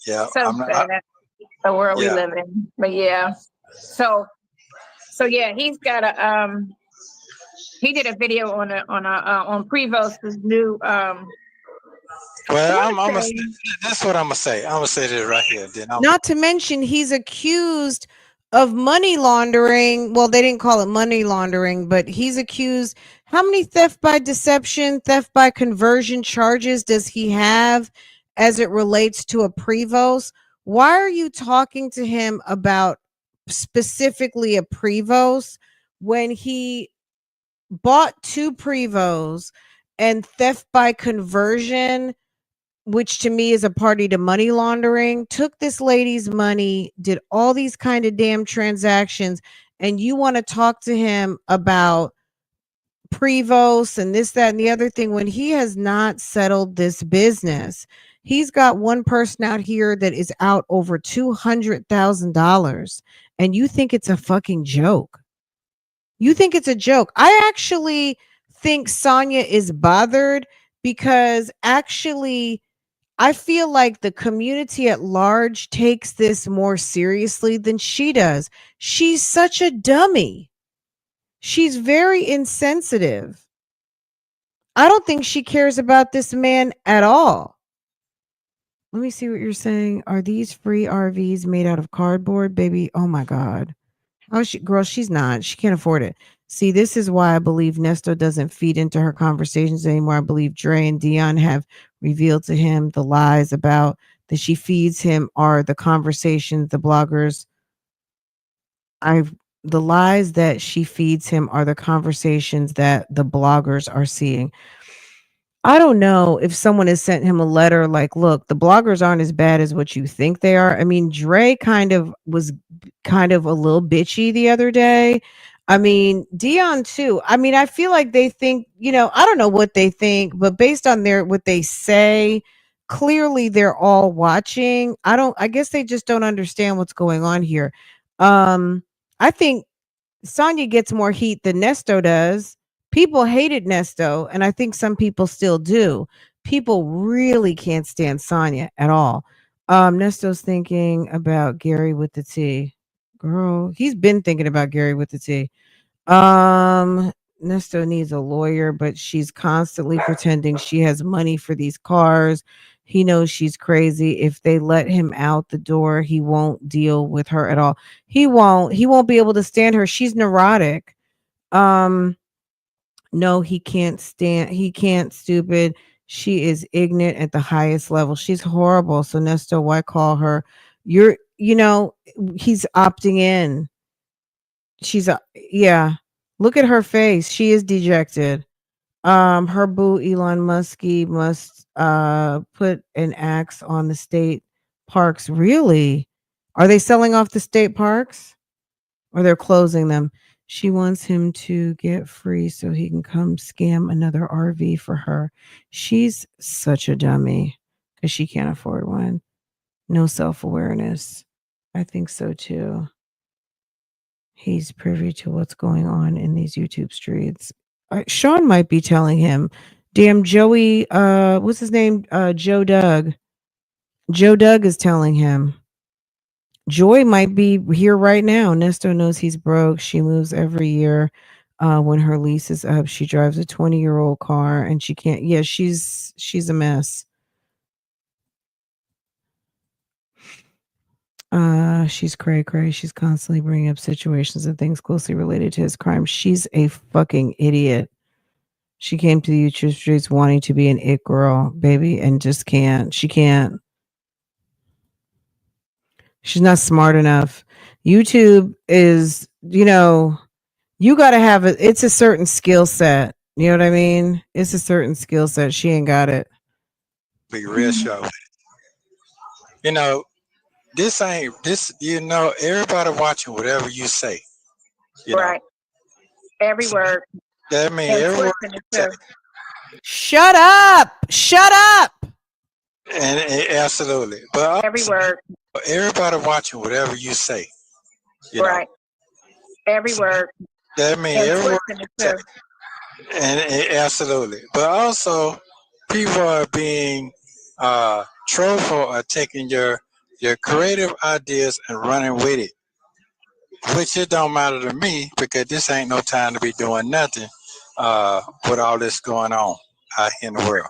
Yeah. So sad. The world we live in. But yeah. So yeah, he's got he did a video on Prevost's new Well, that's what I'm gonna say. I'm gonna say this right here. Then not to mention he's accused of money laundering. Well, they didn't call it money laundering, but he's accused. How many theft by deception, theft by conversion charges does he have as it relates to a Prevost? Why are you talking to him about specifically a Prevost when he bought 2 Prevosts and theft by conversion, which to me is a party to money laundering, took this lady's money, did all these kind of damn transactions, and you want to talk to him about Prevost and this, that, and the other thing when he has not settled this business. He's got one person out here that is out over $200,000, and you think it's a fucking joke. You think it's a joke. I actually think Sonya is bothered because actually I feel like the community at large takes this more seriously than she does. She's such a dummy. She's very insensitive. I don't think she cares about this man at all. Let me see what you're saying. Are these free RVs made out of cardboard, baby? Oh my God. Oh, girl, she's not. She can't afford it. See, this is why I believe Nesto doesn't feed into her conversations anymore. I believe Dre and Dion have revealed to him the lies about that she feeds him are the conversations, the bloggers. The lies that she feeds him are the conversations that the bloggers are seeing. I don't know if someone has sent him a letter like, look, the bloggers aren't as bad as what you think they are. I mean, Dre was kind of a little bitchy the other day. I mean, Dion too. I mean, I feel like they think, I don't know what they think, but based on what they say, clearly they're all watching. I guess they just don't understand what's going on here. I think Sonya gets more heat than Nesto does. People hated Nesto, and I think some people still do. People really can't stand Sonya at all. Nesto's thinking about Gary with the T. Girl, he's been thinking about Gary with the T. Nesto needs a lawyer, but she's constantly pretending she has money for these cars. He knows she's crazy. If they let him out the door, he won't deal with her at all. He won't be able to stand her. She's neurotic. No, he can't, stupid. She is ignorant at the highest level. She's horrible. So Nesto, why call her? He's opting in. Yeah. Look at her face. She is dejected. Her boo Elon Muskie must put an axe on the state parks. Really? Are they selling off the state parks? Or they're closing them? She wants him to get free so he can come scam another RV for her. She's such a dummy because she can't afford one. No self-awareness. I think so too. He's privy to what's going on in these YouTube streets. Sean might be telling him. Damn Joey, what's his name? Joe Doug. Joe Doug is telling him. Joy might be here right now. Nesto knows he's broke. She moves every year. When her lease is up, she drives a 20-year-old car and she can't. Yeah, she's a mess. She's cray. She's constantly bringing up situations and things closely related to his crime. She's a fucking idiot. She came to the YouTube streets wanting to be an it girl, baby, and just can't. She can't. She's not smart enough. YouTube is, you got to have it's a certain skill set. You know what I mean? It's a certain skill set. She ain't got it. Be real show. This ain't this. Everybody watching whatever you say. Right. Every word. That means every word you say. Shut up! And absolutely, but every word. Everybody watching whatever you say. Right. Every word. That means every word you say. And absolutely, but also people are being truthful or taking your creative ideas and running with it, which it don't matter to me because this ain't no time to be doing nothing with all this going on out here in the world.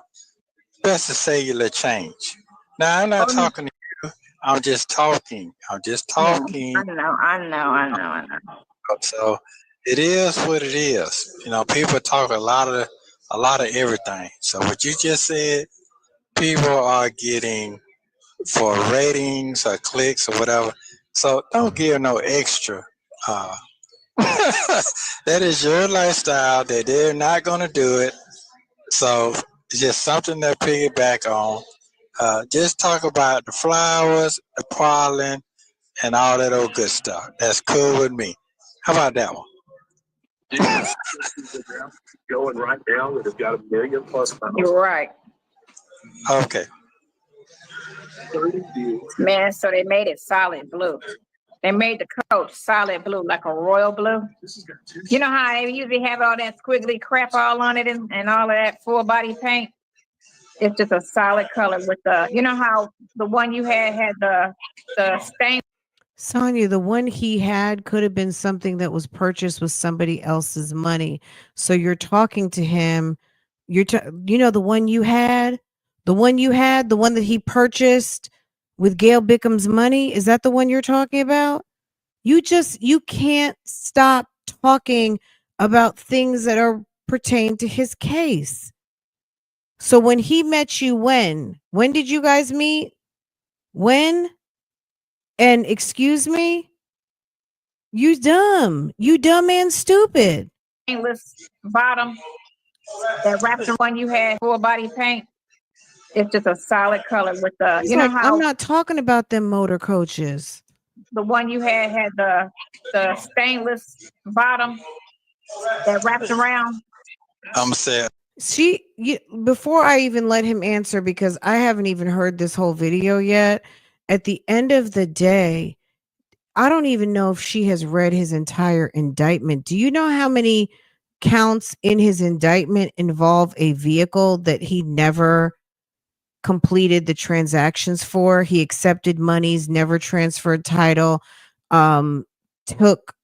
Best to cellular change. Now I'm not talking to you. I'm just talking. I know. So it is what it is. People talk a lot of everything. So what you just said, people are getting for ratings or clicks or whatever. So don't give no extra. That is your lifestyle. That they're not gonna do it. So it's just something to piggyback on. Just talk about the flowers, the pollen, and all that old good stuff. That's cool with me. How about that one? Going right now that have got 1 million plus pounds. You're right. Okay. Man, so they made it solid blue. They made the coach solid blue, like a royal blue. You know how they usually have all that squiggly crap all on it and all of that full body paint? It's just a solid color with the, you know how the one you had the stain. Sonya, the one he had could have been something that was purchased with somebody else's money. So you're talking to him. You know, the one you had, the one that he purchased with Gail Bickham's money. Is that the one you're talking about? You can't stop talking about things that are pertain to his case. So when he met you, when did you guys meet? When? And excuse me, you dumb and stupid. Stainless bottom that wraps the one you had full body paint. It's just a solid color with the, He's you know like, how I'm not talking about them motor coaches. the one you had the stainless bottom that wraps around. I'm saying. Before I even let him answer, because I haven't even heard this whole video yet, at the end of the day, I don't even know if she has read his entire indictment. Do you know how many counts in his indictment involve a vehicle that he never completed the transactions for? He accepted monies, never transferred title, took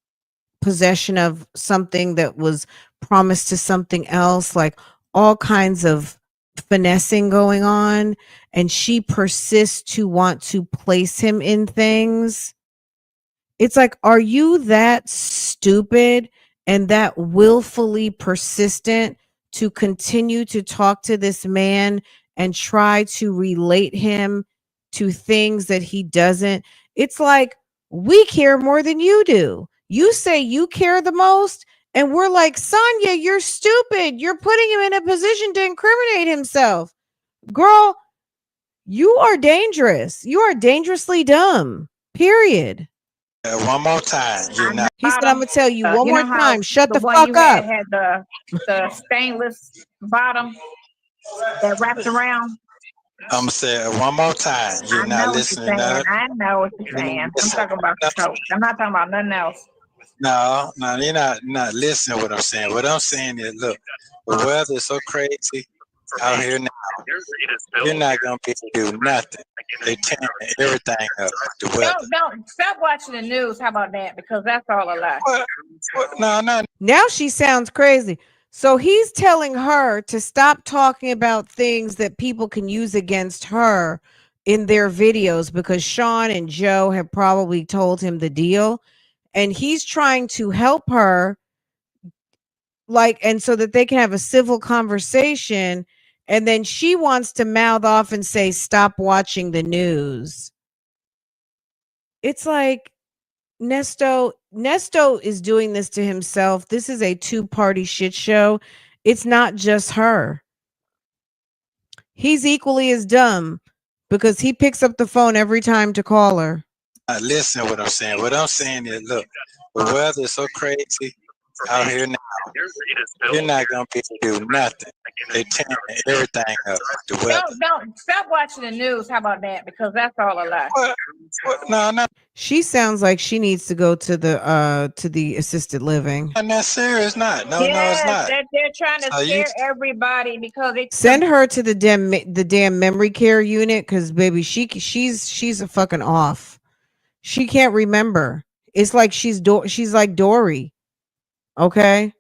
possession of something that was promised to something else, like all kinds of finessing going on. And she persists to want to place him in things. It's like, are you that stupid and that willfully persistent to continue to talk to this man and try to relate him to things that he doesn't? It's like, we care more than you do. You say you care the most, and we're like, Sonya, you're stupid. You're putting him in a position to incriminate himself. Girl, you are dangerous. You are dangerously dumb. Period. One more time. You're not. He said, I'm going to tell you one You more know how time. Shut the one fuck you up. had the stainless bottom that wraps around. I'm saying one more time. You're I not know what listening. you're saying. I know what you're saying. I'm talking about the coach. I'm not talking about nothing else. No, you're not listening to what I'm saying. What I'm saying is, look, the weather is so crazy out here now. You're not gonna be able to do nothing. They tearing everything up. The weather. Don't stop watching the news. How about that? Because that's all a lie. What? No. Now she sounds crazy. So he's telling her to stop talking about things that people can use against her in their videos, because Sean and Joe have probably told him the deal. And he's trying to help her, and so that they can have a civil conversation. And then she wants to mouth off and say, stop watching the news. It's like, Nesto is doing this to himself. This is a two-party shit show. It's not just her. He's equally as dumb because he picks up the phone every time to call her. Listen to what I'm saying. What I'm saying is, look, the weather is so crazy out here now. You're not gonna be able to do nothing. They tearing everything up. The weather. Don't stop watching the news. How about that? Because that's all a lie. What? No. She sounds like she needs to go to the assisted living. And that's serious, not. No, yes, it's not. They're trying to scare everybody because they send her to the damn memory care unit, because baby, she's a fucking off. She can't remember. It's like she's like Dory. Okay.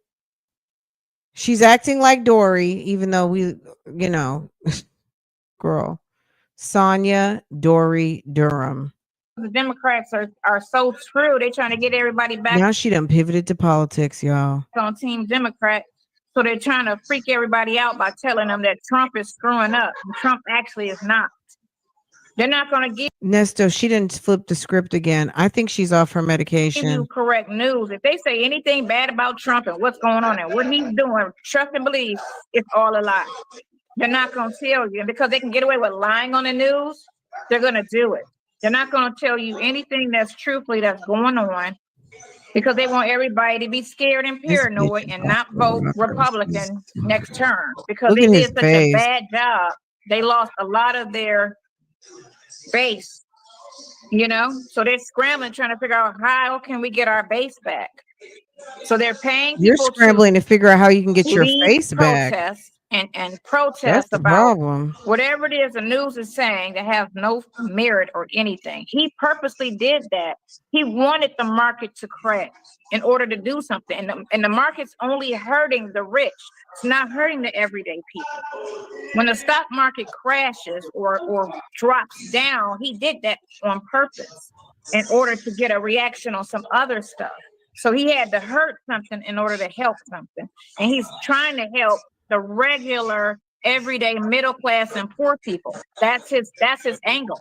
She's acting like Dory, even though girl, Sonya Dory Durham. The Democrats are so true. They're trying to get everybody back. Now she done pivoted to politics, y'all. On Team Democrat. So they're trying to freak everybody out by telling them that Trump is screwing up. Trump actually is not. They're not going to give Nesto, she didn't flip the script again. I think she's off her medication. you correct news. If they say anything bad about Trump and what's going on and what he's doing, trust and believe it's all a lie. They're not going to tell you. And because they can get away with lying on the news, they're going to do it. They're not going to tell you anything that's truthfully that's going on, because they want everybody to be scared and paranoid and not vote Republican next term, because they did such a bad job. They lost a lot of their base You know, so they're scrambling, trying to figure out how can we get our base back. So they're paying You're people scrambling to figure out how you can get your lead face back. protests and That's protest the about problem. whatever it is the news is saying that has no merit or anything. He purposely did that. He wanted the market to crash in order to do something. And the market's only hurting the rich. It's not hurting the everyday people. When the stock market crashes or drops down, he did that on purpose in order to get a reaction on some other stuff. So he had to hurt something in order to help something. And he's trying to help the regular, everyday middle class and poor people. That's his angle.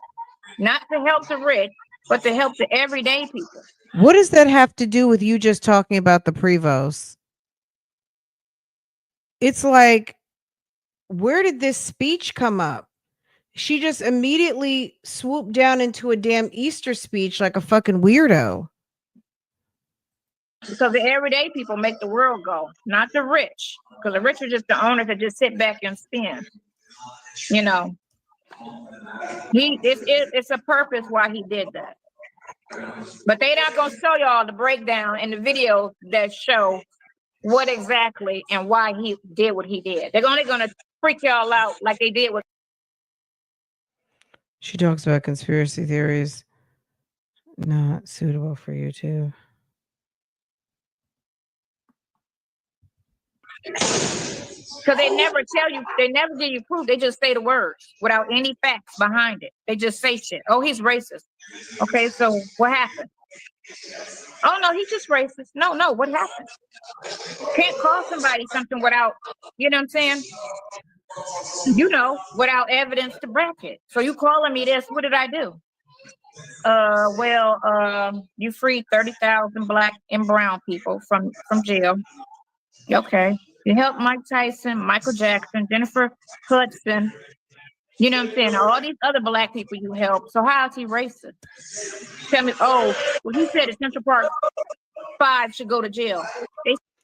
Not to help the rich, but to help the everyday people. What does that have to do with you just talking about the Prevost? It's like, where did this speech come up? She just immediately swooped down into a damn Easter speech like a fucking weirdo. Because the everyday people make the world go, not the rich. Because the rich are just the owners that just sit back and spend. You know, it's a purpose why he did that. But they're not gonna show y'all the breakdown in the videos that show what exactly and why he did what he did. They're only gonna freak y'all out like they did with. She talks about conspiracy theories. Not suitable for YouTube. Because they never tell you, they never give you proof. They just say the words without any facts behind it. They just say shit. Oh, he's racist. Okay, so what happened? Oh no, he's just racist. No, what happened? Can't call somebody something without, you know what I'm saying? You know, without evidence to back it. So you calling me this, what did I do? You freed 30,000 black and brown people from jail. Okay. You helped Mike Tyson, Michael Jackson, Jennifer Hudson. You know what I'm saying? All these other black people you helped. So how is he racist? Tell me, he said that Central Park 5 should go to jail.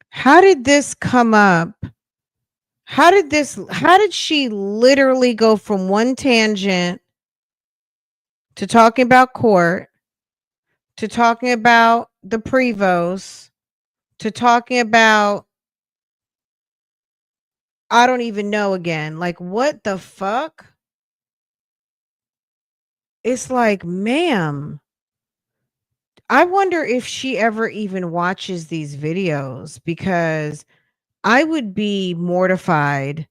How did this come up? How did she literally go from one tangent to talking about court, to talking about the Prevost, to talking about, I don't even know again. Like, what the fuck? It's like, ma'am, I wonder if she ever even watches these videos, because I would be mortified.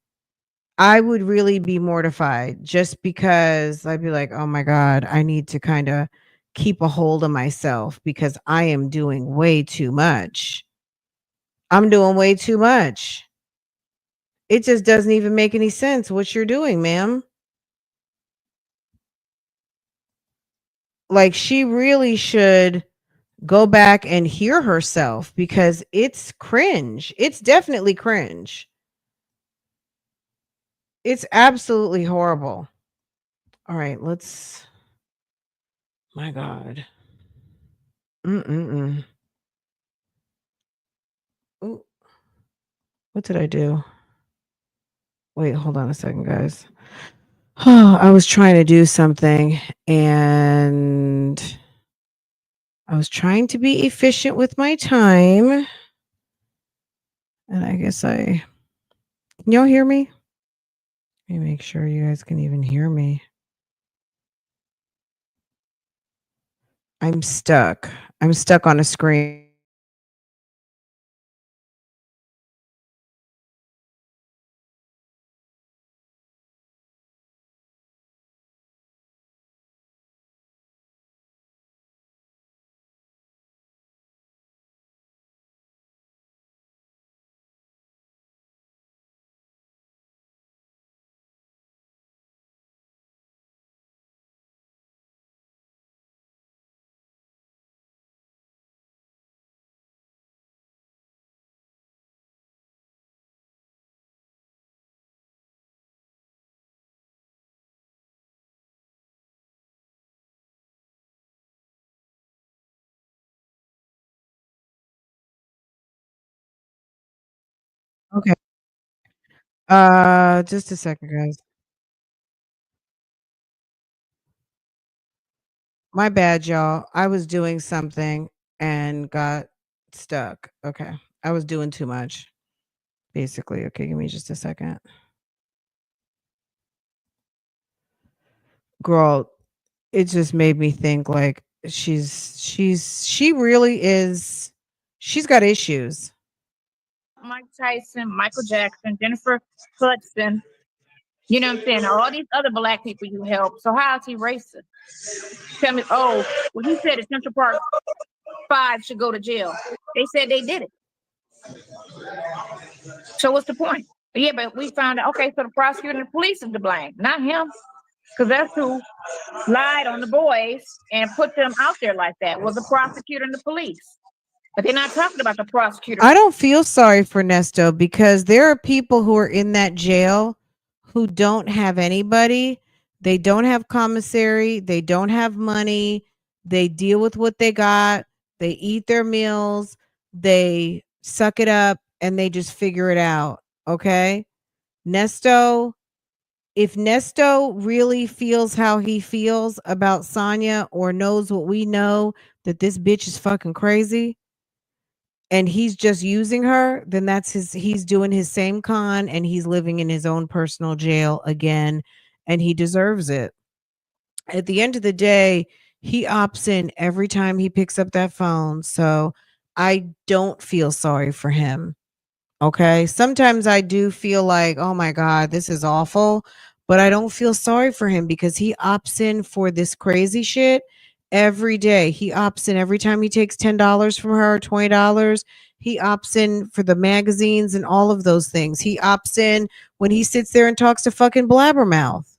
I would really be mortified, just because I'd be like, oh my God, I need to kind of keep a hold of myself because I am doing way too much. I'm doing way too much. It just doesn't even make any sense what you're doing, ma'am. Like, she really should go back and hear herself, because it's cringe. It's definitely cringe. It's absolutely horrible. All right, my God. Ooh. What did I do? Wait, hold on a second, guys. I was trying to do something, and I was trying to be efficient with my time. And I guess can y'all hear me? Let me make sure you guys can even hear me. I'm stuck. I'm stuck on a screen. Okay. Just a second, guys. My bad, y'all. I was doing something and got stuck. Okay. I was doing too much, basically. Okay, give me just a second. Girl, it just made me think like she really is, she's got issues. Mike Tyson, Michael Jackson, Jennifer Hudson. You know what I'm saying? All these other black people you help. So how is he racist? Tell me, oh, well, he said that Central Park 5 should go to jail. They said they did it. So what's the point? Yeah, but we found out, okay, so the prosecutor and the police is to blame, not him. Because that's who lied on the boys and put them out there like that, was the prosecutor and the police. But they're not talking about the prosecutor. I don't feel sorry for Nesto because there are people who are in that jail who don't have anybody. They don't have commissary. They don't have money. They deal with what they got. They eat their meals. They suck it up and they just figure it out. Okay. Nesto, if Nesto really feels how he feels about Sonya or knows what we know, that this bitch is fucking crazy, and he's just using her, then that's he's doing his same con and he's living in his own personal jail again, and he deserves it. At the end of the day, he opts in every time he picks up that phone. So I don't feel sorry for him. Okay. Sometimes I do feel like, oh my God, this is awful. But I don't feel sorry for him because he opts in for this crazy shit every day. He opts in every time he takes $10 from her, $20. He opts in for the magazines and all of those things. He opts in when he sits there and talks to fucking Blabbermouth.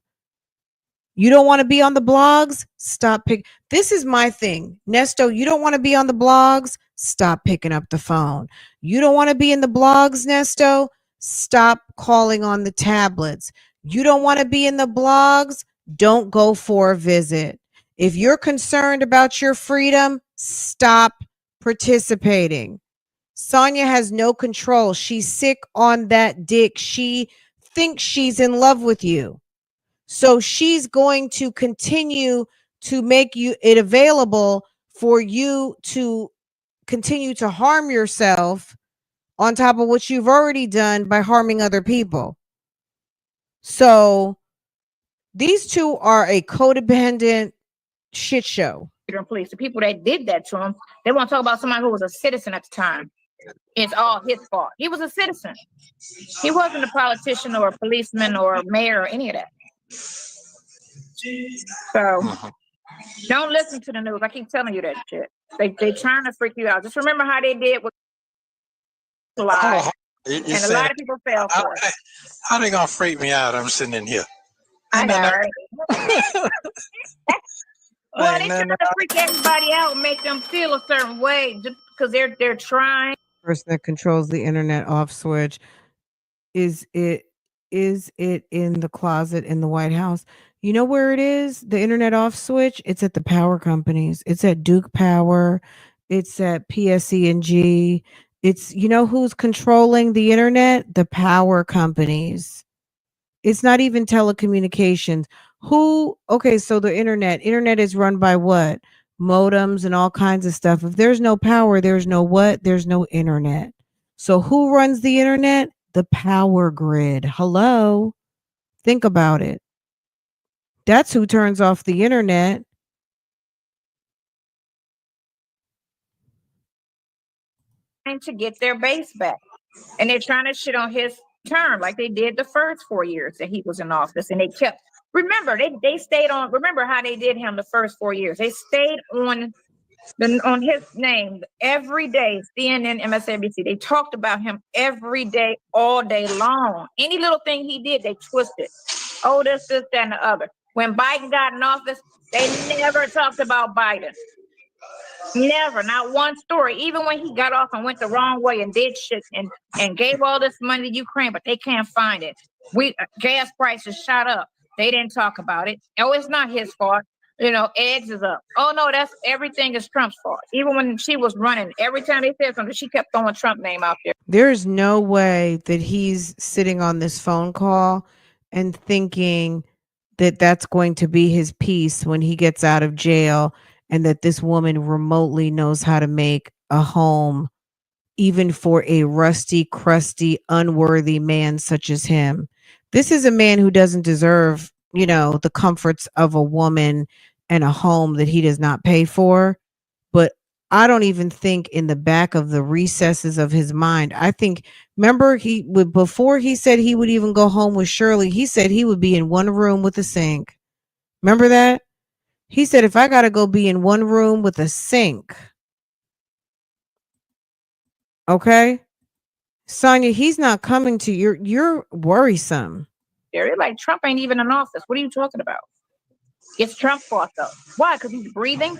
You don't want to be on the blogs? Stop This is my thing. Nesto, you don't want to be on the blogs? Stop picking up the phone. You don't want to be in the blogs, Nesto? Stop calling on the tablets. You don't want to be in the blogs? Don't go for a visit. If you're concerned about your freedom, stop participating. Sonya has no control. She's sick on that dick. She thinks she's in love with you. So she's going to continue to make it available for you to continue to harm yourself on top of what you've already done by harming other people. So these two are a codependent shit show. Police, the people that did that to him, they want to talk about somebody who was a citizen at the time. It's all his fault. He was a citizen. He wasn't a politician or a policeman or a mayor or any of that. So don't listen to the news. I keep telling you that shit. They trying to freak you out. Just remember how they did with lies. And a lot of people fell for it. How they gonna freak me out? I'm sitting in here. I know, right? Well, they trying to freak everybody out and make them feel a certain way just because they're trying. Person that controls the internet off switch. Is it in the closet in the White House? You know where it is? The internet off switch? It's at the power companies. It's at Duke Power. It's at PSE&G. It's, you know who's controlling the internet? The power companies. It's not even telecommunications. Okay, so the internet is run by what? Modems and all kinds of stuff. If there's no power, there's no what? There's no internet. So who runs the internet? The power grid. Hello? Think about it. That's who turns off the internet. To get their base back. And they're trying to shit on his term like they did the first 4 years that he was in office. And they kept, remember, they stayed on, remember how they did him the first 4 years. They stayed on his name every day. CNN, MSNBC, they talked about him every day, all day long. Any little thing he did, they twisted. Oh, this, that, and the other. When Biden got in office, they never talked about Biden. Never, not one story. Even when he got off and went the wrong way and did shit and gave all this money to Ukraine, but they can't find it. Gas prices shot up. They didn't talk about it. Oh, it's not his fault. You know, eggs is up. Oh no, everything is Trump's fault. Even when she was running, every time they said something, she kept throwing Trump name out there. There's no way that he's sitting on this phone call and thinking that that's going to be his peace when he gets out of jail, and that this woman remotely knows how to make a home even for a rusty, crusty, unworthy man such as him. This is a man who doesn't deserve, the comforts of a woman and a home that he does not pay for. But I don't even think in the back of the recesses of his mind, I think, remember, he would, before he said he would even go home with Shirley, he said he would be in one room with a sink. Remember that? He said, if I got to go be in one room with a sink, okay? Sonya, he's not coming to you're worrisome. They're like, Trump ain't even in office. What are you talking about? It's Trump's fault though. Why? Because he's breathing.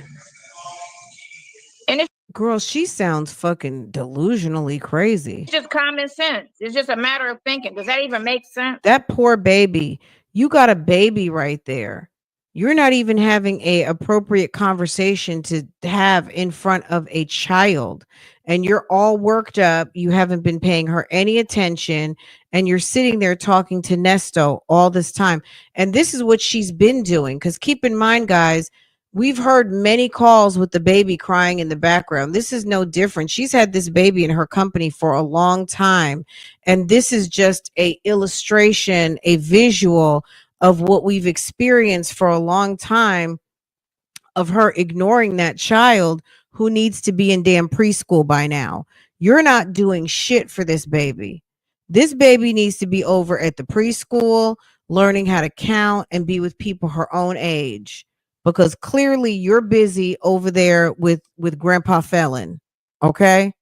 And it's Girl, she sounds fucking delusionally crazy. just common sense. It's just a matter of thinking. Does that even make sense? That poor baby. You got a baby right there. You're not even having a appropriate conversation to have in front of a child, and you're all worked up. You haven't been paying her any attention, and you're sitting there talking to Nesto all this time. And this is what she's been doing. Because keep in mind, guys, we've heard many calls with the baby crying in the background. This is no different. She's had this baby in her company for a long time, and this is just a illustration, a visual of what we've experienced for a long time, of her ignoring that child who needs to be in damn preschool by now. You're not doing shit for this baby. This baby needs to be over at the preschool, learning how to count and be with people her own age, because clearly you're busy over there with Grandpa Felon. Okay?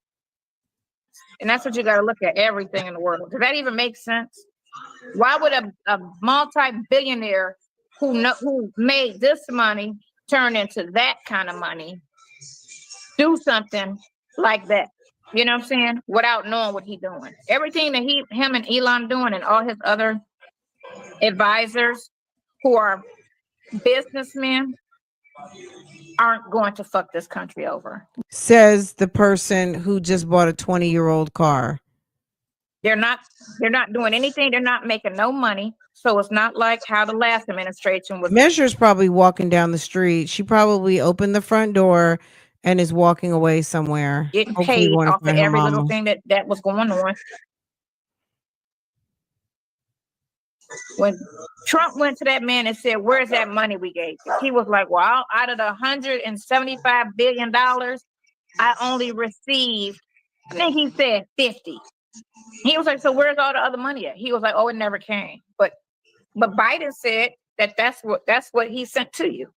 And that's what you got to look at, everything in the world. Does that even make sense? Why would a multi-billionaire who made this money turn into that kind of money do something like that? You know what I'm saying? Without knowing what he's doing. Everything that him and Elon doing, and all his other advisors who are businessmen, aren't going to fuck this country over. Says the person who just bought a 20-year-old car. They're not doing anything. They're not making no money. So it's not like how the last administration was. Measure's probably walking down the street. She probably opened the front door and is walking away somewhere. Getting Hopefully paid going to off of find her every little mama. thing that was going on. When Trump went to that man and said, "Where's that money we gave you?" He was like, "Well, out of the $175 billion, I only received," I think he said 50. He was like, "So where's all the other money at?" He was like, "Oh, it never came." But Biden said that's what he sent to you.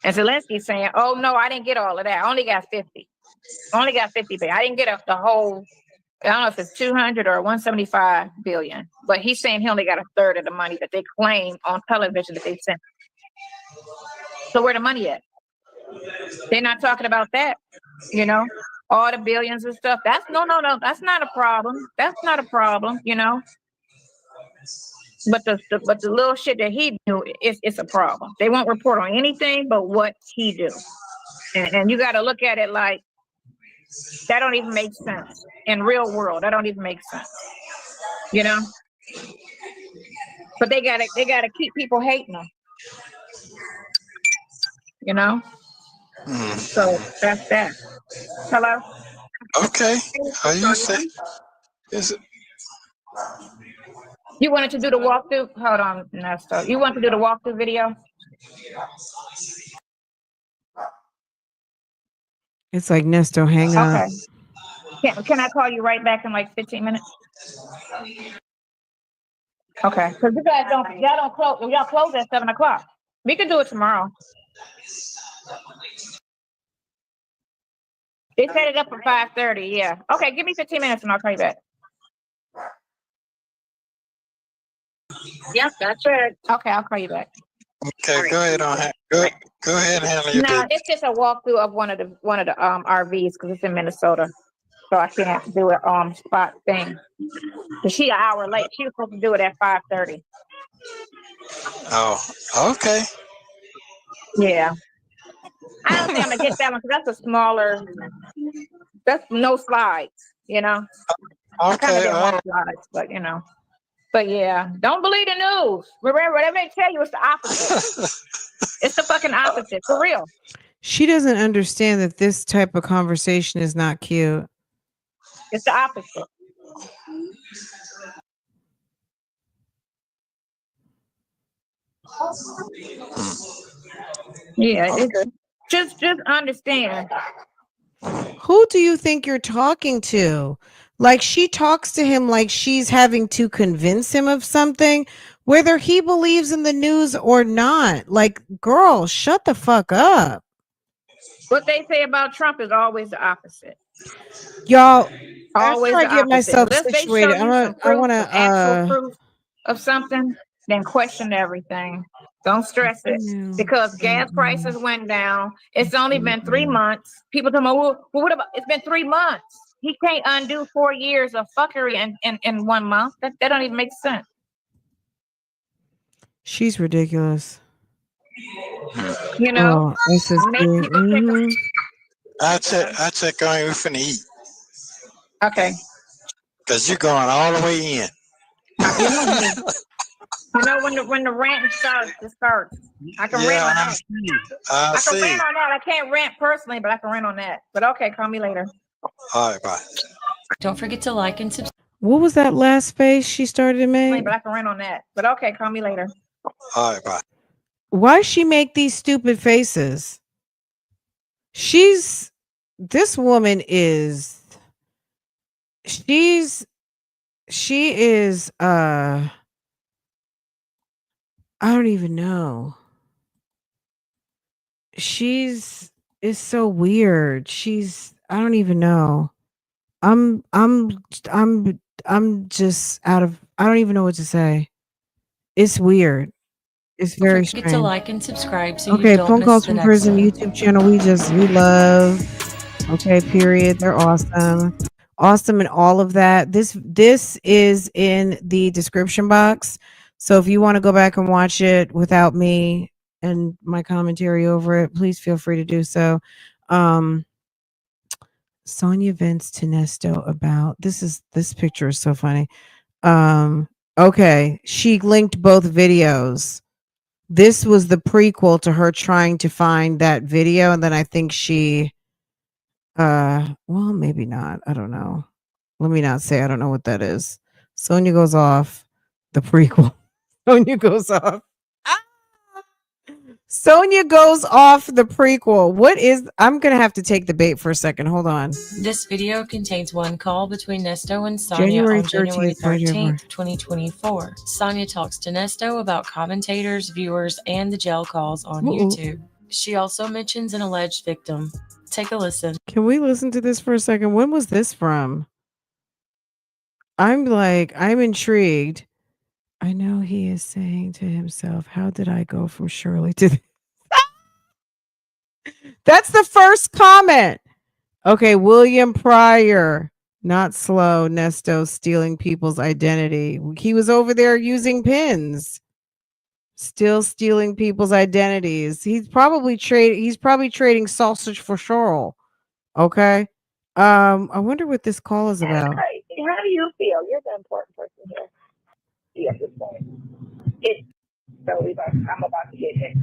And Zelensky's saying, "Oh no, I didn't get all of that. I only got 50. Only got 50 billion. I didn't get the whole. I don't know if it's 200 or 175 billion." But he's saying he only got a third of the money that they claim on television that they sent. So where the money at? They're not talking about that. All the billions and stuff. That's no. That's not a problem. That's not a problem. But the little shit that he do, it's a problem. They won't report on anything but what he do, and you got to look at it like that. Don't even make sense in real world. That don't even make sense. But they gotta keep people hating them. So that's that. Hello. Okay. How you say? Is it? You wanted to do the walkthrough? Hold on, Nesto. You want to do the walkthrough video? It's like, Nesto, hang up. Okay. Can I call you right back in like 15 minutes? Okay. Because you guys y'all close at 7:00. We can do it tomorrow. They set it up for 5:30. Yeah. Okay. Give me 15 minutes and I'll call you back. Yep, that's it. Okay, I'll call you back. Okay, go ahead go ahead and handle your No, business. it's just a walkthrough of one of the RVs because it's in Minnesota, so I can't have to do it spot thing. Cause she an hour late. She was supposed to do it at 5:30. Oh, okay. Yeah, I don't think I'm gonna get that one because that's a smaller. That's no slides, I kind of Okay. didn't want slides, but But yeah, don't believe the news. Remember, let me tell you, it's the opposite. It's the fucking opposite, for real. She doesn't understand that this type of conversation is not cute. It's the opposite. Yeah, it's just understand. Who do you think you're talking to? Like, she talks to him like she's having to convince him of something, whether he believes in the news or not. Like, girl, shut the fuck up. What they say about Trump is always the opposite. Y'all, Always after I the get opposite. myself Unless they show situated, you some I proof, want some actual to proof of something, then question everything. Don't stress it. Because gas prices went down. It's only been 3 months. People tell me, well, what about, it's been 3 months. He can't undo 4 years of fuckery in 1 month. That don't even make sense. She's ridiculous. You know, Oh, SSD. make people take I check on you finna eat. Okay. Cause you're going all the way in. You know me. You know when the rant starts, it starts. I can rant on that. I can rant on that. I can't rant personally, but I can rant on that. But okay, call me later. All right, bye. Don't forget to like and subscribe. What was that last face she started to make? But I can rant on that. But okay, call me later. All right, bye. Why she make these stupid faces? This woman is, she is, I don't even know. It's so weird. I don't even know. I'm just I don't even know what to say. It's weird. It's very Don't forget to strange. like and subscribe so Okay, you don't Phone miss Calls the from next Prison one. YouTube channel. We love. Okay, period. They're awesome. Awesome and all of that. This is in the description box. So if you want to go back and watch it without me and my commentary over it, please feel free to do so. Sonya vents to Nesto about this picture is so funny. Okay, she linked both videos. This was the prequel to her trying to find that video, and then I think she well, maybe not. I don't know. Let me not say I don't know what that is. Sonya goes off the prequel. Sonya goes off. Sonya goes off the prequel. I'm gonna have to take the bait for a second. Hold on. This video contains one call between Nesto and Sonya January on January 13th, 2024. Sonya talks to Nesto about commentators, viewers, and the jail calls on YouTube. She also mentions an alleged victim. Take a listen. Can we listen to this for a second? When was this from? I'm intrigued. I know he is saying to himself, how did I go from Shirley to this? That's the first comment. Okay, William Pryor, not slow. Nesto stealing people's identity. He was over there using pins, still stealing people's identities. He's probably trading sausage for Shirl. Okay. I wonder what this call is about. How do you feel? You're the important person here. Yes, I'm about to get hit.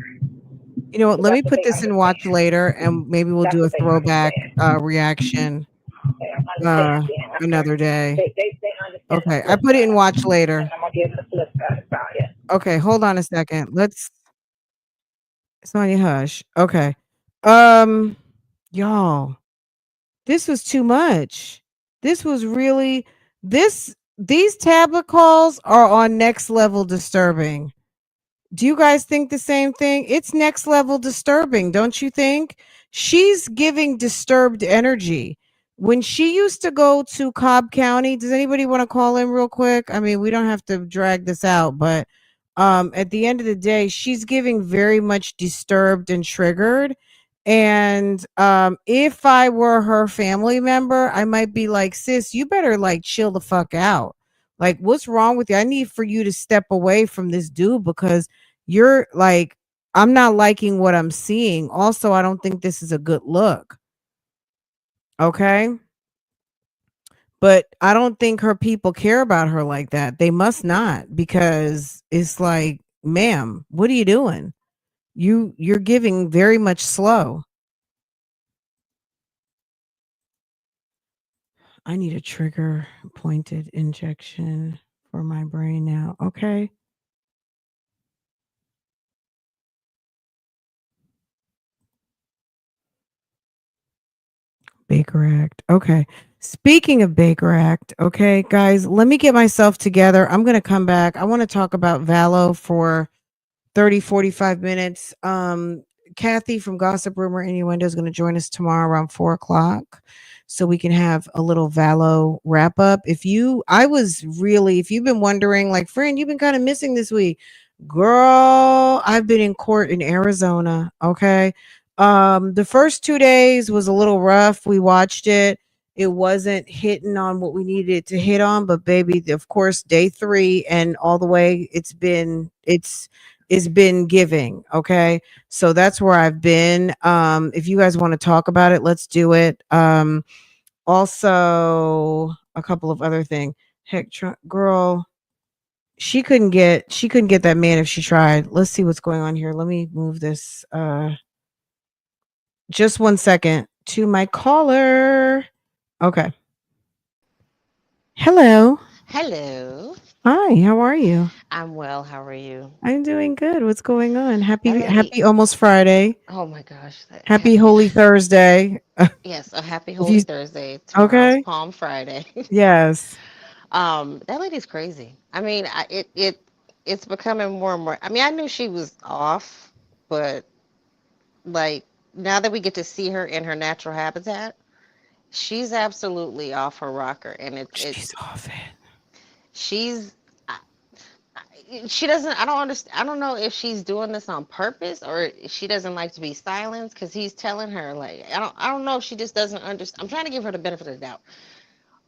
You know what? Let me put this in watch later, and maybe we'll do a throwback reaction another day. Okay, I put it in watch later. Okay, hold on a second. Sonya, hush. Okay, y'all, this was too much. This was really these tablet calls are on next level disturbing. Do you guys think the same thing? It's next level disturbing, don't you think? She's giving disturbed energy. When she used to go to Cobb County, does anybody want to call in real quick? I mean, we don't have to drag this out, but at the end of the day, she's giving very much disturbed and triggered. And if I were her family member, I might be like, sis, you better like chill the fuck out. Like, what's wrong with you? I need for you to step away from this dude because you're like, I'm not liking what I'm seeing. Also, I don't think this is a good look. Okay. But I don't think her people care about her like that. They must not, because it's like, ma'am, what are you doing? You're giving very much slow. I need a trigger pointed injection for my brain now. Okay. Baker Act. Okay. Speaking of Baker Act, okay, guys, let me get myself together. I'm going to come back. I want to talk about VALE for 30-45 minutes. Kathy from Gossip Rumor Innuendo is going to join us tomorrow around 4 o'clock, so we can have a little VALE wrap up. If you've been wondering, like, friend, you've been kind of missing this week. Girl, I've been in court in Arizona. Okay. The first 2 days was a little rough. We watched it. It wasn't hitting on what we needed it to hit on, but baby, of course, day 3 and all the way, it's been giving. Okay. So that's where I've been. If you guys want to talk about it, let's do it. Also a couple of other things. Heck, girl, she couldn't get that man if she tried. Let's see what's going on here. Let me move this just 1 second to my caller. Okay. Hello. Hello. Hi, how are you? I'm well. How are you? I'm doing good. What's going on? Happy That lady. almost Friday. Oh my gosh. Happy Holy Thursday. Yes, a happy If Holy you Thursday. Tomorrow's okay? Palm Friday. Yes. That lady's crazy. I mean, it's becoming more and more. I mean, I knew she was off, but like now that we get to see her in her natural habitat, she's absolutely off her rocker, and She's off it. she's she doesn't. I don't understand. I don't know if she's doing this on purpose or she doesn't like to be silenced because he's telling her like I don't know if she just doesn't understand. I'm trying to give her the benefit of the doubt.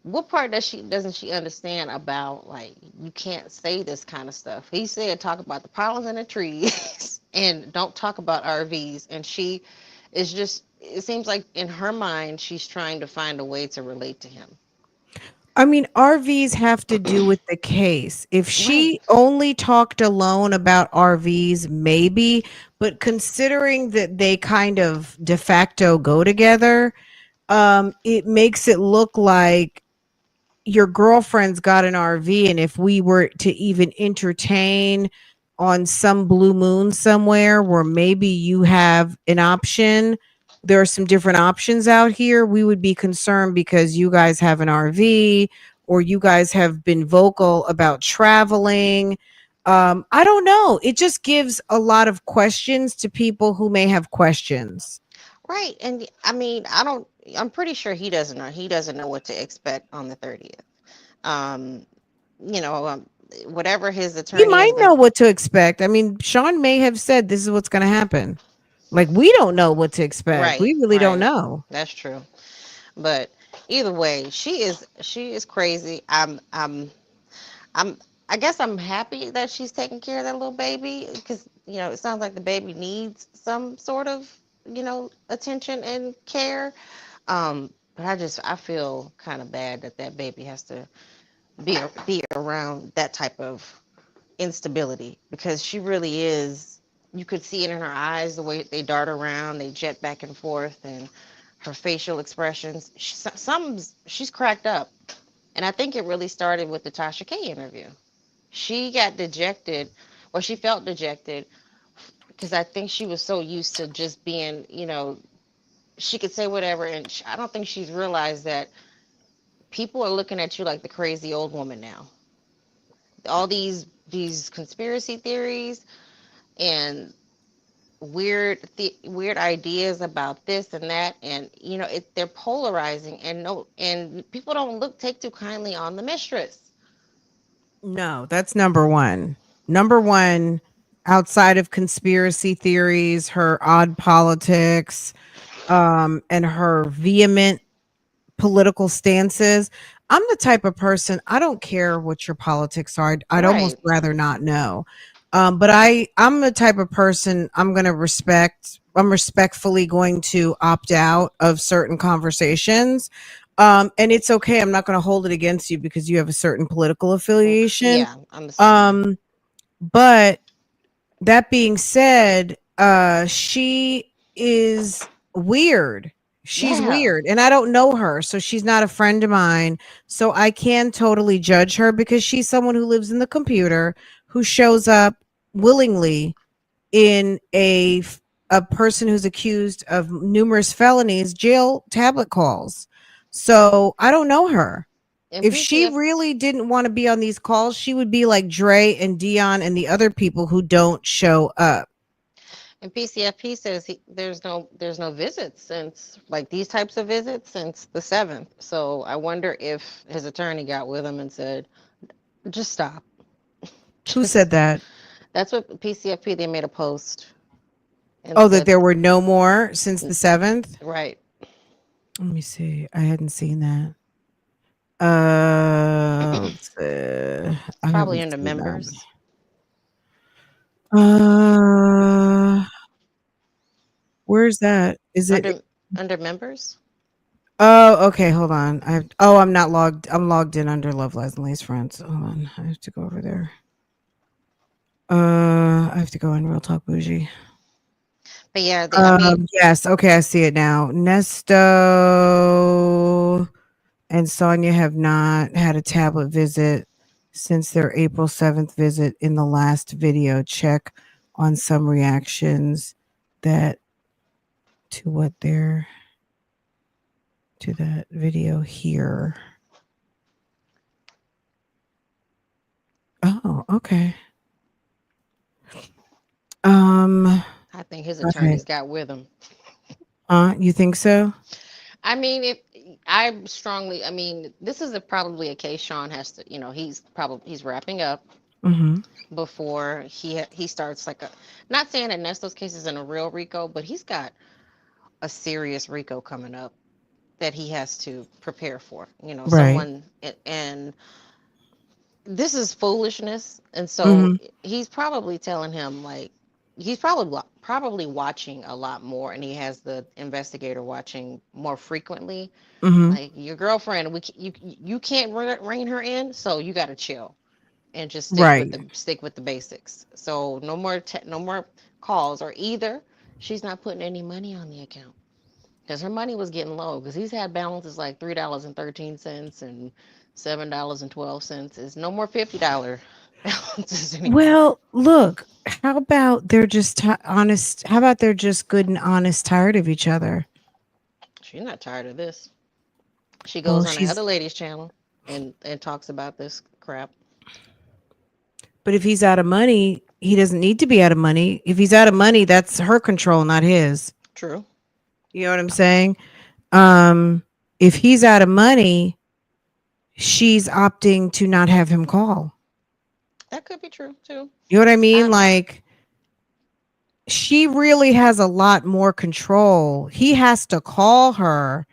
What part doesn't she understand about like you can't say this kind of stuff? He said talk about the pollens in the trees and don't talk about RVs, and she is just. It seems like in her mind she's trying to find a way to relate to him. I mean, RVs have to do with the case. If Right. she only talked alone about RVs, maybe, but considering that they kind of de facto go together, it makes it look like your girlfriend's got an RV, and if we were to even entertain on some blue moon somewhere where maybe you have an option, there are some different options out here, we would be concerned because you guys have an RV or you guys have been vocal about traveling. I don't know. It just gives a lot of questions to people who may have questions. Right. And I mean, I don't, I'm pretty sure he doesn't know. He doesn't know what to expect on the 30th. Um, you know, whatever his You attorney might has know been, what to expect. I mean, Sean may have said this is what's going to happen. Like, we don't know what to expect. right, We really don't right. know. That's true. But either way, she is crazy. I'm, I guess I'm happy that she's taking care of that little baby because, you know, it sounds like the baby needs some sort of, attention and care. But I feel kind of bad that that baby has to be around that type of instability because she really is. You could see it in her eyes, the way they dart around, they jet back and forth, and her facial expressions. She's cracked up, and I think it really started with the Tasha K interview. She got dejected, or she felt dejected because I think she was so used to just being, she could say whatever, and I don't think she's realized that people are looking at you like the crazy old woman now. All these conspiracy theories and weird ideas about this and that, and they're polarizing, and no, and people don't take too kindly on the mistress. No, that's number one. Number one, outside of conspiracy theories, her odd politics, and her vehement political stances. I'm the type of person, I don't care what your politics are. I'd almost Right. rather not know. But I'm the type of person, I'm respectfully going to opt out of certain conversations. And it's okay. I'm not going to hold it against you because you have a certain political affiliation. Yeah, I'm the same way. But that being said, she is weird. She's Yeah. weird, and I don't know her, so she's not a friend of mine. So I can totally judge her because she's someone who lives in the computer, who shows up willingly in a person who's accused of numerous felonies jail tablet calls. So I don't know her. And If she PCF really didn't want to be on these calls, she would be like Dre and Dion and the other people who don't show up. and PCFP says there's no visits since, like, these types of visits since the 7th. So I wonder if his attorney got with him and said, just stop. Who said that? That's what PCFP, they made a post and Oh, that said, there were no more since the 7th? right. Let me see. I hadn't seen that. Let's see. I Probably haven't under seen that. members. Where's that? Is it Under members? Oh, okay, hold on. I'm not logged. I'm logged in under Love Lies and Lace Friends. Hold on. I have to go over there. I have to go in RealTalk Bougie. But yeah, I mean, yes, okay, I see it now. Nesto and Sonya have not had a tablet visit since their April 7th visit. In the last video, check on some reactions to that video here. Oh, okay. I think his attorneys got with him. You think so? I mean, I mean, this is probably a case Sean has to, he's wrapping up before he starts, like, not saying that Nesto's case isn't a real RICO, but he's got a serious RICO coming up that he has to prepare for, Right. someone, and this is foolishness. And so he's probably telling him, like, he's probably watching a lot more, and he has the investigator watching more frequently. Like, your girlfriend, you can't rein her in, so you got to chill and just stick with the basics. So no more calls, or either she's not putting any money on the account because her money was getting low, because he's had balances like $3.13 and $7.12. Is no more $50 balances anymore. Well, look, how about they're just honest? How about they're just good and honest, tired of each other? She's not tired of this. She goes on the other lady's channel and talks about this crap. But if he's out of money, he doesn't need to be out of money. If he's out of money, that's her control, not his. True. You know what I'm saying? If he's out of money, she's opting to not have him call. That could be true too. You know what I mean? Like, she really has a lot more control. He has to call her,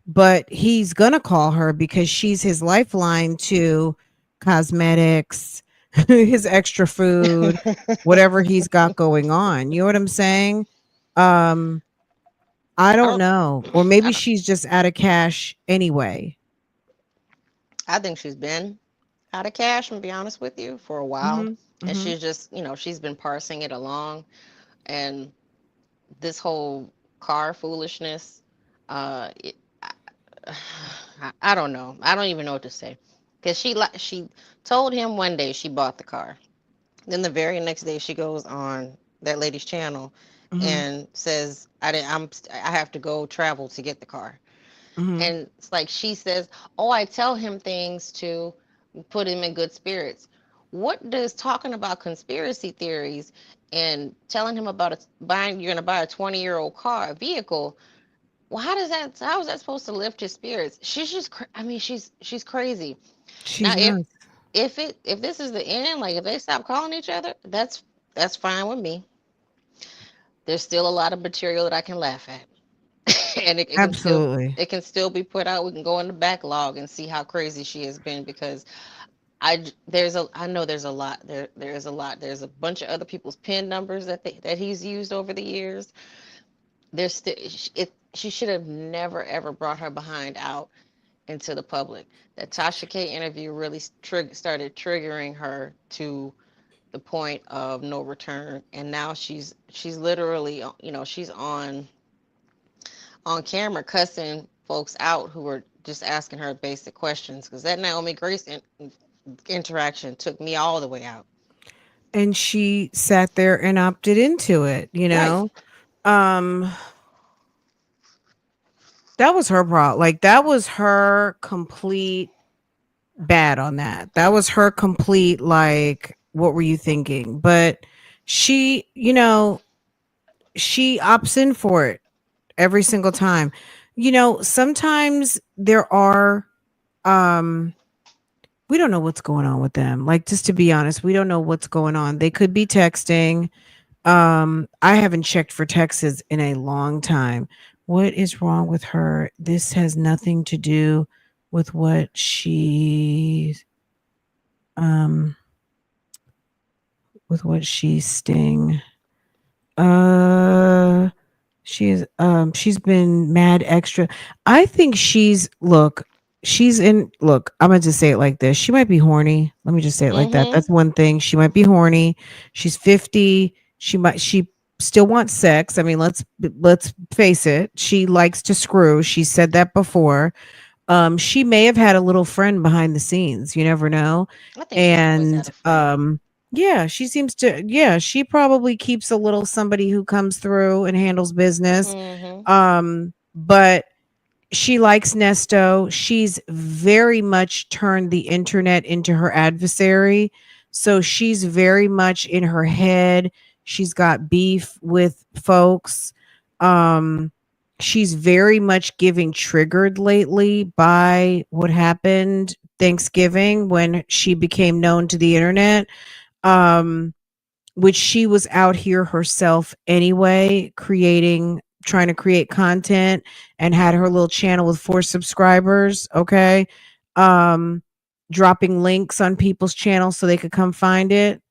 but he's gonna call her because she's his lifeline to cosmetics, his extra food, whatever he's got going on. You know what I'm saying? I don't know. Or maybe she's just out of cash anyway. I think she's been out of cash, and be honest with you, for a while. And she's just, she's been parsing it along. And this whole car foolishness, I don't know. I don't even know what to say. Because she told him one day she bought the car. Then the very next day she goes on that lady's channel and says, I have to go travel to get the car. And it's like, she says, oh, I tell him things to put him in good spirits. What does talking about conspiracy theories and telling him about you're going to buy a 20-year-old car, a vehicle? Well, how is that supposed to lift his spirits? She's just, she's crazy. Now, if this is the end, like, if they stop calling each other, that's fine with me. There's still a lot of material that I can laugh at. And it can still be put out. We can go in the backlog and see how crazy she has been, because I know there's a lot. There's a lot. There's a bunch of other people's PIN numbers that he's used over the years. There's still, she should have never ever brought her behind out into the public. That Tasha K interview really started triggering her to the point of no return, and now she's literally, she's on camera cussing folks out who were just asking her basic questions, because that Naomi Grace interaction took me all the way out. And she sat there and opted into it, um that was her problem. Like, that was her complete bad on that. That was her complete, like, what were you thinking? But she, she opts in for it every single time. Sometimes there are, we don't know what's going on with them. Like, just to be honest, we don't know what's going on. They could be texting. I haven't checked for texts in a long time. What is wrong with her? This has nothing to do with what she's sting. She's been mad extra. I think I'm gonna just say it like this. She might be horny. Let me just say it like that. Mm-hmm. That's one thing. She might be horny. She's 50. She still wants sex. I mean, let's face it. She likes to screw. She said that before. She may have had a little friend behind the scenes. You never know. I think she always had And a friend. yeah, she probably keeps a little somebody who comes through and handles business. Mm-hmm. But she likes Nesto. She's very much turned the internet into her adversary. So she's very much in her head. She's got beef with folks. She's very much giving triggered lately by what happened Thanksgiving when she became known to the internet. Which she was out here herself anyway, trying to create content, and had her little channel with 4 subscribers. Okay. Dropping links on people's channels so they could come find it.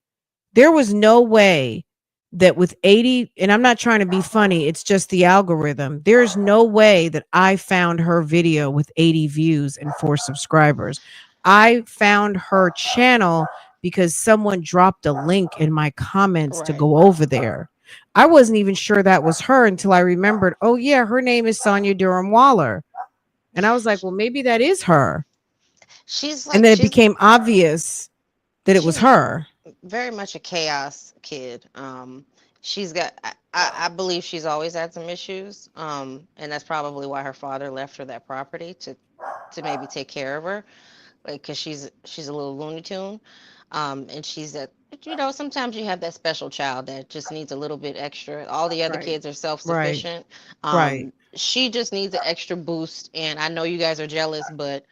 There was no way that with 80, and I'm not trying to be funny, it's just the algorithm. There's no way that I found her video with 80 views and 4 subscribers. I found her channel because someone dropped a link in my comments to Right. go over there. I wasn't even sure that was her until I remembered, oh yeah, her name is Sonya Durham Waller. And I was like, well, maybe that is her. And then it became obvious that it was she's her. very much a chaos kid. She's got, I believe she's always had some issues. And that's probably why her father left her that property to maybe take care of her, because she's a little Looney Tune. And she's that, sometimes you have that special child that just needs a little bit extra. All the other Right. kids are Right. self-sufficient. Right. She just needs an extra boost. And I know you guys are jealous, but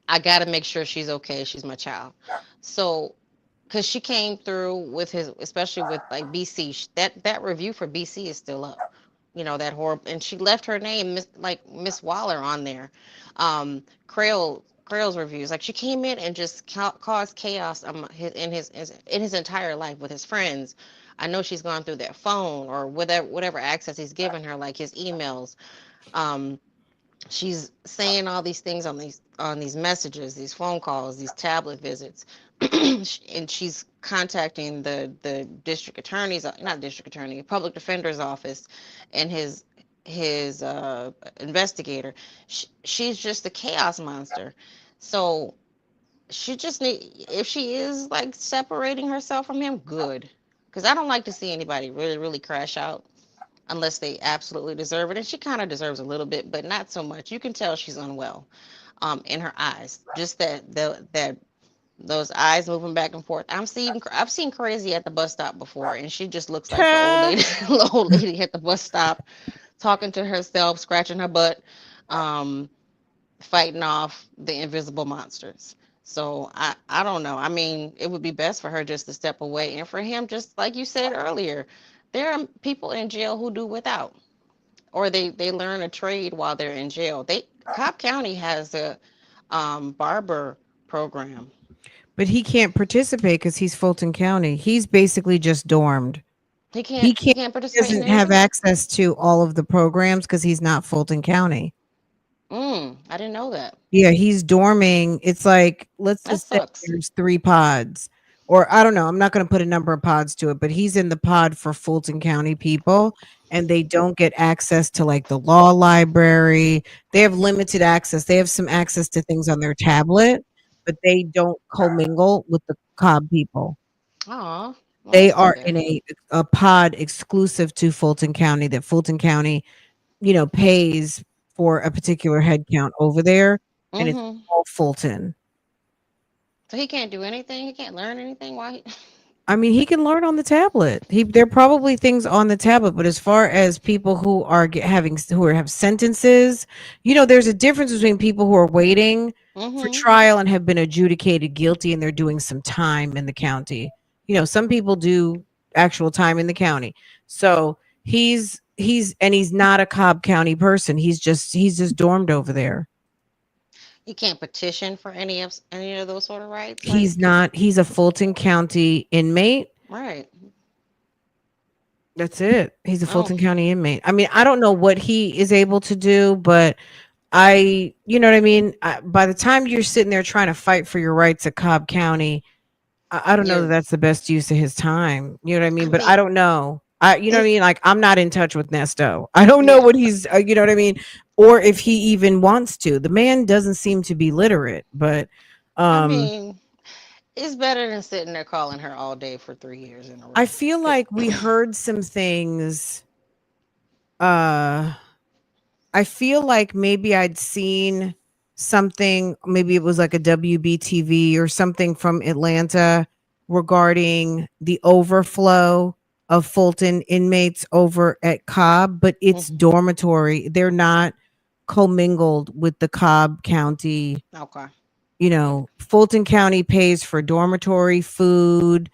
I got to make sure she's okay. She's my child. So, because she came through with especially with like BC, that review for BC is still up. That horrible, and she left her name, Miss Waller, on there. Creole's reviews, like, she came in and just caused chaos in his entire life with his friends. I know she's gone through their phone or whatever access he's given her, like his emails. Um, she's saying all these things on these messages, these phone calls, these tablet visits, and she's contacting the district attorney's, not district attorney, public defender's office, and his investigator. She's just a chaos monster. So she just if she is like separating herself from him, good, because I don't like to see anybody really crash out unless they absolutely deserve it. And she kind of deserves a little bit, but not so much. You can tell she's unwell, in her eyes. Just that those eyes moving back and forth. I've seen crazy at the bus stop before, and she just looks like the old lady, the old lady at the bus stop, talking to herself, scratching her butt, um, fighting off the invisible monsters. So I don't know. I mean, it would be best for her just to step away, and for him, just like you said earlier, there are people in jail who do without, or they learn a trade while they're in jail. Cobb County has a barber program. But he can't participate because he's Fulton County. He's basically just dormed. He He can't he can't can't he participate in doesn't have anything. access to all of the programs because he's not Fulton County. I I didn't know that. Yeah, he's dorming. It's like, let's That just say sucks. there's 3 pods, or I don't know. I'm not going to put a number of pods to it, but he's in the pod for Fulton County people, and they don't get access to like the law library. They have limited access. They have some access to things on their tablet, but they don't commingle with the Cobb people. Oh, well, They that's too are bad. in a pod exclusive to Fulton County that Fulton County, pays for a particular head count over there, and it's Mm-hmm. all Fulton. So he can't do anything. He can't learn anything. Why? I mean, he can learn on the tablet. There are probably things on the tablet, but as far as people who are have sentences, there's a difference between people who are waiting for Mm-hmm. trial and have been adjudicated guilty and they're doing some time in the county. Some people do actual time in the county. So he's not a Cobb County person. He's just dormed over there. He can't petition for any of those sort of rights. Like, He's a Fulton County inmate. right? That's it. He's a Oh, Fulton County inmate. I mean, I don't know what he is able to do, but you know what I mean? By the time you're sitting there trying to fight for your rights at Cobb County, I don't know that you're. that's the best use of his time. You know what I I mean? But I mean, don't know. You know what I it's mean? Like, I'm not in touch with Nesto. I don't know yeah. what you know what I mean? Or if he even wants to. The man doesn't seem to be literate, but, I um, mean, it's better than sitting there calling her all day for 3 years in a I row. feel 'Cause- like we heard some things, uh, I feel like maybe I'd seen something, maybe it was like a WBTV or something from Atlanta regarding the overflow of Fulton inmates over at Cobb, but it's Mhm. dormitory. They're not commingled with the Cobb County. Okay. Fulton County pays for dormitory food,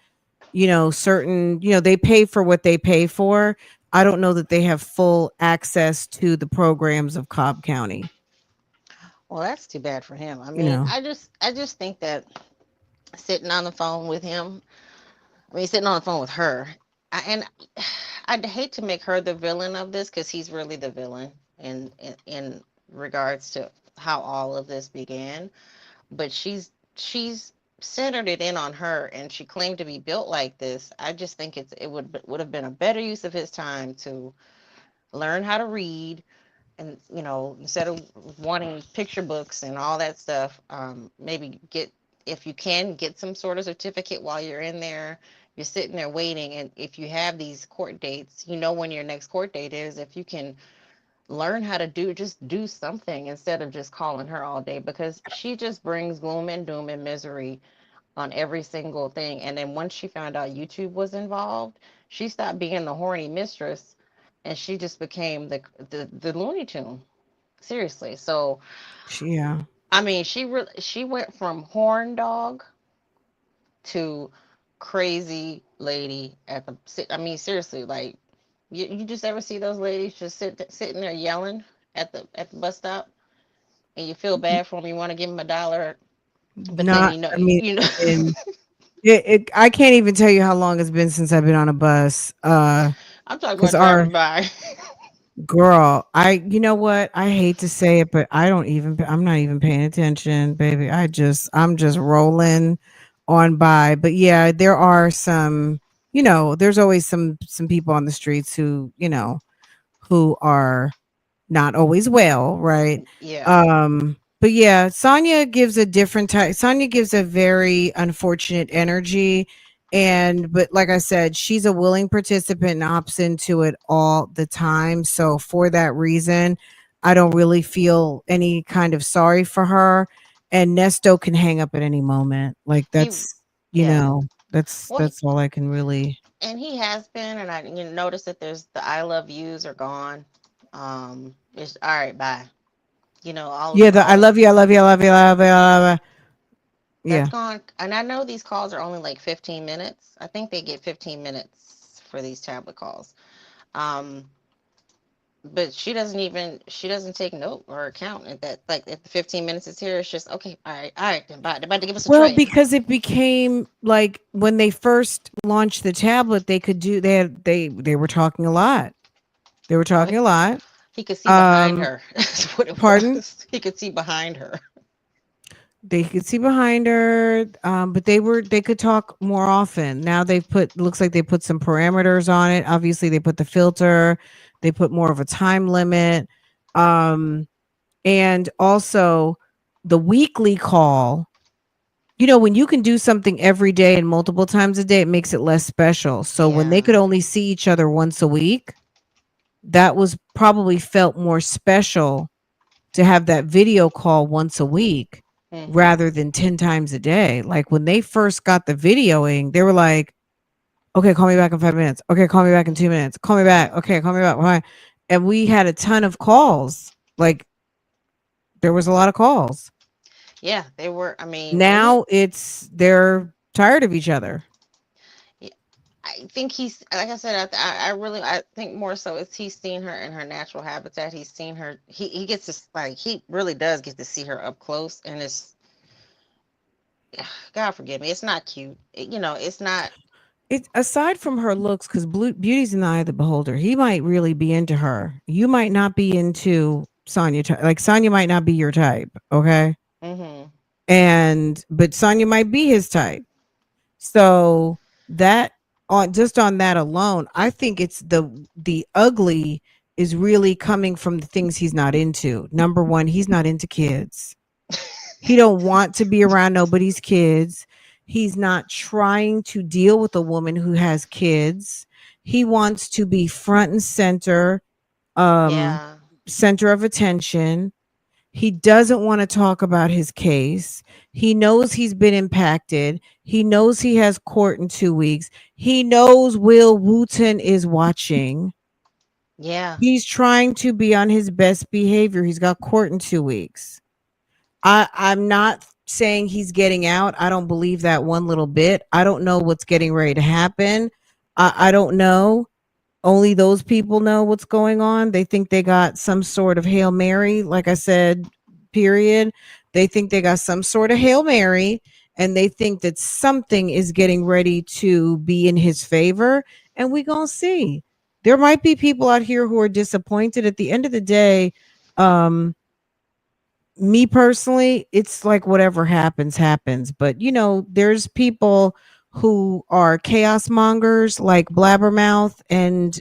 certain, they pay for what they pay for. I don't know that they have full access to the programs of Cobb County, Well, that's too bad for him. I you mean, know. I just think that sitting on the phone with him, I mean, sitting on the phone with her, and I'd hate to make her the villain of this because he's really the villain in regards to how all of this began. But she's centered it in on her, and she claimed to be built like this. I just think it would have been a better use of his time to learn how to read, and instead of wanting picture books and all that stuff, maybe get, if you can, get some sort of certificate while you're in there. You're sitting there waiting, and if you have these court dates, when your next court date is. If you can learn how to do something instead of just calling her all day, because she just brings gloom and doom and misery on every single thing. And then once she found out YouTube was involved, she stopped being the horny mistress, and she just became the Looney Tune. Seriously. So Yeah. I mean, she went from horn dog to crazy lady at the. I mean, seriously, like, you just ever see those ladies just sitting there yelling at the bus stop, and you feel bad for them. You want to give them $1, but then Not, I mean, and I can't even tell you how long it's been since I've been on a bus. I'm talking Because about driving by. girl, you know what? I hate to say it, but I'm not even paying attention, baby. I'm just rolling on by. But yeah, there are some, there's always some people on the streets who are not always well, right? Yeah. But yeah, Sonya gives a different type. Sonya gives a very unfortunate energy. But like I said, she's a willing participant and opts into it all the time. So for that reason, I don't really feel any kind of sorry for her. And Nesto can hang up at any moment. Like, He, that's, yeah. Well, that's all I can really. and he has been, and I notice that there's the I love yous are gone. It's all right, bye. All Yeah, I all love you, I love you, I love you, I love you, I love you. that's Yeah. gone. And I know these calls are only like 15 minutes. I think they get 15 minutes for these tablet calls. Um, but she doesn't take note or account at that. Like, if the 15 minutes is here, it's just okay. All right, then bye. They're about to give us a Well, tray. because it became like when they first launched the tablet, they were talking a lot. They were Oh, talking a lot. He could see behind Um, her. That's what it pardon? was. He could see behind her. They could see behind her, but they could talk more often. Now they've put looks like they put some parameters on it. Obviously, they put the filter, they put more of a time limit. Um, and also the weekly call. You know, when you can do something every day and multiple times a day, it makes it less special. So when they Yeah. could only see each other once a week, that was probably felt more special to have that video call once a week Hmm. rather than 10 times a day. Like when they first got the videoing, they were like, okay, call me back in 5 minutes. Okay, call me back in 2 minutes. Call me back. Okay, call me back. Why? And we had a ton of calls. Like there was a lot of calls. Yeah, they were. I mean, when he, Now they're tired of each other. yeah, I think he's like I said. I really I think more so is he's seen her in her natural habitat. He's seen her. He gets to like he really does get to see her up close, and it's God forgive me. It's not cute. It's not. It's aside from her looks, because beauty's in the eye of the beholder. He might really be into her. You might not be into Sonya. Like Sonya might not be your type. Okay. Hmm. And but Sonya might be his type. So that on that alone, I think it's the ugly is really coming from the things he's not into. Number one, he's not into kids. He don't want to be around nobody's kids. He's not trying to deal with a woman who has kids. He wants to be front and center, um, Yeah. center of attention. He doesn't want to talk about his case. He knows he's been impacted. He knows he has court in 2 weeks. He knows Will Wooten is watching. Yeah. He's trying to be on his best behavior. He's got court in 2 weeks. I'm not saying he's getting out. I don't believe that one little bit. I don't know what's getting ready to happen. I don't know. Only those people know what's going on. They think they got some sort of Hail Mary, like I said, period. They think they got some sort of Hail Mary, and they think that something is getting ready to be in his favor. And we gonna see. There might be people out here who are disappointed. At the end of the day, um, me personally, it's like whatever happens, happens. But there's people who are chaos mongers like Blabbermouth and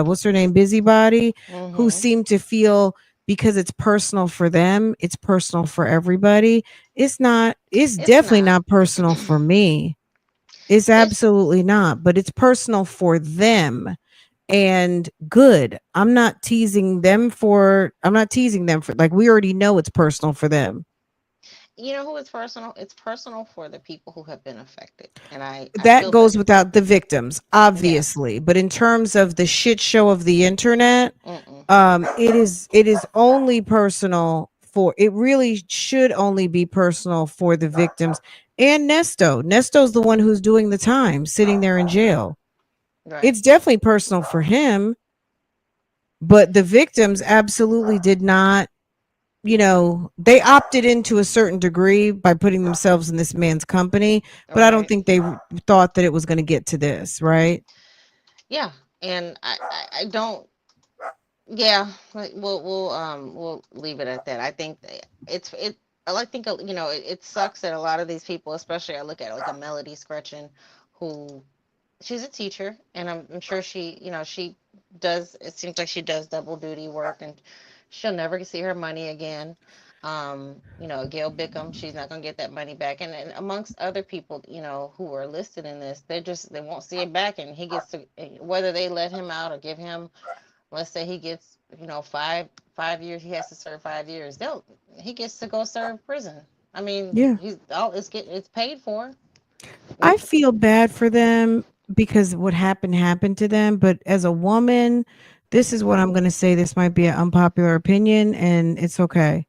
what's her name, Busybody, who Hmm. seem to feel because it's personal for them, it's personal for everybody. It's not, it's It's definitely not. not personal for me. It's It's absolutely not, but it's personal for them and good. I'm not teasing them for like we already know it's personal for them. you know who it's personal. It's personal for the people who have been affected, and I That feel that. goes without the victims, Yeah. obviously. But in terms of the shit show of the internet, Mm-mm. it is only personal for it really should only be personal for the victims and Nesto. Nesto's the one who's doing the time, sitting there in jail. Right. It's definitely personal for him, but the victims absolutely did not. They opted into a certain degree by putting themselves in this man's company, All but I don't right. think they thought that it was going to get to this, right? Yeah. And I don't. Yeah. We'll leave it at that. I think it's it. I think it sucks that a lot of these people, especially I look at like a Melody Scretchen, who she's a teacher, and I'm sure she does. It seems like she does double duty work, and she'll never see her money again. Gail Bickham, she's not gonna get that money back, and amongst other people, who are listed in this, they won't see it back, and he gets to whether they let him out or give him, let's say he gets 5 years, he has to serve 5 years. He gets to go serve prison. I mean, Yeah. it's paid for. I feel bad for them because what happened to them. But as a woman, this is what I'm going to say. This might be an unpopular opinion, and it's okay.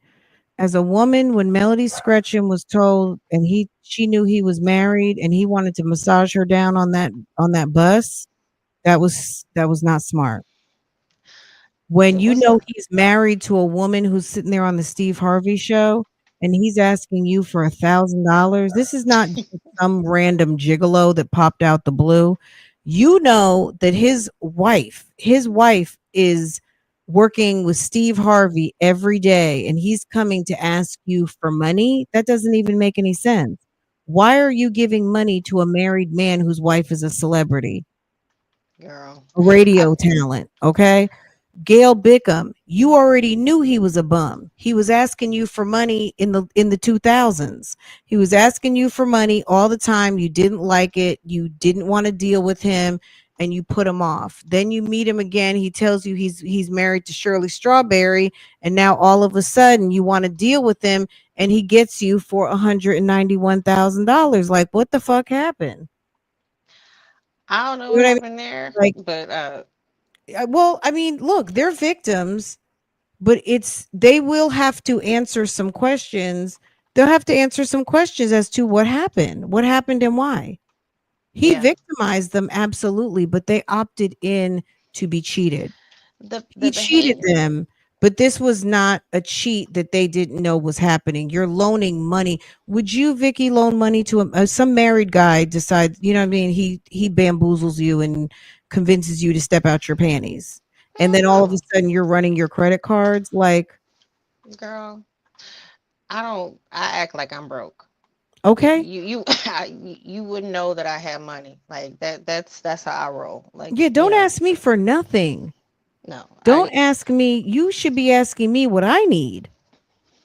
As a woman, when Melody Scretchen was told, and she knew he was married, and he wanted to massage her down on that bus, that was not smart. When It you was. know he's married to a woman who's sitting there on the Steve Harvey show and he's asking you for $1,000, this is not just some random gigolo that popped out the blue. You know that his wife is working with Steve Harvey every day and he's coming to ask you for money, that doesn't even make any sense. Why are you giving money to a married man whose wife is a celebrity, Girl. a I, radio talent? Okay. Gail Bickham, you already knew he was a bum. He was asking you for money in the 2000s. He was asking you for money all the time. You didn't like it. You didn't want to deal with him and you put him off. Then you meet him again. He tells you he's married to Shirley Strawberry and now all of a sudden you want to deal with him and he gets you for $191,000. Like what the fuck happened? I don't know You what know what I mean? happened there, Like but well, I mean, look, they're victims, but they will have to answer some questions. They'll have to answer some questions as to what happened and why. He yeah, victimized them absolutely, but they opted in to be cheated. the He cheated behavior. them, but this was not a cheat that they didn't know was happening. You're loaning money. Would you, Vicky, loan money to some married guy decides, you know what I mean? He bamboozles you and convinces you to step out your panties. And Hell then all of a no, sudden you're running your credit cards like, girl. I don't. I act like I'm broke. okay. You you wouldn't know that I have money like that. That's how I roll. Like Yeah, don't ask me for nothing. no, Don't ask me. You should be asking me what I need.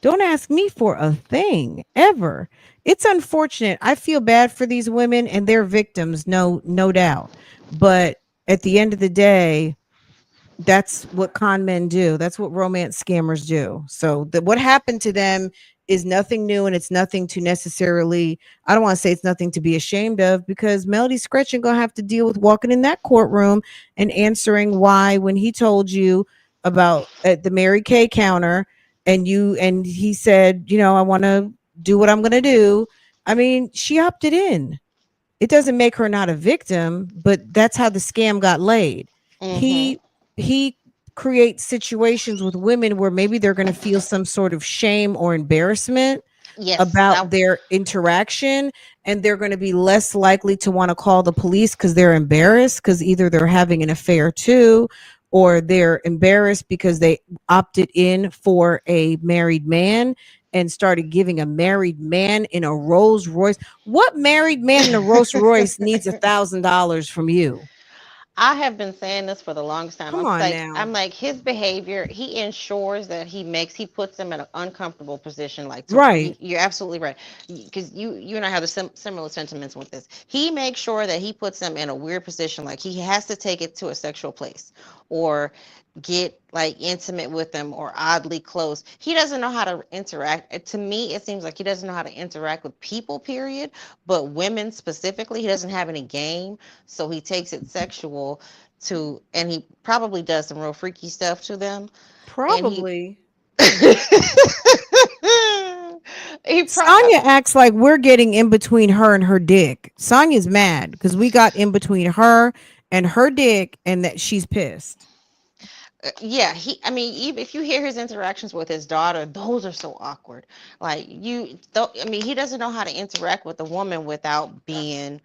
Don't ask me for a thing ever. It's unfortunate. I feel bad for these women and their victims, no doubt. But at the end of the day, that's what con men do. That's what romance scammers do. So what happened to them is nothing new and it's nothing to necessarily, I don't want to say it's nothing to be ashamed of because Melody Scretchen gonna have to deal with walking in that courtroom and answering why when he told you about at the Mary Kay counter and he said, I want to do what I'm gonna do. I mean, she opted in. It doesn't make her not a victim, but that's how the scam got laid. Mm-hmm. He creates situations with women where maybe they're going to feel some sort of shame or embarrassment Yes, about their interaction and they're going to be less likely to want to call the police because they're embarrassed because either they're having an affair too or they're embarrassed because they opted in for a married man and started giving a married man in a Rolls Royce. What married man in a Rolls Royce needs $1,000 from you? I have been saying this for the longest time. Come I'm on like, now. I'm like, his behavior, he ensures that he puts them in an uncomfortable position. Like, Right. you're absolutely right, because you and I have the similar sentiments with this. He makes sure that he puts them in a weird position. Like, he has to take it to a sexual place, or get like intimate with them, or oddly close. He doesn't know how to interact. To me, it seems like he doesn't know how to interact with people. Period. But women specifically, he doesn't have any game. So he takes it sexual and he probably does some real freaky stuff to them. And he, Probably. he Sonya acts like we're getting in between her and her dick. Sonya's mad because we got in between her and her dick and that she's pissed. yeah, I mean, even if you hear his interactions with his daughter, those are so awkward. Like I mean, he doesn't know how to interact with a woman without being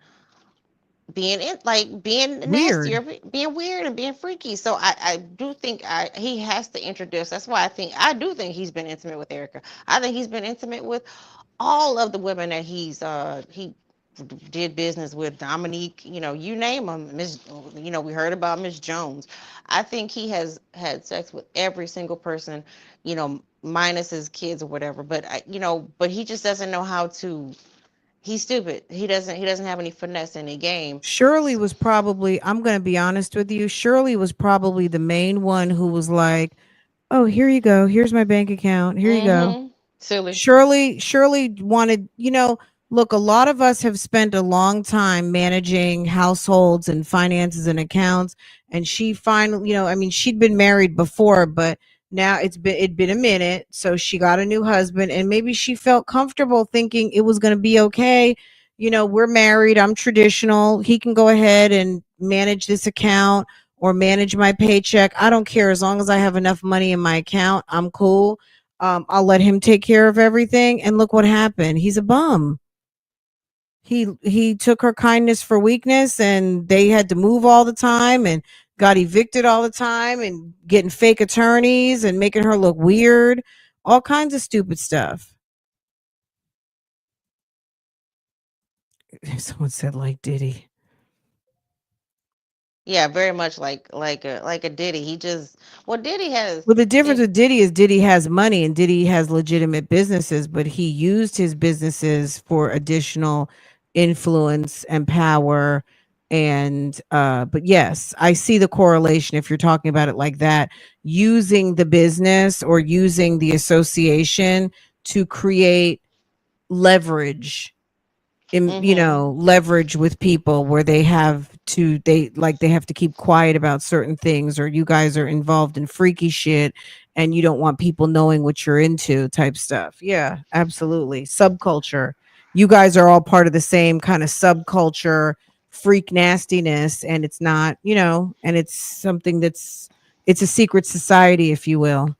nasty or Weird. being weird and being freaky. So I do think he has to introduce. That's why I do think he's been intimate with Erica. I think he's been intimate with all of the women that he did business with. Dominique, you name them. Miss, we heard about Miss Jones. I think he has had sex with every single person, minus his kids or whatever. But but he just doesn't know how to. He's stupid. He doesn't have any finesse in the game. Shirley was probably, I'm going to be honest with you, Shirley was probably the main one who was like, oh, here you go. Here's my bank account. Here you go. Mm-hmm. Silly. Shirley wanted, look, a lot of us have spent a long time managing households and finances and accounts. And she finally, I mean, she'd been married before, but now it'd been a minute. So she got a new husband and maybe she felt comfortable thinking it was going to be okay. We're married. I'm traditional. He can go ahead and manage this account or manage my paycheck. I don't care. As long as I have enough money in my account, I'm cool. I'll let him take care of everything. And look what happened. He's a bum. He took her kindness for weakness and they had to move all the time and got evicted all the time and getting fake attorneys and making her look weird. All kinds of stupid stuff. Someone said like Diddy. Yeah, very much like a Diddy. He just Diddy has. Well, the difference with Diddy is Diddy has money and Diddy has legitimate businesses, but he used his businesses for additional influence and power. And but yes, I see the correlation if you're talking about it like that, using the business or using the association to create leverage in, leverage with people where they have to keep quiet about certain things, or you guys are involved in freaky shit and you don't want people knowing what you're into type stuff. Yeah, absolutely. Subculture. You guys are all part of the same kind of subculture freak nastiness, and it's not, and it's something it's a secret society, if you will.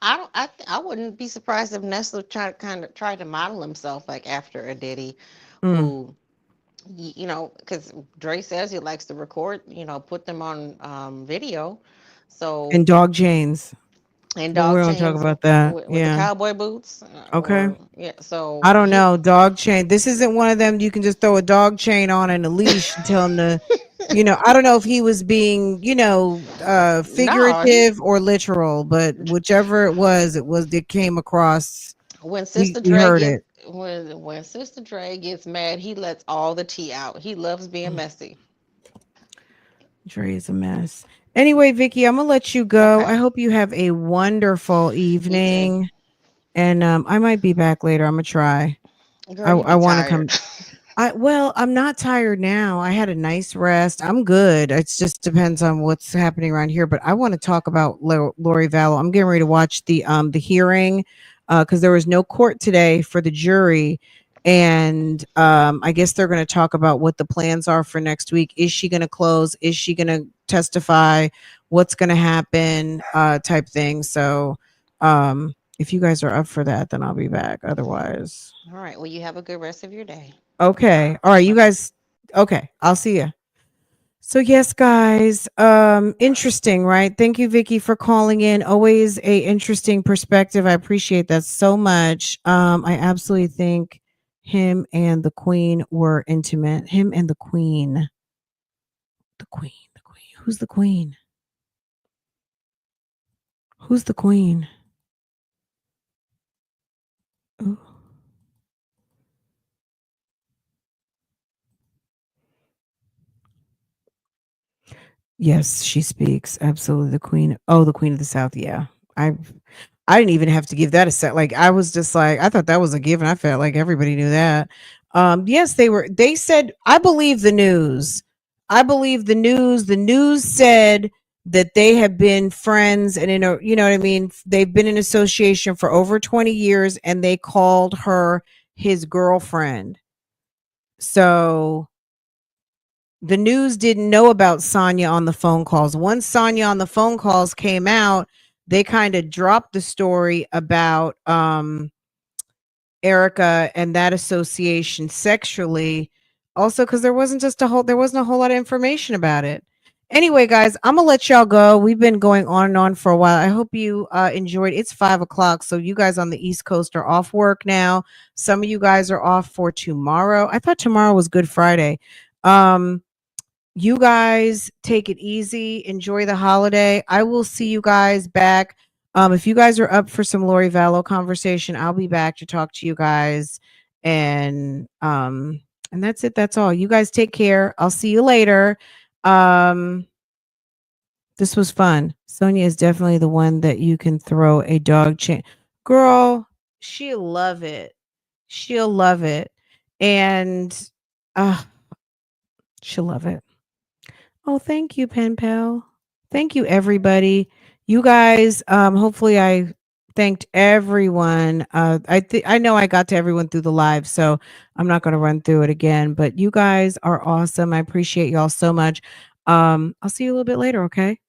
I wouldn't be surprised if Nesto tried to model himself like after a Diddy, who, because Dre says he likes to record, put them on video. So And dog chains. and But we dog don't talk chains about that. with the cowboy boots. Okay. So I don't know. Dog chain. This isn't one of them you can just throw a dog chain on and a leash and tell him to, I don't know if he was being, figurative or literal, but whichever it came across. When Sister We Dre heard gets it. when Sister Dre gets mad, he lets all the tea out. He loves being messy. Dre is a mess. Anyway, Vicky, I'm gonna let you go. Okay. I hope you have a wonderful evening. And I might be back later. I'm gonna try. Girl, I want to tired. come. I'm not tired now. I had a nice rest. I'm good. It just depends on what's happening around here. But I want to talk about Lori Vallow. I'm getting ready to watch the hearing because there was no court today for the jury, and I guess they're going to talk about what the plans are for next week. Is she going to close? Is she going to testify? What's going to happen? Type thing. So if you guys are up for that, then I'll be back. Otherwise, all right. Well, you have a good rest of your day. okay. All right, you guys. Okay, I'll see you. So yes, guys. Interesting, right? Thank you, Vicky, for calling in. Always a interesting perspective. I appreciate that so much. I absolutely think him and the Queen were intimate. Him and the Queen. The Queen. The Queen. Who's the Queen? Who's the Queen? Ooh. Yes, she speaks. Absolutely. The Queen. Oh, the Queen of the South. Yeah. I didn't even have to give that a set. Like I was just like, I thought that was a given. I felt like everybody knew that. Yes, they said, I believe the news. I believe the news. The news said that they have been friends and you know what I mean? They've been in association for over 20 years and they called her his girlfriend. So the news didn't know about Sonya on the phone calls. Once Sonya on the phone calls came out, they kind of dropped the story about Erica and that association sexually. Also, because there wasn't a whole lot of information about it. Anyway, guys, I'm gonna let y'all go. We've been going on and on for a while. I hope you enjoyed. It's 5:00, so you guys on the East Coast are off work now. Some of you guys are off for tomorrow. I thought tomorrow was Good Friday. You guys take it easy. Enjoy the holiday. I will see you guys back. If you guys are up for some Lori Vallow conversation, I'll be back to talk to you guys. And that's it. That's all. You guys take care. I'll see you later. This was fun. Sonya is definitely the one that you can throw a dog chain. Girl, she'll love it. She'll love it. And she'll love it. Oh, thank you, Pen Pal. Thank you, everybody. You guys, hopefully I thanked everyone. I know I got to everyone through the live, so I'm not going to run through it again, but you guys are awesome. I appreciate y'all so much. I'll see you a little bit later, okay?